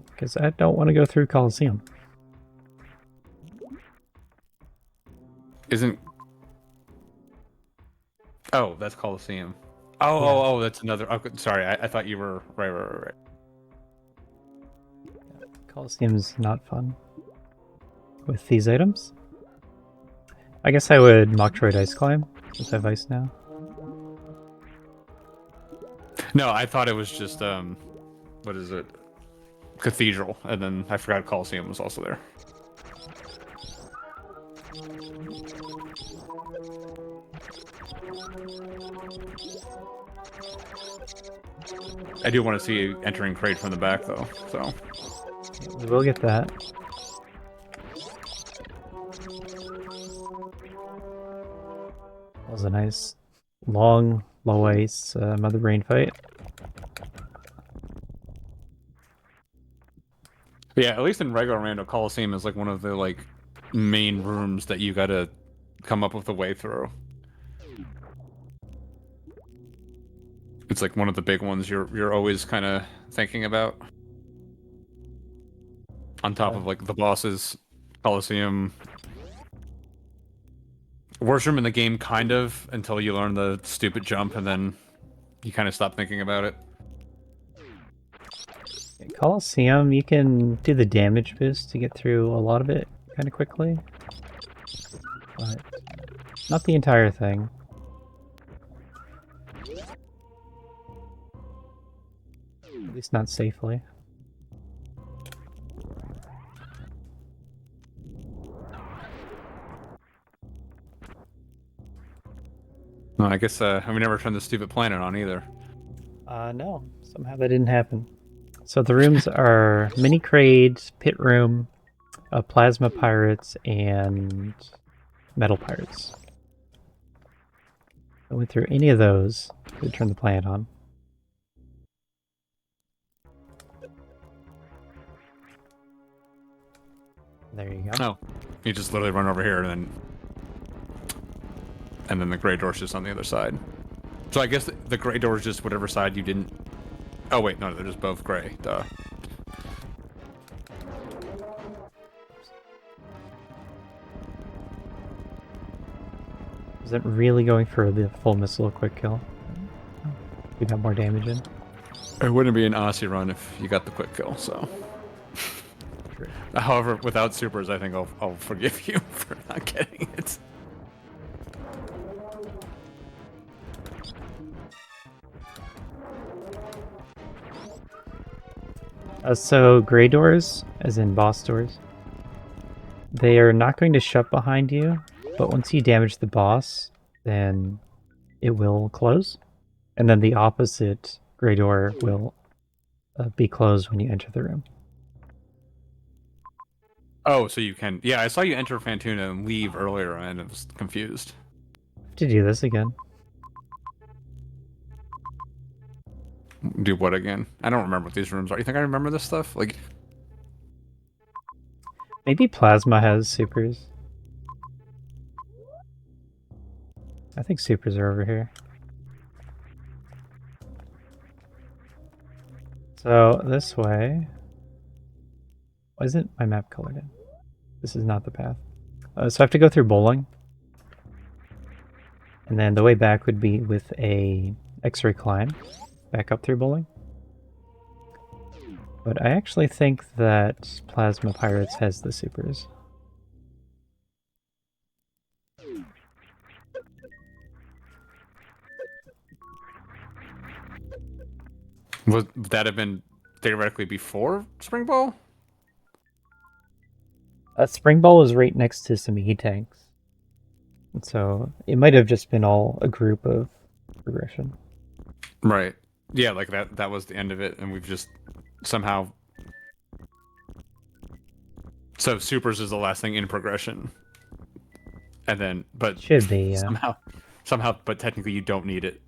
Because I don't want to go through Coliseum. Isn't... Oh, that's Coliseum. Oh, that's another... Oh, sorry, I thought you were... Right. Coliseum's not fun. With these items? I guess I would Metroid Ice Climb, since I have ice now. No, I thought it was just, what is it? Cathedral, and then I forgot Coliseum was also there. I do want to see you entering Crate from the back, though, so... We will get that. That was a nice, long, low ice Mother Brain fight. Yeah, at least in regular Rando, Coliseum is like one of the like main rooms that you gotta come up with a way through. It's like one of the big ones you're always kind of thinking about. On top of like the bosses, Coliseum. Worst room in the game, kind of, until you learn the stupid jump, and then you kind of stop thinking about it. Coliseum, you can do the damage boost to get through a lot of it kind of quickly. But not the entire thing. At least not safely. No, I guess we never turned the stupid planet on either. No. Somehow that didn't happen. So the rooms are Mini Crate, Pit Room, Plasma Pirates, and Metal Pirates. I went through any of those to turn the planet on. There you go. Oh, you just literally run over here and then the gray door's just on the other side. So I guess the gray door is just whatever side you didn't. Oh wait, no, they're just both gray. Duh. Isn't really going for the full missile quick kill. We got more damage in. It wouldn't be an Aussie run if you got the quick kill, so. True. However, without supers, I think I'll forgive you for not getting it. So gray doors, as in boss doors, they are not going to shut behind you, but once you damage the boss, then it will close. And then the opposite gray door will be closed when you enter the room. Oh, so you can. Yeah, I saw you enter Fantuna and leave earlier, and I was confused. I have to do this again. Do what again? I don't remember what these rooms are. You think I remember this stuff? Like, Maybe Plasma has supers. I think supers are over here. So this way. Why isn't my map colored in? This is not the path. So I have to go through bowling. And then the way back would be with a X-ray climb. Back up through bowling. But I actually think that Plasma Pirates has the supers. would that have been theoretically before Spring Ball? Spring Ball is right next to some E-tanks. And so it might have just been all a group of progression. Right. Yeah, like that was the end of it, and we've just somehow. So supers is the last thing in progression, and then but Should be, yeah. somehow, but technically you don't need it.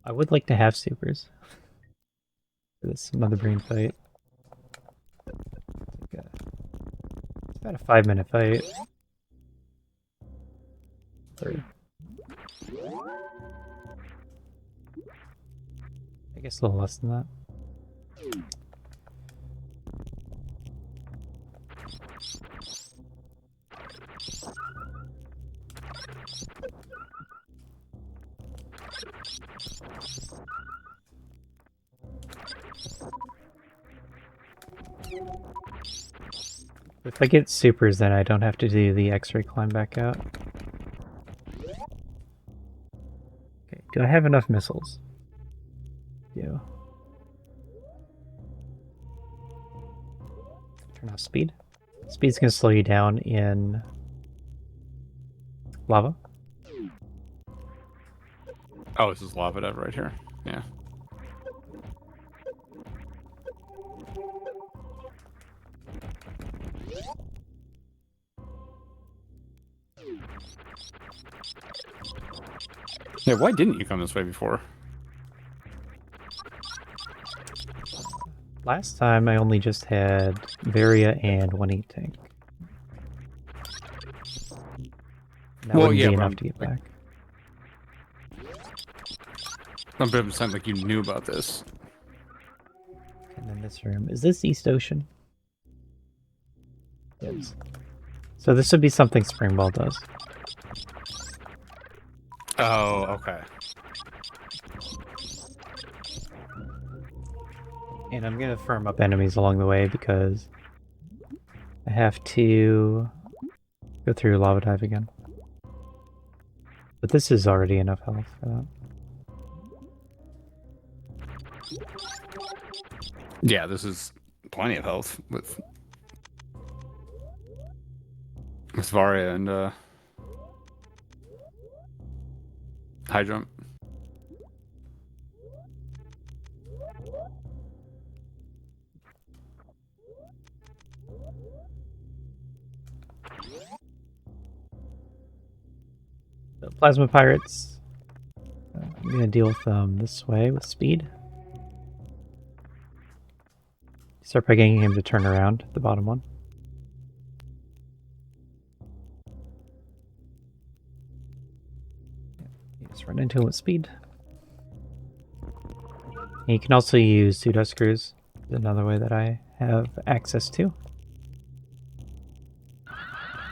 I would like to have supers for this Mother Brain fight. It's about a 5-minute fight. 3. I guess a little less than that. If I get supers, then I don't have to do the X-ray climb back out. Okay, do I have enough missiles? Yeah. Turn off speed. Speed's gonna slow you down in lava. Oh, this is lava dev right here. Yeah. Yeah, why didn't you come this way before? Last time I only just had Varia and 1 E-tank. That wouldn't be enough to get back. I'm a bit upset like you knew about this. And then this room. Is this East Ocean? Yes. So this would be something Spring Ball does. Oh, okay. And I'm gonna firm up enemies along the way because I have to go through Lava Dive again. But this is already enough health for that. Yeah, this is plenty of health with Varia and high jump. The Plasma Pirates. I'm gonna deal with them this way with speed. Start by getting him to turn around, the bottom one. You just run into him with speed. And you can also use pseudo screws. Another way that I have access to.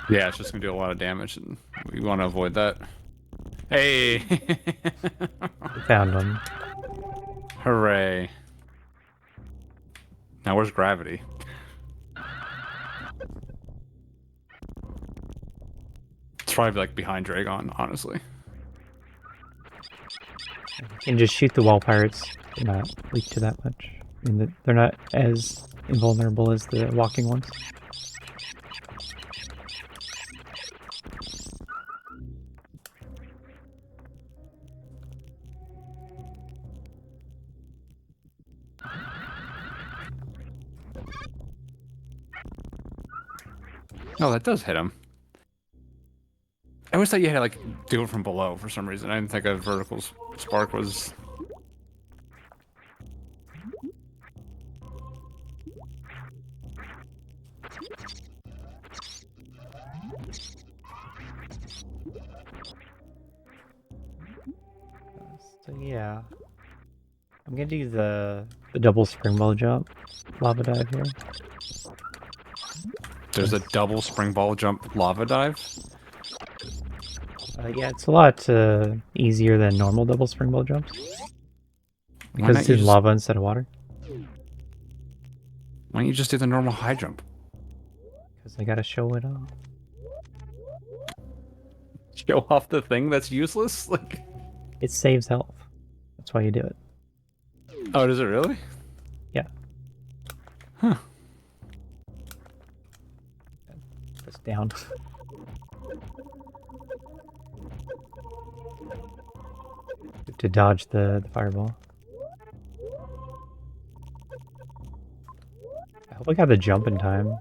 Yeah, it's just gonna do a lot of damage, and we want to avoid that. Hey! We found him. Hooray! Now where's gravity? It's probably like behind Dragon, honestly. You can just shoot the wall pirates. They're not weak to that much. I mean, they're not as invulnerable as the walking ones. Oh, that does hit him. I always thought you had to like do it from below for some reason. I didn't think a vertical spark was. So yeah, I'm gonna do the double springboard jump, lava dive here. There's a double spring ball jump lava dive. Yeah, it's a lot easier than normal double springboard jumps because it's in lava instead of water. Why don't you just do the normal high jump? Because I gotta show it off. Show off the thing that's useless? Like, it saves health. That's why you do it. oh, does it really? Yeah. Huh. Press down. To dodge the fireball. I hope I got the jump in time.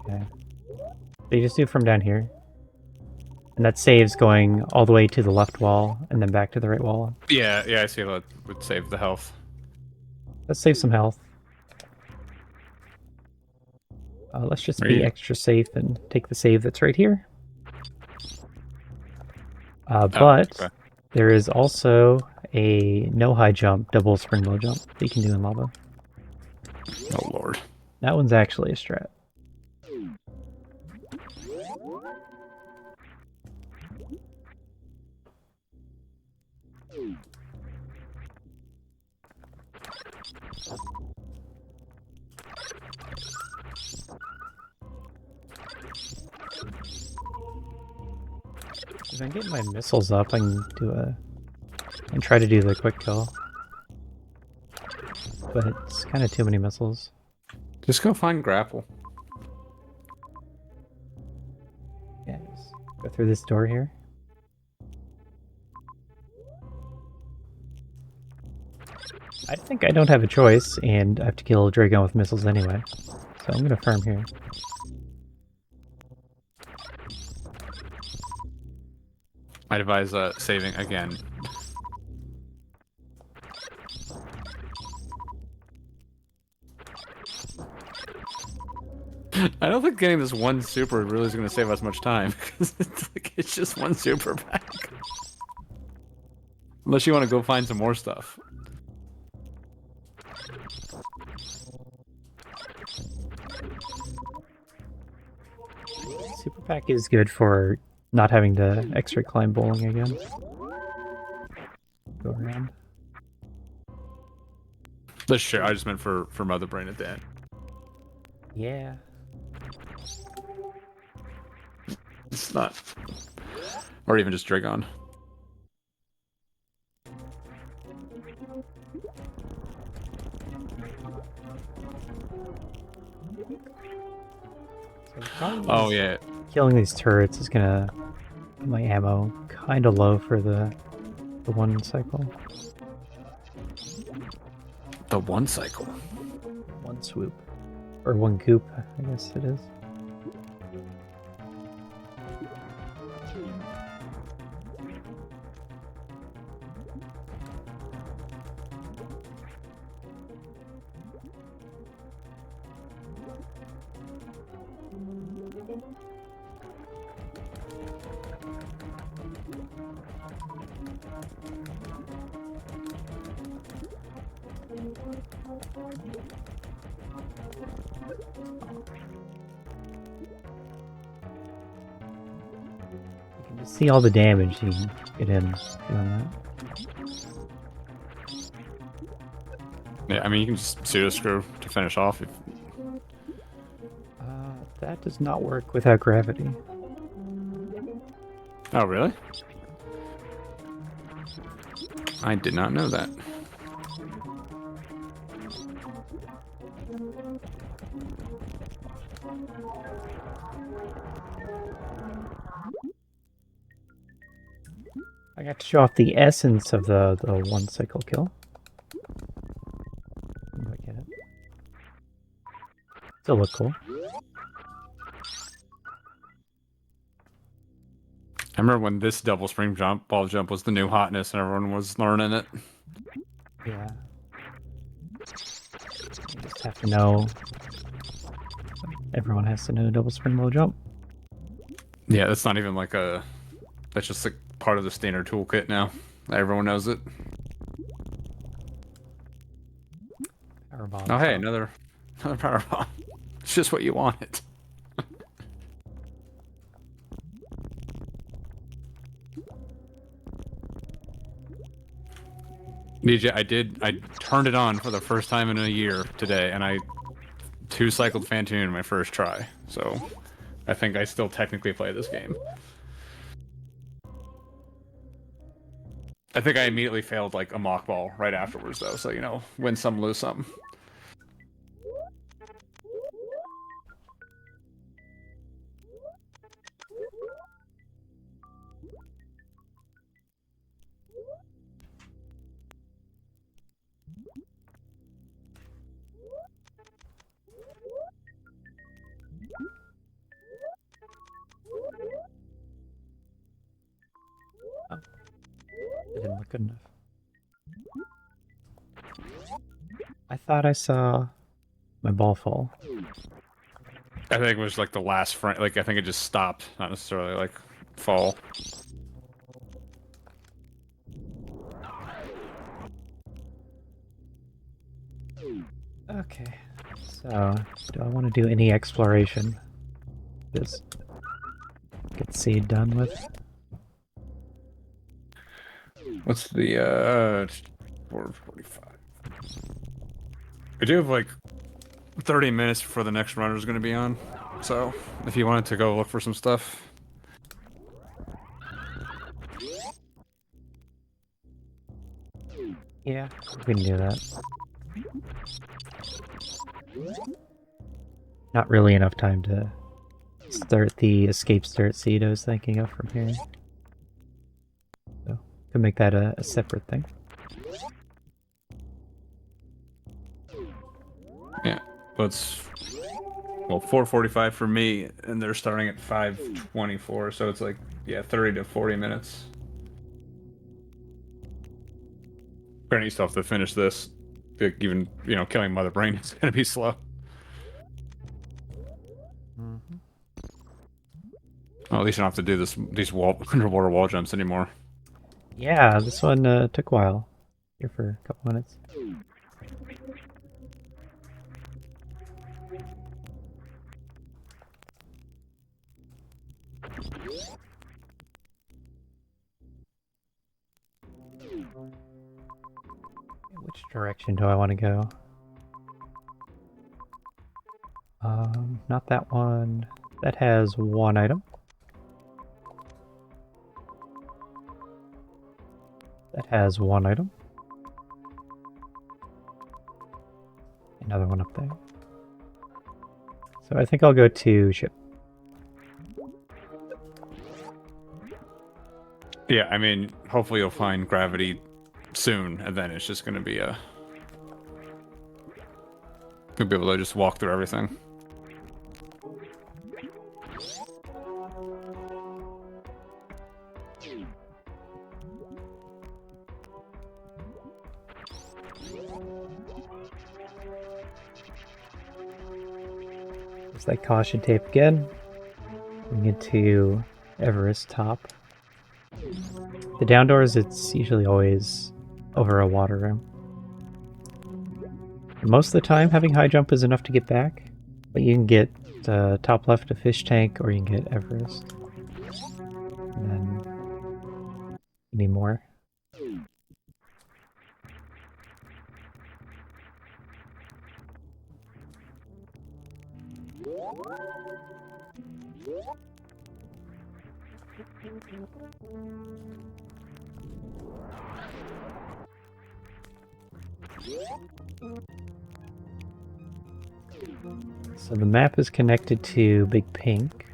Okay. So you just do it from down here. And that saves going all the way to the left wall and then back to the right wall. Yeah, I see that would save the health. Let's save some health. Let's just be extra safe and take the save that's right here. But okay. There is also a no high jump, double springboard jump that you can do in lava. Oh lord. That one's actually a strat. If I get my missiles up, I can do and try to do the quick kill. But it's kind of too many missiles. Just go find grapple. Yeah, just go through this door here. I think I don't have a choice, and I have to kill Dragon with missiles anyway. So I'm gonna farm here. I'd advise saving again. I don't think getting this one super really is going to save us much time, because it's just one super pack. Unless you want to go find some more stuff. Super pack is good for not having to X-ray climb bowling again. Go around. Let's share. I just meant for Mother Brain at the end. Yeah. It's not. Or even just Dragon. Oh yeah. Killing these turrets is gonna get my ammo kind of low for the one cycle. The one cycle. One swoop. Or one goop, I guess it is. You can see all the damage you can get in doing that. Yeah, I mean, you can just pseudo screw to finish off. That does not work without gravity. Oh, really? I did not know that. I got to show off the essence of the one cycle kill. If I get it. Still look cool. I remember when this double spring ball jump was the new hotness and everyone was learning it. Yeah. You just have to know. Everyone has to know double spring ball jump. Yeah, that's not even like a... That's just like part of the standard toolkit now. Everyone knows it. Power bomb. Oh, hey, another power bomb. It's just what you wanted. DJ, I turned it on for the first time in a year today, and I 2-cycled Fantoon my first try. So, I think I still technically play this game. I think I immediately failed like a mock ball right afterwards, though. So, you know, win some, lose some. It didn't look good enough. I thought I saw my ball fall. I think it was like the last frame. Like, I think it just stopped, not necessarily like fall. Okay, so do I want to do any exploration? Just get seed done with. What's the 4:45? I do have like 30 minutes before the next runner is going to be on. So, if you wanted to go look for some stuff. Yeah, we can do that. Not really enough time to start the escape start seed I was thinking of from here. So, could make that a separate thing. Yeah, let's... Well, 4:45 for me, and they're starting at 5:24, so it's like, yeah, 30 to 40 minutes. Granted, you still have to finish this. Like, even, you know, killing Mother Brain is going to be slow. Mm-hmm. Well, at least you don't have to do these underwater wall jumps anymore. Yeah, this one took a while. Here for a couple minutes. Which direction do I want to go? Not that one. That has one item. That has one item. Another one up there. So I think I'll go to ship. Yeah, I mean, hopefully you'll find gravity soon, and then it's just going to be a... You'll be able to just walk through everything. Is that caution tape again? Bring it to Everest top. The down doors, it's usually always over a water room. Most of the time, having high jump is enough to get back, but you can get top left a fish tank, or you can get Everest. And then you need more. So the map is connected to Big Pink,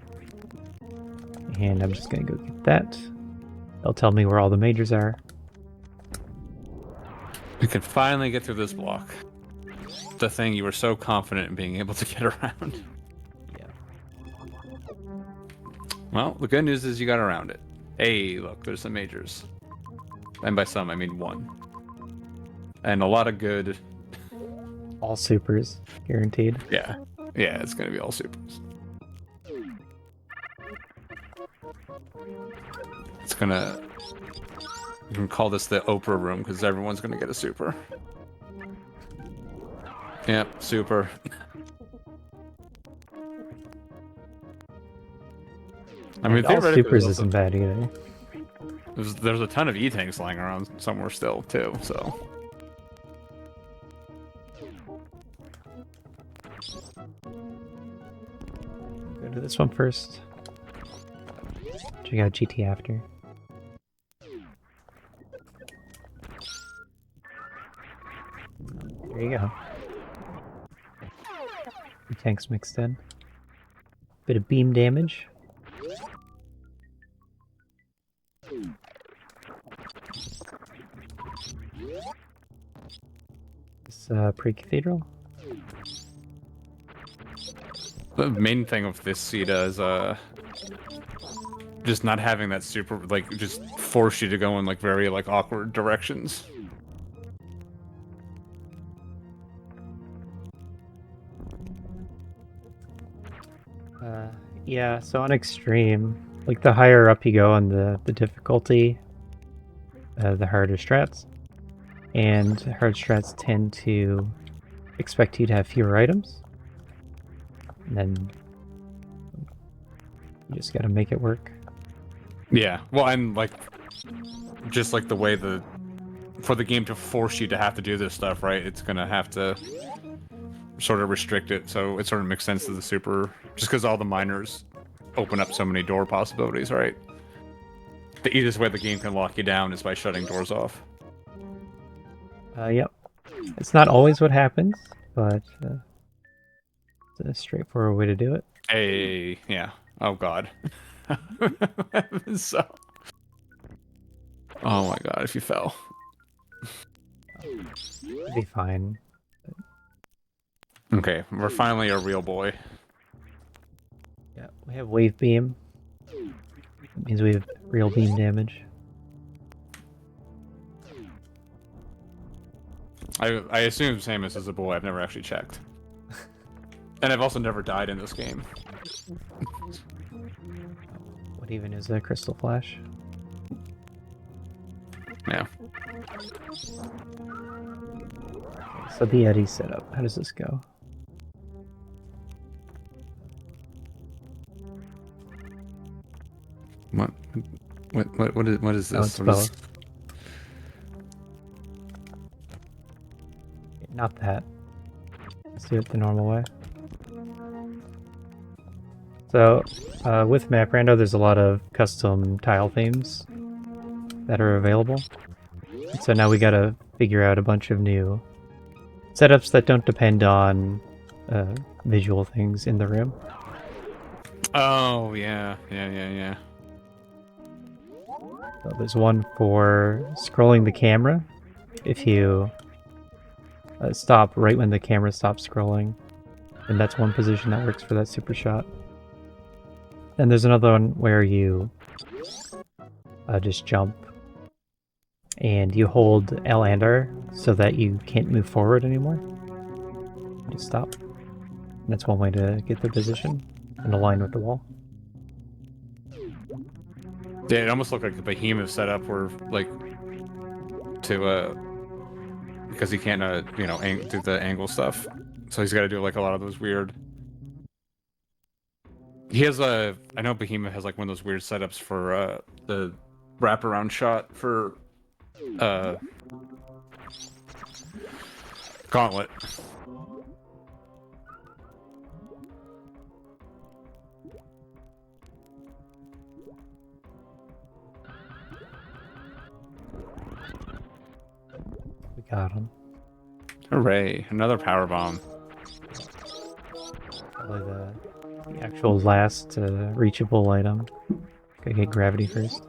and I'm just gonna go get that. They'll tell me where all the majors are. We can finally get through this block. The thing you were so confident in being able to get around. Yeah. Well, the good news is you got around it. Hey, look, there's some majors. And by some, I mean one. And a lot of good... All supers, guaranteed. Yeah. Yeah, it's gonna be all supers. It's gonna... You can call this the Oprah room, because everyone's gonna get a super. Yep, super. I mean, all theoretically, supers isn't bad either. There's a ton of E-tanks lying around somewhere still, too, so... Go to this one first. Check out GT after. There you go. The tanks mixed in. Bit of beam damage. This pre-cathedral. The main thing of this CETA is just not having that super, like, just force you to go in like very like awkward directions. Yeah, so on extreme, like the higher up you go on the difficulty, the harder strats. And hard strats tend to expect you to have fewer items. And then you just gotta make it work. Yeah, well, and like, just like the way for the game to force you to have to do this stuff, right? It's gonna have to sort of restrict it, so it sort of makes sense to the super, just because all the miners open up so many door possibilities, right? The easiest way the game can lock you down is by shutting doors off. Yep. It's not always what happens, but it's a straightforward way to do it. Hey, yeah. Oh god. So... Oh my god, if you fell. It'll be fine. Okay, we're finally a real boy. Yeah, we have wave beam. That means we have real beam damage. I assume Samus is a boy. I've never actually checked. And I've also never died in this game. What even is a crystal flash? Yeah. So the Eddy setup, how does this go? What is this? Oh, it's both. Not that. Let's do it the normal way. So, with Map Rando, there's a lot of custom tile themes that are available. And so now we gotta figure out a bunch of new setups that don't depend on visual things in the room. Oh, yeah. Yeah. So there's one for scrolling the camera. If you stop right when the camera stops scrolling, and that's one position that works for that super shot. And there's another one where you just jump and you hold L and R so that you can't move forward anymore. Just stop. And that's one way to get the position and align with the wall. Yeah, it almost looked like a behemoth setup where, like, to because he can't you know do the angle stuff, so he's got to do like a lot of those weird. He has a I know Behemoth has like one of those weird setups for the wraparound shot for uh Gauntlet. We got him. Hooray! Another power bomb. Probably the actual last reachable item. Gotta get gravity first.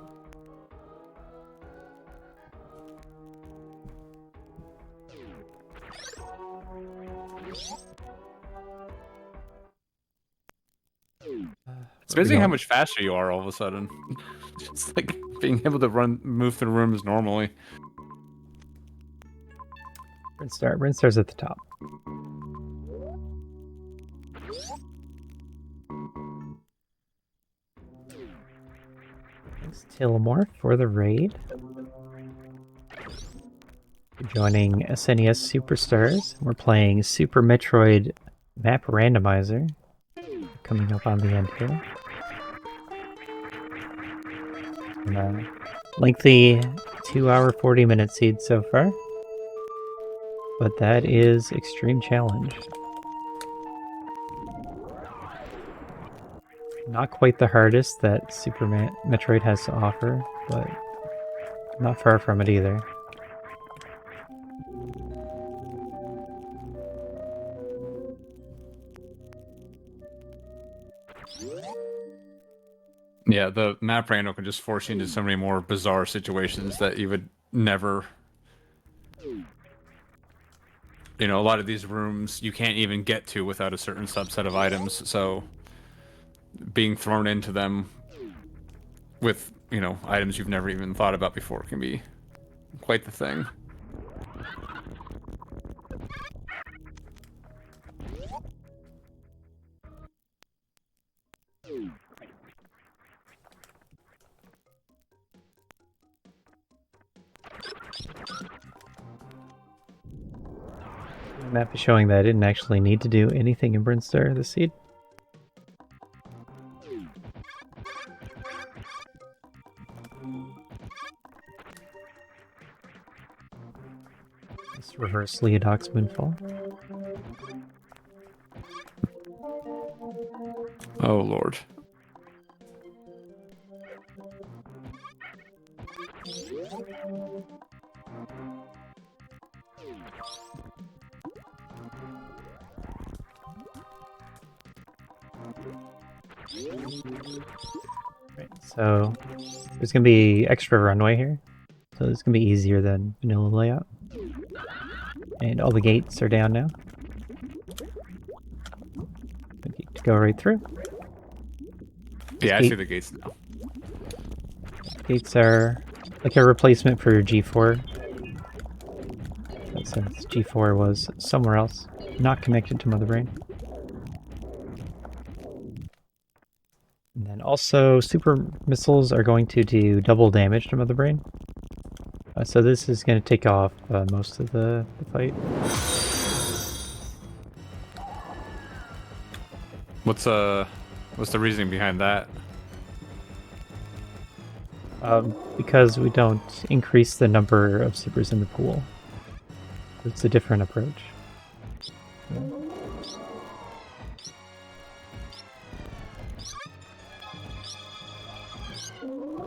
It's amazing how much faster you are all of a sudden. Just like being able to move through rooms normally. Brinstar's at the top. Thanks, Tillamore, for the raid. You're joining SNES Super Stars. We're playing Super Metroid Map Randomizer. Coming up on the end here. And a lengthy 2-hour 40-minute seed so far. But that is Extreme Challenge. Not quite the hardest that Super Metroid has to offer, but not far from it either. Yeah, the map random can just force you into so many more bizarre situations that you would never. You know, a lot of these rooms you can't even get to without a certain subset of items, so being thrown into them with, you know, items you've never even thought about before can be quite the thing. The map is showing that I didn't actually need to do anything in Brinstar this seed. Let's reverse Leodoc's Moonfall. Oh, Lord. Right, so there's going to be extra runway here. So it's going to be easier than vanilla layout. And all the gates are down now. Go right through. Yeah, I see the gates now. Gates are like a replacement for G4. But since G4 was somewhere else, not connected to Mother Brain. And then also, super missiles are going to do double damage to Mother Brain. So this is going to take off most of the fight. What's the reasoning behind that? Because we don't increase the number of supers in the pool. It's a different approach. Yeah.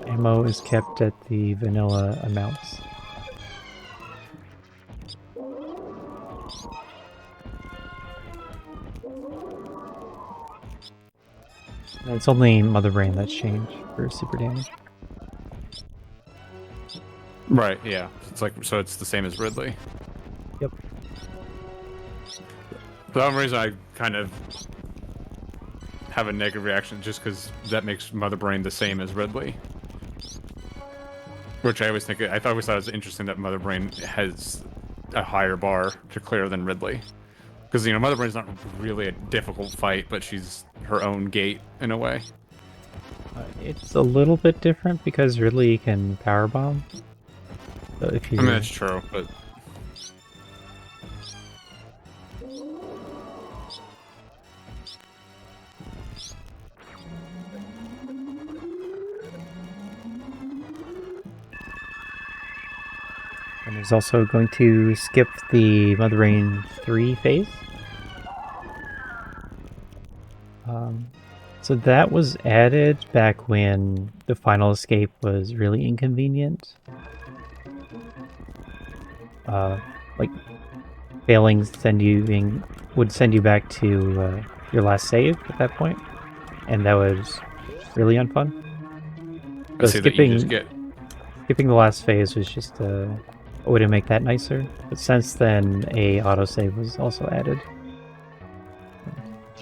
Ammo is kept at the vanilla amounts. And it's only Mother Brain that's changed for super damage. Right, yeah. It's like, so it's the same as Ridley. Yep. The only reason I kind of have a negative reaction just because that makes Mother Brain the same as Ridley. Which I always think, I always thought it was interesting that Mother Brain has a higher bar to clear than Ridley. Because, you know, Mother Brain's not really a difficult fight, but she's her own gate in a way. It's a little bit different because Ridley can power bomb. So if you I mean, that's true, but and there's also going to skip the Mother Rain 3 phase. So that was added back when the final escape was really inconvenient. Like failing would send you back to your last save at that point, and that was really unfun. I So see that you just get. skipping the last phase was just a way to make that nicer. But since then, a autosave was also added.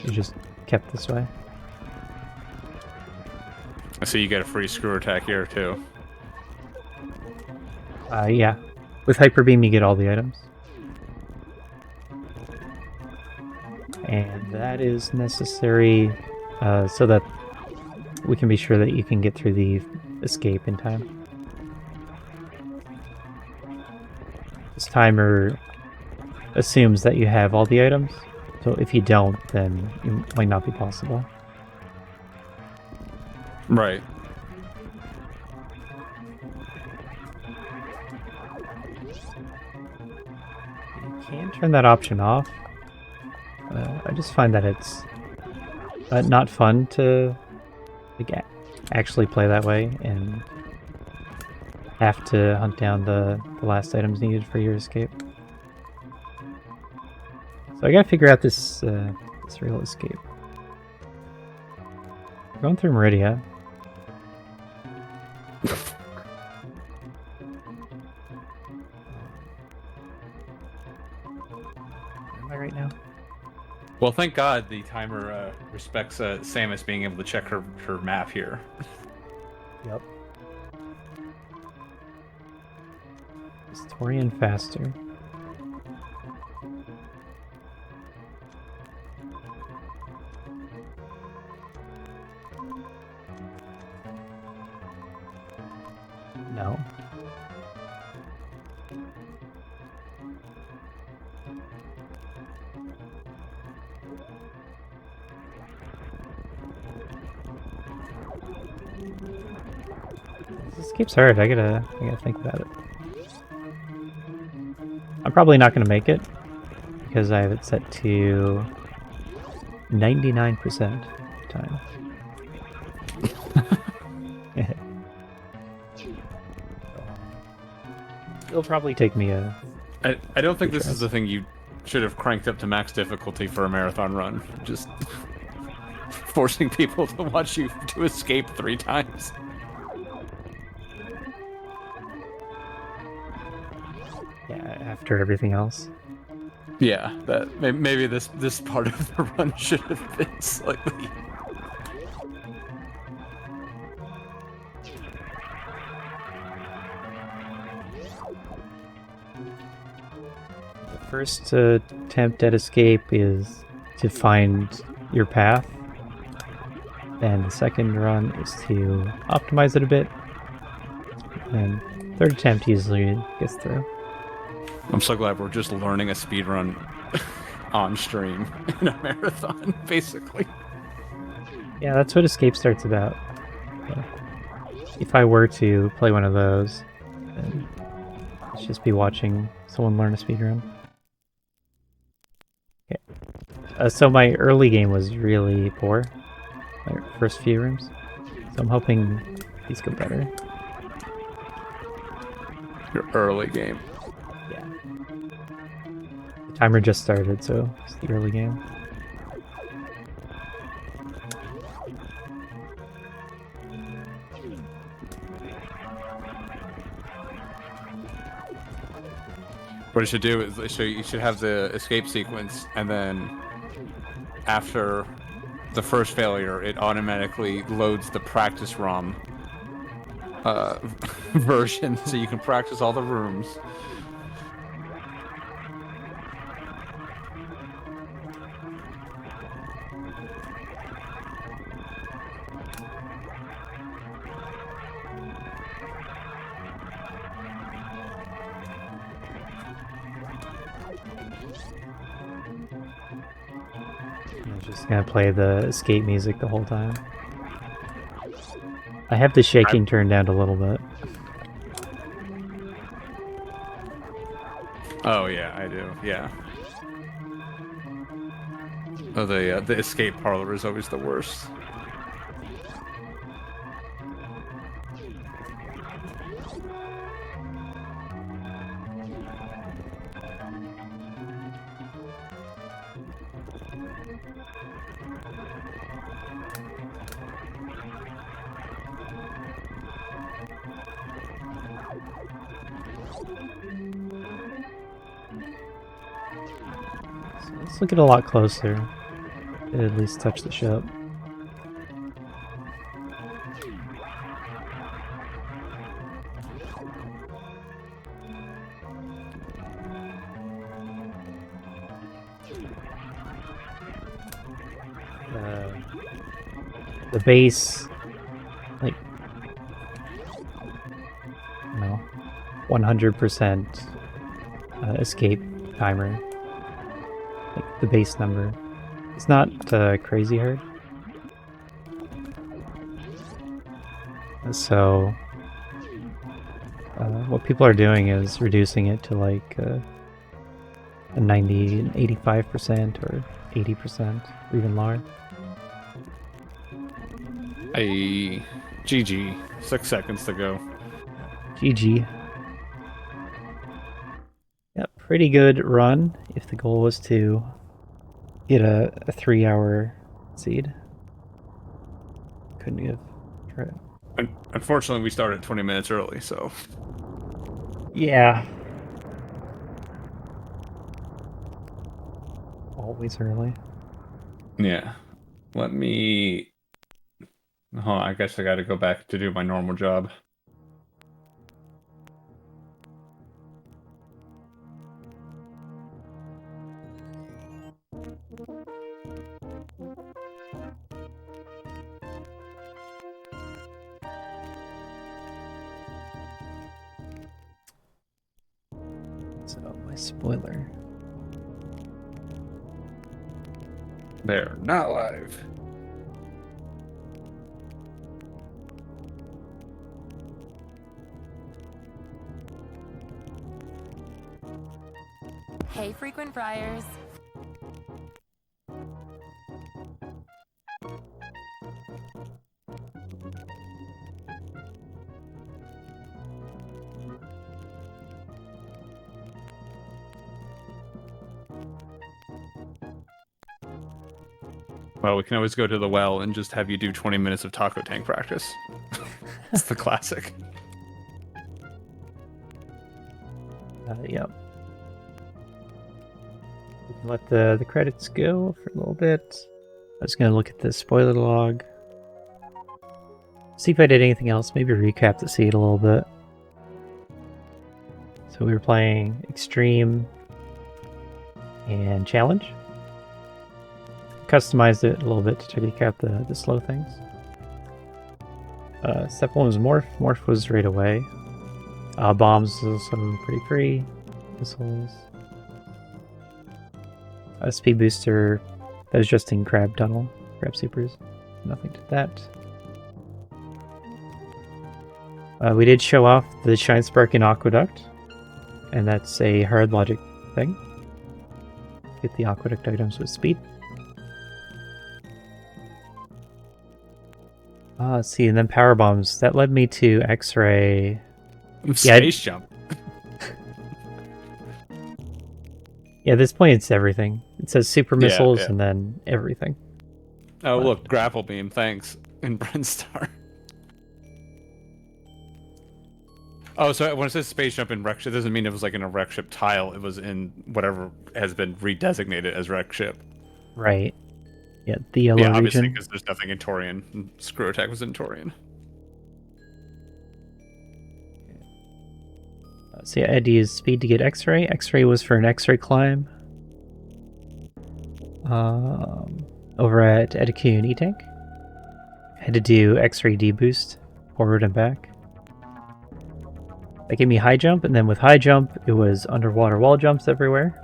It just kept this way. I see you get a free screw attack here too. Yeah. With Hyper Beam, you get all the items. And that is necessary so that we can be sure that you can get through the escape in time. This timer assumes that you have all the items, so if you don't, then it might not be possible. Right. You can turn that option off. I just find that it's not fun to actually play that way and have to hunt down the last items needed for your escape. So I gotta figure out this real escape. We're going through Meridia. Where am I right now? Well, thank God the timer respects Samus being able to check her map here. Yep. Historian faster. No. This escape's hard. I gotta think about it. I'm probably not gonna make it because I have it set to 99% time. It'll probably take me a... I don't think this is the thing you should have cranked up to max difficulty for a marathon run. Just forcing people to watch you to escape 3 times. Yeah, after everything else. Yeah, that maybe this part of the run should have been slightly. The first attempt at escape is to find your path, and the second run is to optimize it a bit, and third attempt usually gets through. I'm so glad we're just learning a speedrun on stream in a marathon, basically. Yeah, that's what Escape Start's about. Yeah. If I were to play one of those, then let's just be watching someone learn a speedrun. Okay. So my early game was really poor. My first few rooms. So I'm hoping these go better. Your early game. Yeah. The timer just started, so it's the early game. What you should do is you should have the escape sequence, and then after the first failure, it automatically loads the practice ROM version, so you can practice all the rooms. Just gonna play the escape music the whole time. I have the shaking turned down a little bit. Oh yeah, I do. Yeah. Oh, the escape parlor is always the worst. So let's look at a lot closer. At least touch the ship. The base, like, no, 100% escape timer. Like the base number. It's not crazy hard. So, what people are doing is reducing it to like a 90, 85% or 80%, or even lower. GG. 6 seconds to go. GG. Yep, pretty good run if the goal was to get a 3-hour seed. Couldn't have tried. Unfortunately, we started 20 minutes early, so... Yeah. Always early. Yeah. Let me... Oh, I guess I gotta go back to do my normal job. So, my spoiler. They're not live. Hey, frequent fryers. Well, we can always go to the well and just have you do 20 minutes of taco tank practice. It's the classic. Yep. We can let the credits go for a little bit. I'm just gonna look at the spoiler log. See if I did anything else. Maybe recap the seed a little bit. So we were playing Extreme and Challenge. Customized it a little bit to recap the slow things. Step 1 was Morph. Morph was right away. Bombs was also pretty free. Missiles. Speed booster. That was just in Crab Tunnel. Crab Supers. Nothing to that. We did show off the Shine Spark and Aqueduct. And that's a hard logic thing. Get the Aqueduct items with speed. Let's see, and then power bombs. That led me to X-ray. Space jump. Yeah, at this point it's everything. It says super missiles and then everything. Oh, look, grapple beam, thanks. In Brinstar. Oh, so when it says space jump in wreck ship, it doesn't mean it was like in a wreck ship tile. It was in whatever has been redesignated as wreck ship. Right. Yeah, the yellow region. Obviously, because there's nothing in Torian. Screw Attack was in Torian. So yeah, I had to use speed to get X-ray. X-ray was for an X-ray climb. Over at Etiku and E-Tank. I had to do X-ray D-boost, forward and back. That gave me high jump, and then with high jump, it was underwater wall jumps everywhere.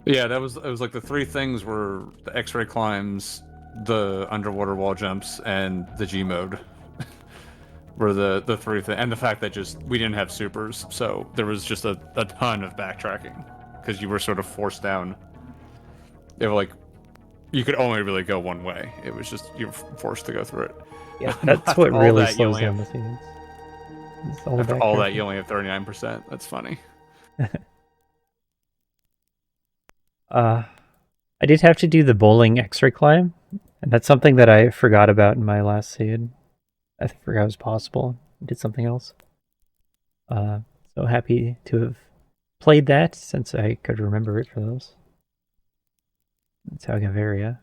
Yeah, it was like the three things were the X-ray climbs, the underwater wall jumps, and the G mode were the three things, and the fact that just we didn't have supers, so there was just a ton of backtracking because you were sort of forced down. They were like you could only really go one way. It was just you were forced to go through it. Yeah, that's After what all really that, you slows only down have the scenes. It's all the after all that you backtracking. only have 39%. That's funny. I did have to do the bowling X-ray climb, and that's something that I forgot about in my last seed. I forgot it was possible. I did something else. Uh, so happy to have played that since I could remember it for those. That's how Gavaria.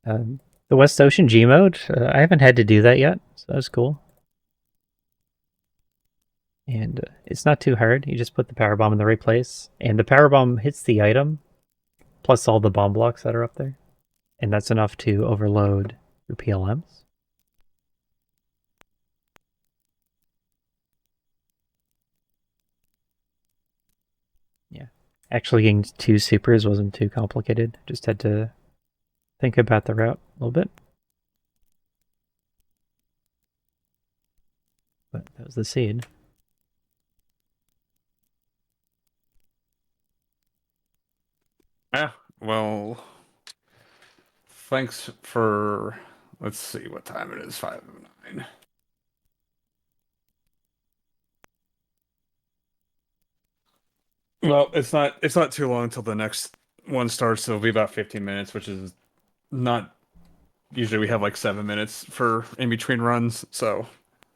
The West Ocean G mode, I haven't had to do that yet, so that's cool. And it's not too hard. You just put the power bomb in the right place, and the power bomb hits the item, plus all the bomb blocks that are up there. And that's enough to overload your PLMs. Yeah. Actually getting 2 supers wasn't too complicated. Just had to think about the route a little bit. But that was the seed. Yeah. Well, thanks for. Let's see what time it is. 5:09. Well, it's not too long until the next one starts. So it'll be about 15 minutes, which is not usually we have like 7 minutes for in between runs. So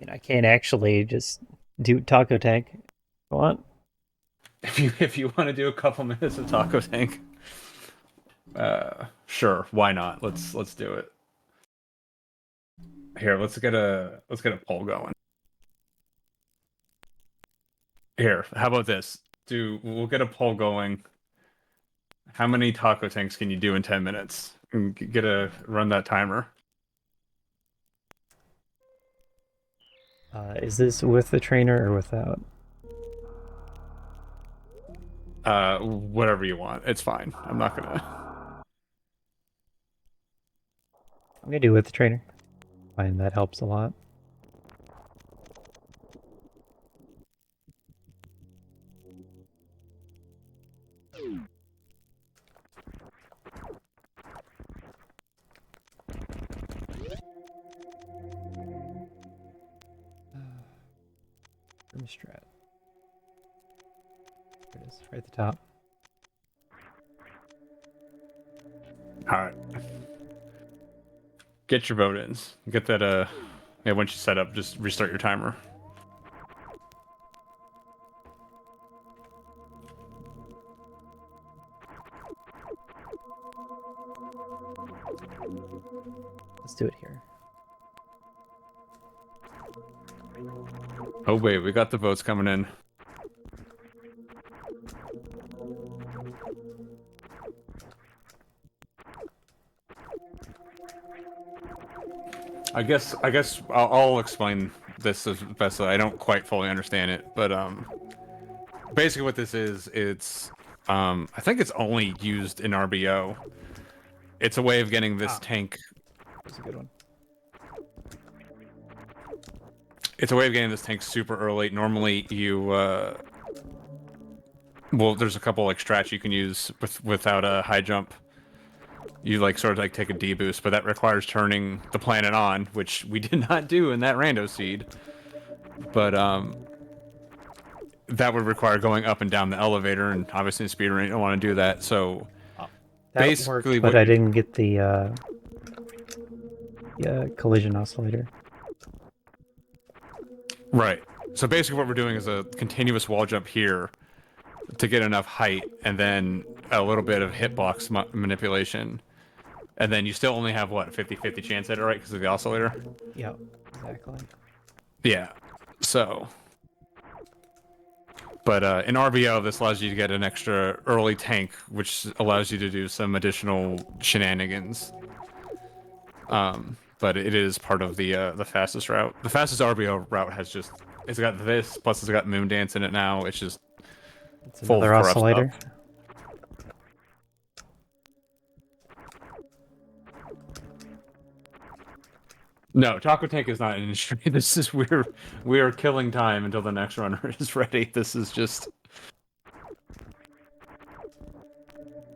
And I can't actually just do Taco Tank. What? if you want to do a couple minutes of Taco Tank, sure, why not? Let's do it. Here, let's get a poll going. Here, how about this? We'll get a poll going. How many taco tanks can you do in 10 minutes? And run that timer. Is this with the trainer or without? Whatever you want. It's fine. I'm not gonna. I'm gonna do it with the trainer. I find that helps a lot. From strat. There it is, right at the top. All right. Get your vote ins. Get that. Yeah. Once you set up, just restart your timer. Let's do it here. Oh wait, we got the votes coming in. I guess I'll explain this as best I don't quite fully understand it, but basically what this is, it's I think it's only used in RBO. It's a way of getting this tank. That's a good one. It's a way of getting this tank super early. Normally you well, there's a couple like strats you can use without a high jump. You like sort of like take a D boost, but that requires turning the planet on, which we did not do in that rando seed. But that would require going up and down the elevator, and obviously in speedrun you don't want to do that. So That basically, worked, but I didn't get the collision oscillator. Right. So basically, what we're doing is a continuous wall jump here to get enough height, and then a little bit of hitbox manipulation. And then you still only have, what, 50-50 chance at it, right? Because of the oscillator? Yep, exactly. Yeah. So. But in RBO, this allows you to get an extra early tank, which allows you to do some additional shenanigans. But it is part of the fastest route. The fastest RBO route has just... It's got this, plus it's got Moondance in it now. It's just... It's full of another corrupt oscillator. stuff. No, Taco Tank is not an industry. This is we are killing time until the next runner is ready. This is just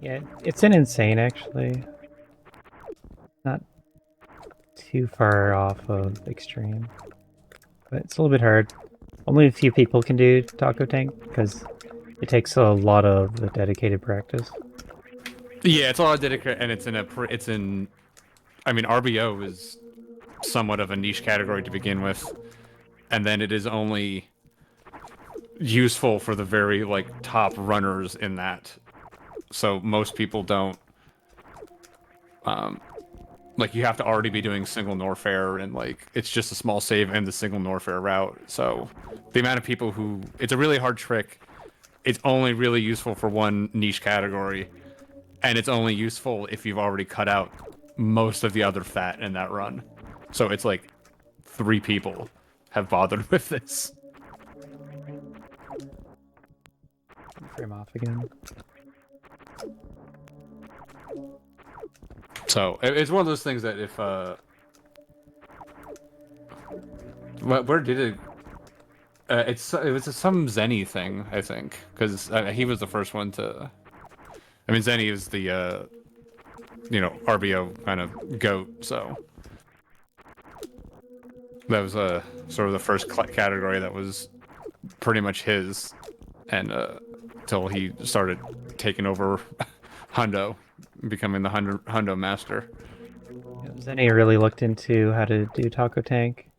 Yeah, it's an insane actually. Not too far off of extreme, but it's a little bit hard. Only a few people can do Taco Tank because it takes a lot of the dedicated practice. yeah, it's all dedicated, and it's in. I mean, RBO is somewhat of a niche category to begin with, and then it is only useful for the very like top runners in that. So most people don't. Like you have to already be doing single Norfair, and like it's just a small save and the single Norfair route. So the amount of people who it's a really hard trick. It's only really useful for one niche category, and it's only useful if you've already cut out most of the other fat in that run. So it's like 3 people have bothered with this. Frame off again. So it's one of those things that if where did it? It was some Zenny thing, I think, because he was the first one to. I mean, Zenny is the RBO kind of goat, so that was sort of the first category that was pretty much his, and till he started taking over Hundo, becoming the Hundo master. Yeah, Zenny really looked into how to do Taco Tank.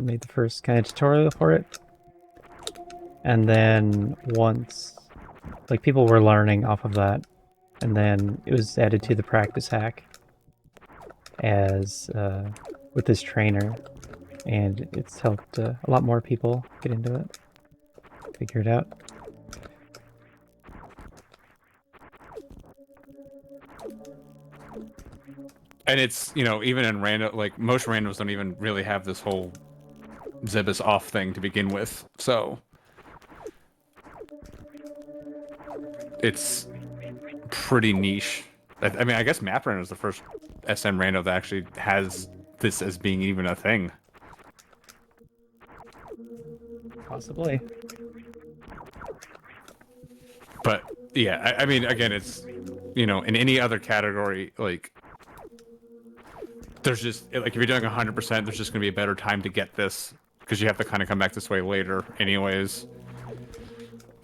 Made the first kind of tutorial for it. And then once, like people were learning off of that, and then it was added to the practice hack as with this trainer, and it's helped a lot more people get into it, figure it out. And it's, even in random, like most randos don't even really have this whole Zibus off thing to begin with, so it's pretty niche. I mean, I guess Map Rando is the first SM rando that actually has this as being even a thing. Possibly. But yeah, I mean, again, it's in any other category, like there's just like if you're doing 100%, there's just gonna be a better time to get this because you have to kind of come back this way later, anyways.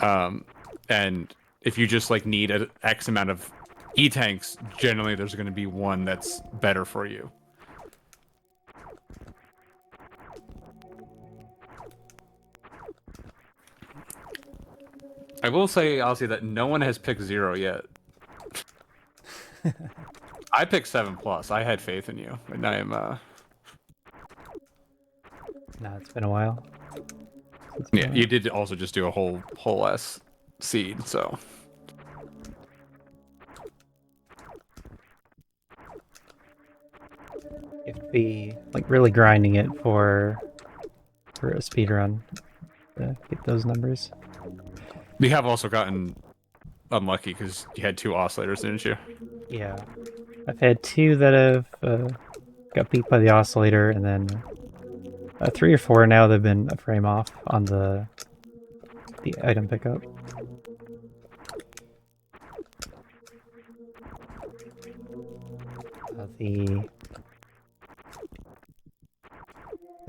And if you just like need an X amount of E-tanks, generally there's going to be one that's better for you. I will say, I'll say that no one has picked 0 yet. I picked 7+. I had faith in you, and I am. No, it's been a while. Yeah, you did also just do a whole S seed, so. You have to be like really grinding it for a speedrun to get those numbers. You have also gotten unlucky because you had 2 oscillators, didn't you? Yeah, I've had 2 that have got beat by the oscillator, and then 3 or 4 now they've been a frame off on the item pickup. The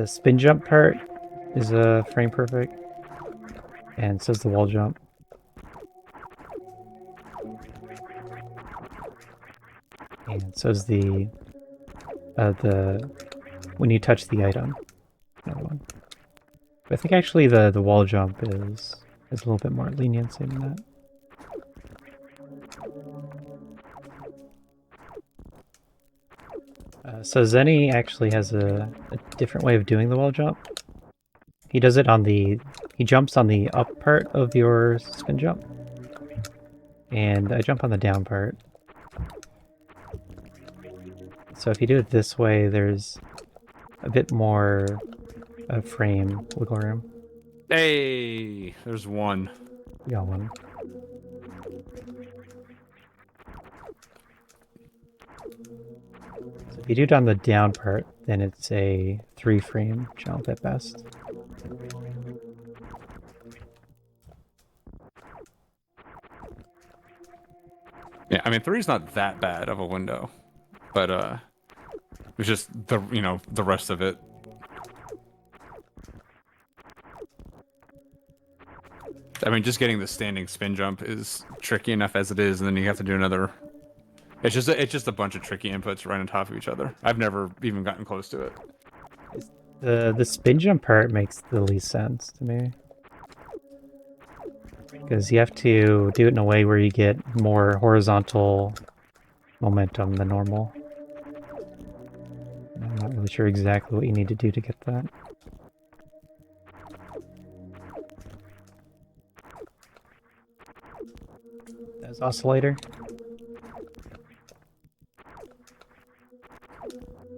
spin jump part is a frame perfect, and so is the wall jump. And so is the when you touch the item. Another one. But I think actually the wall jump is a little bit more leniency than that. So Zenny actually has a different way of doing the wall jump. He does it on he jumps on the up part of your spin jump. And I jump on the down part. So if you do it this way, there's a bit more frame wiggle room. Hey, there's one. You got one. you do it on the down part, then it's a 3-frame jump at best. Yeah, I mean 3's not that bad of a window, but it's just the rest of it. I mean, just getting the standing spin jump is tricky enough as it is, and then you have to do another. It's just a bunch of tricky inputs right on top of each other. I've never even gotten close to it. The spin jump part makes the least sense to me. Because you have to do it in a way where you get more horizontal momentum than normal. I'm not really sure exactly what you need to do to get that. There's oscillator.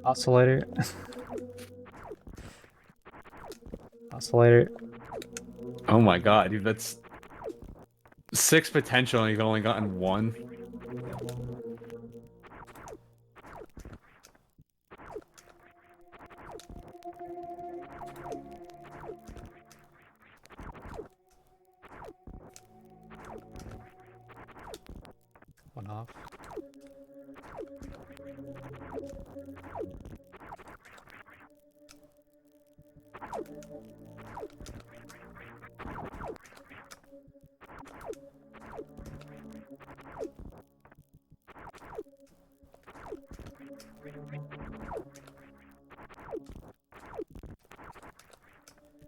Oscillator. Oscillator. Oh my god, dude, that's 6 potential and you've only gotten 1. One off.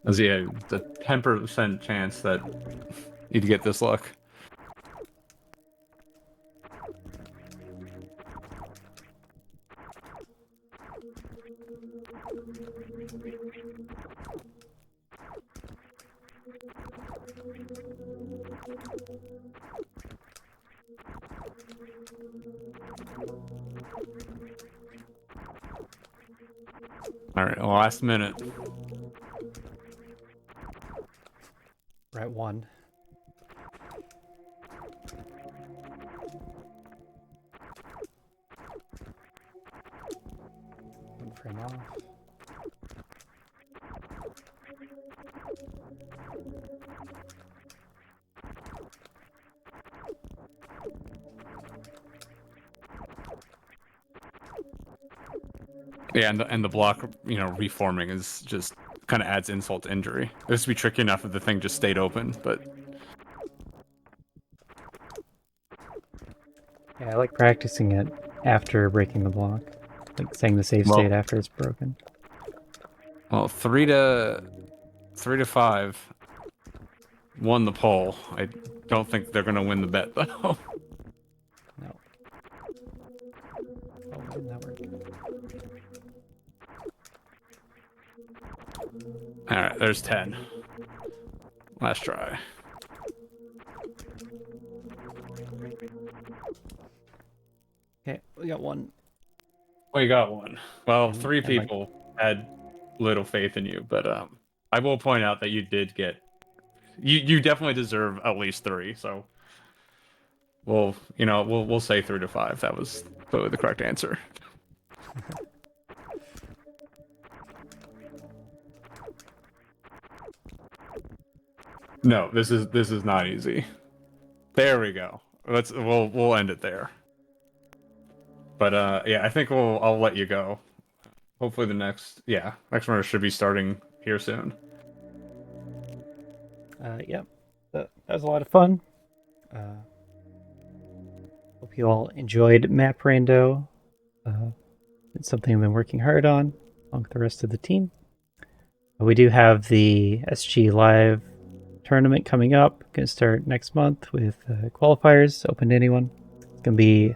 There's a 10% chance that you'd get this luck. All right, last minute. We're at 1. One frame off. Yeah, and the block, reforming is just kind of adds insult to injury. It used to be tricky enough if the thing just stayed open, but Yeah, I like practicing it after breaking the block. Like saying the save state after it's broken. well, 3 to 5 won the poll. I don't think they're gonna win the bet though. No. Oh, why didn't that work? All right, there's 10. Last try. Okay, we got 1. We got 1. Well, 3 and like- people had little faith in you, but I will point out that you did get. You definitely deserve at least 3. So we'll say 3 to 5. That was totally the correct answer. No, this is not easy. There we go. We'll end it there. But yeah, I think I'll let you go. Hopefully the next runner should be starting here soon. Yep. That was a lot of fun. Hope you all enjoyed Map Rando. It's something I've been working hard on along with the rest of the team. We do have the SG Live tournament coming up. Going to start next month with qualifiers open to anyone. It's going to be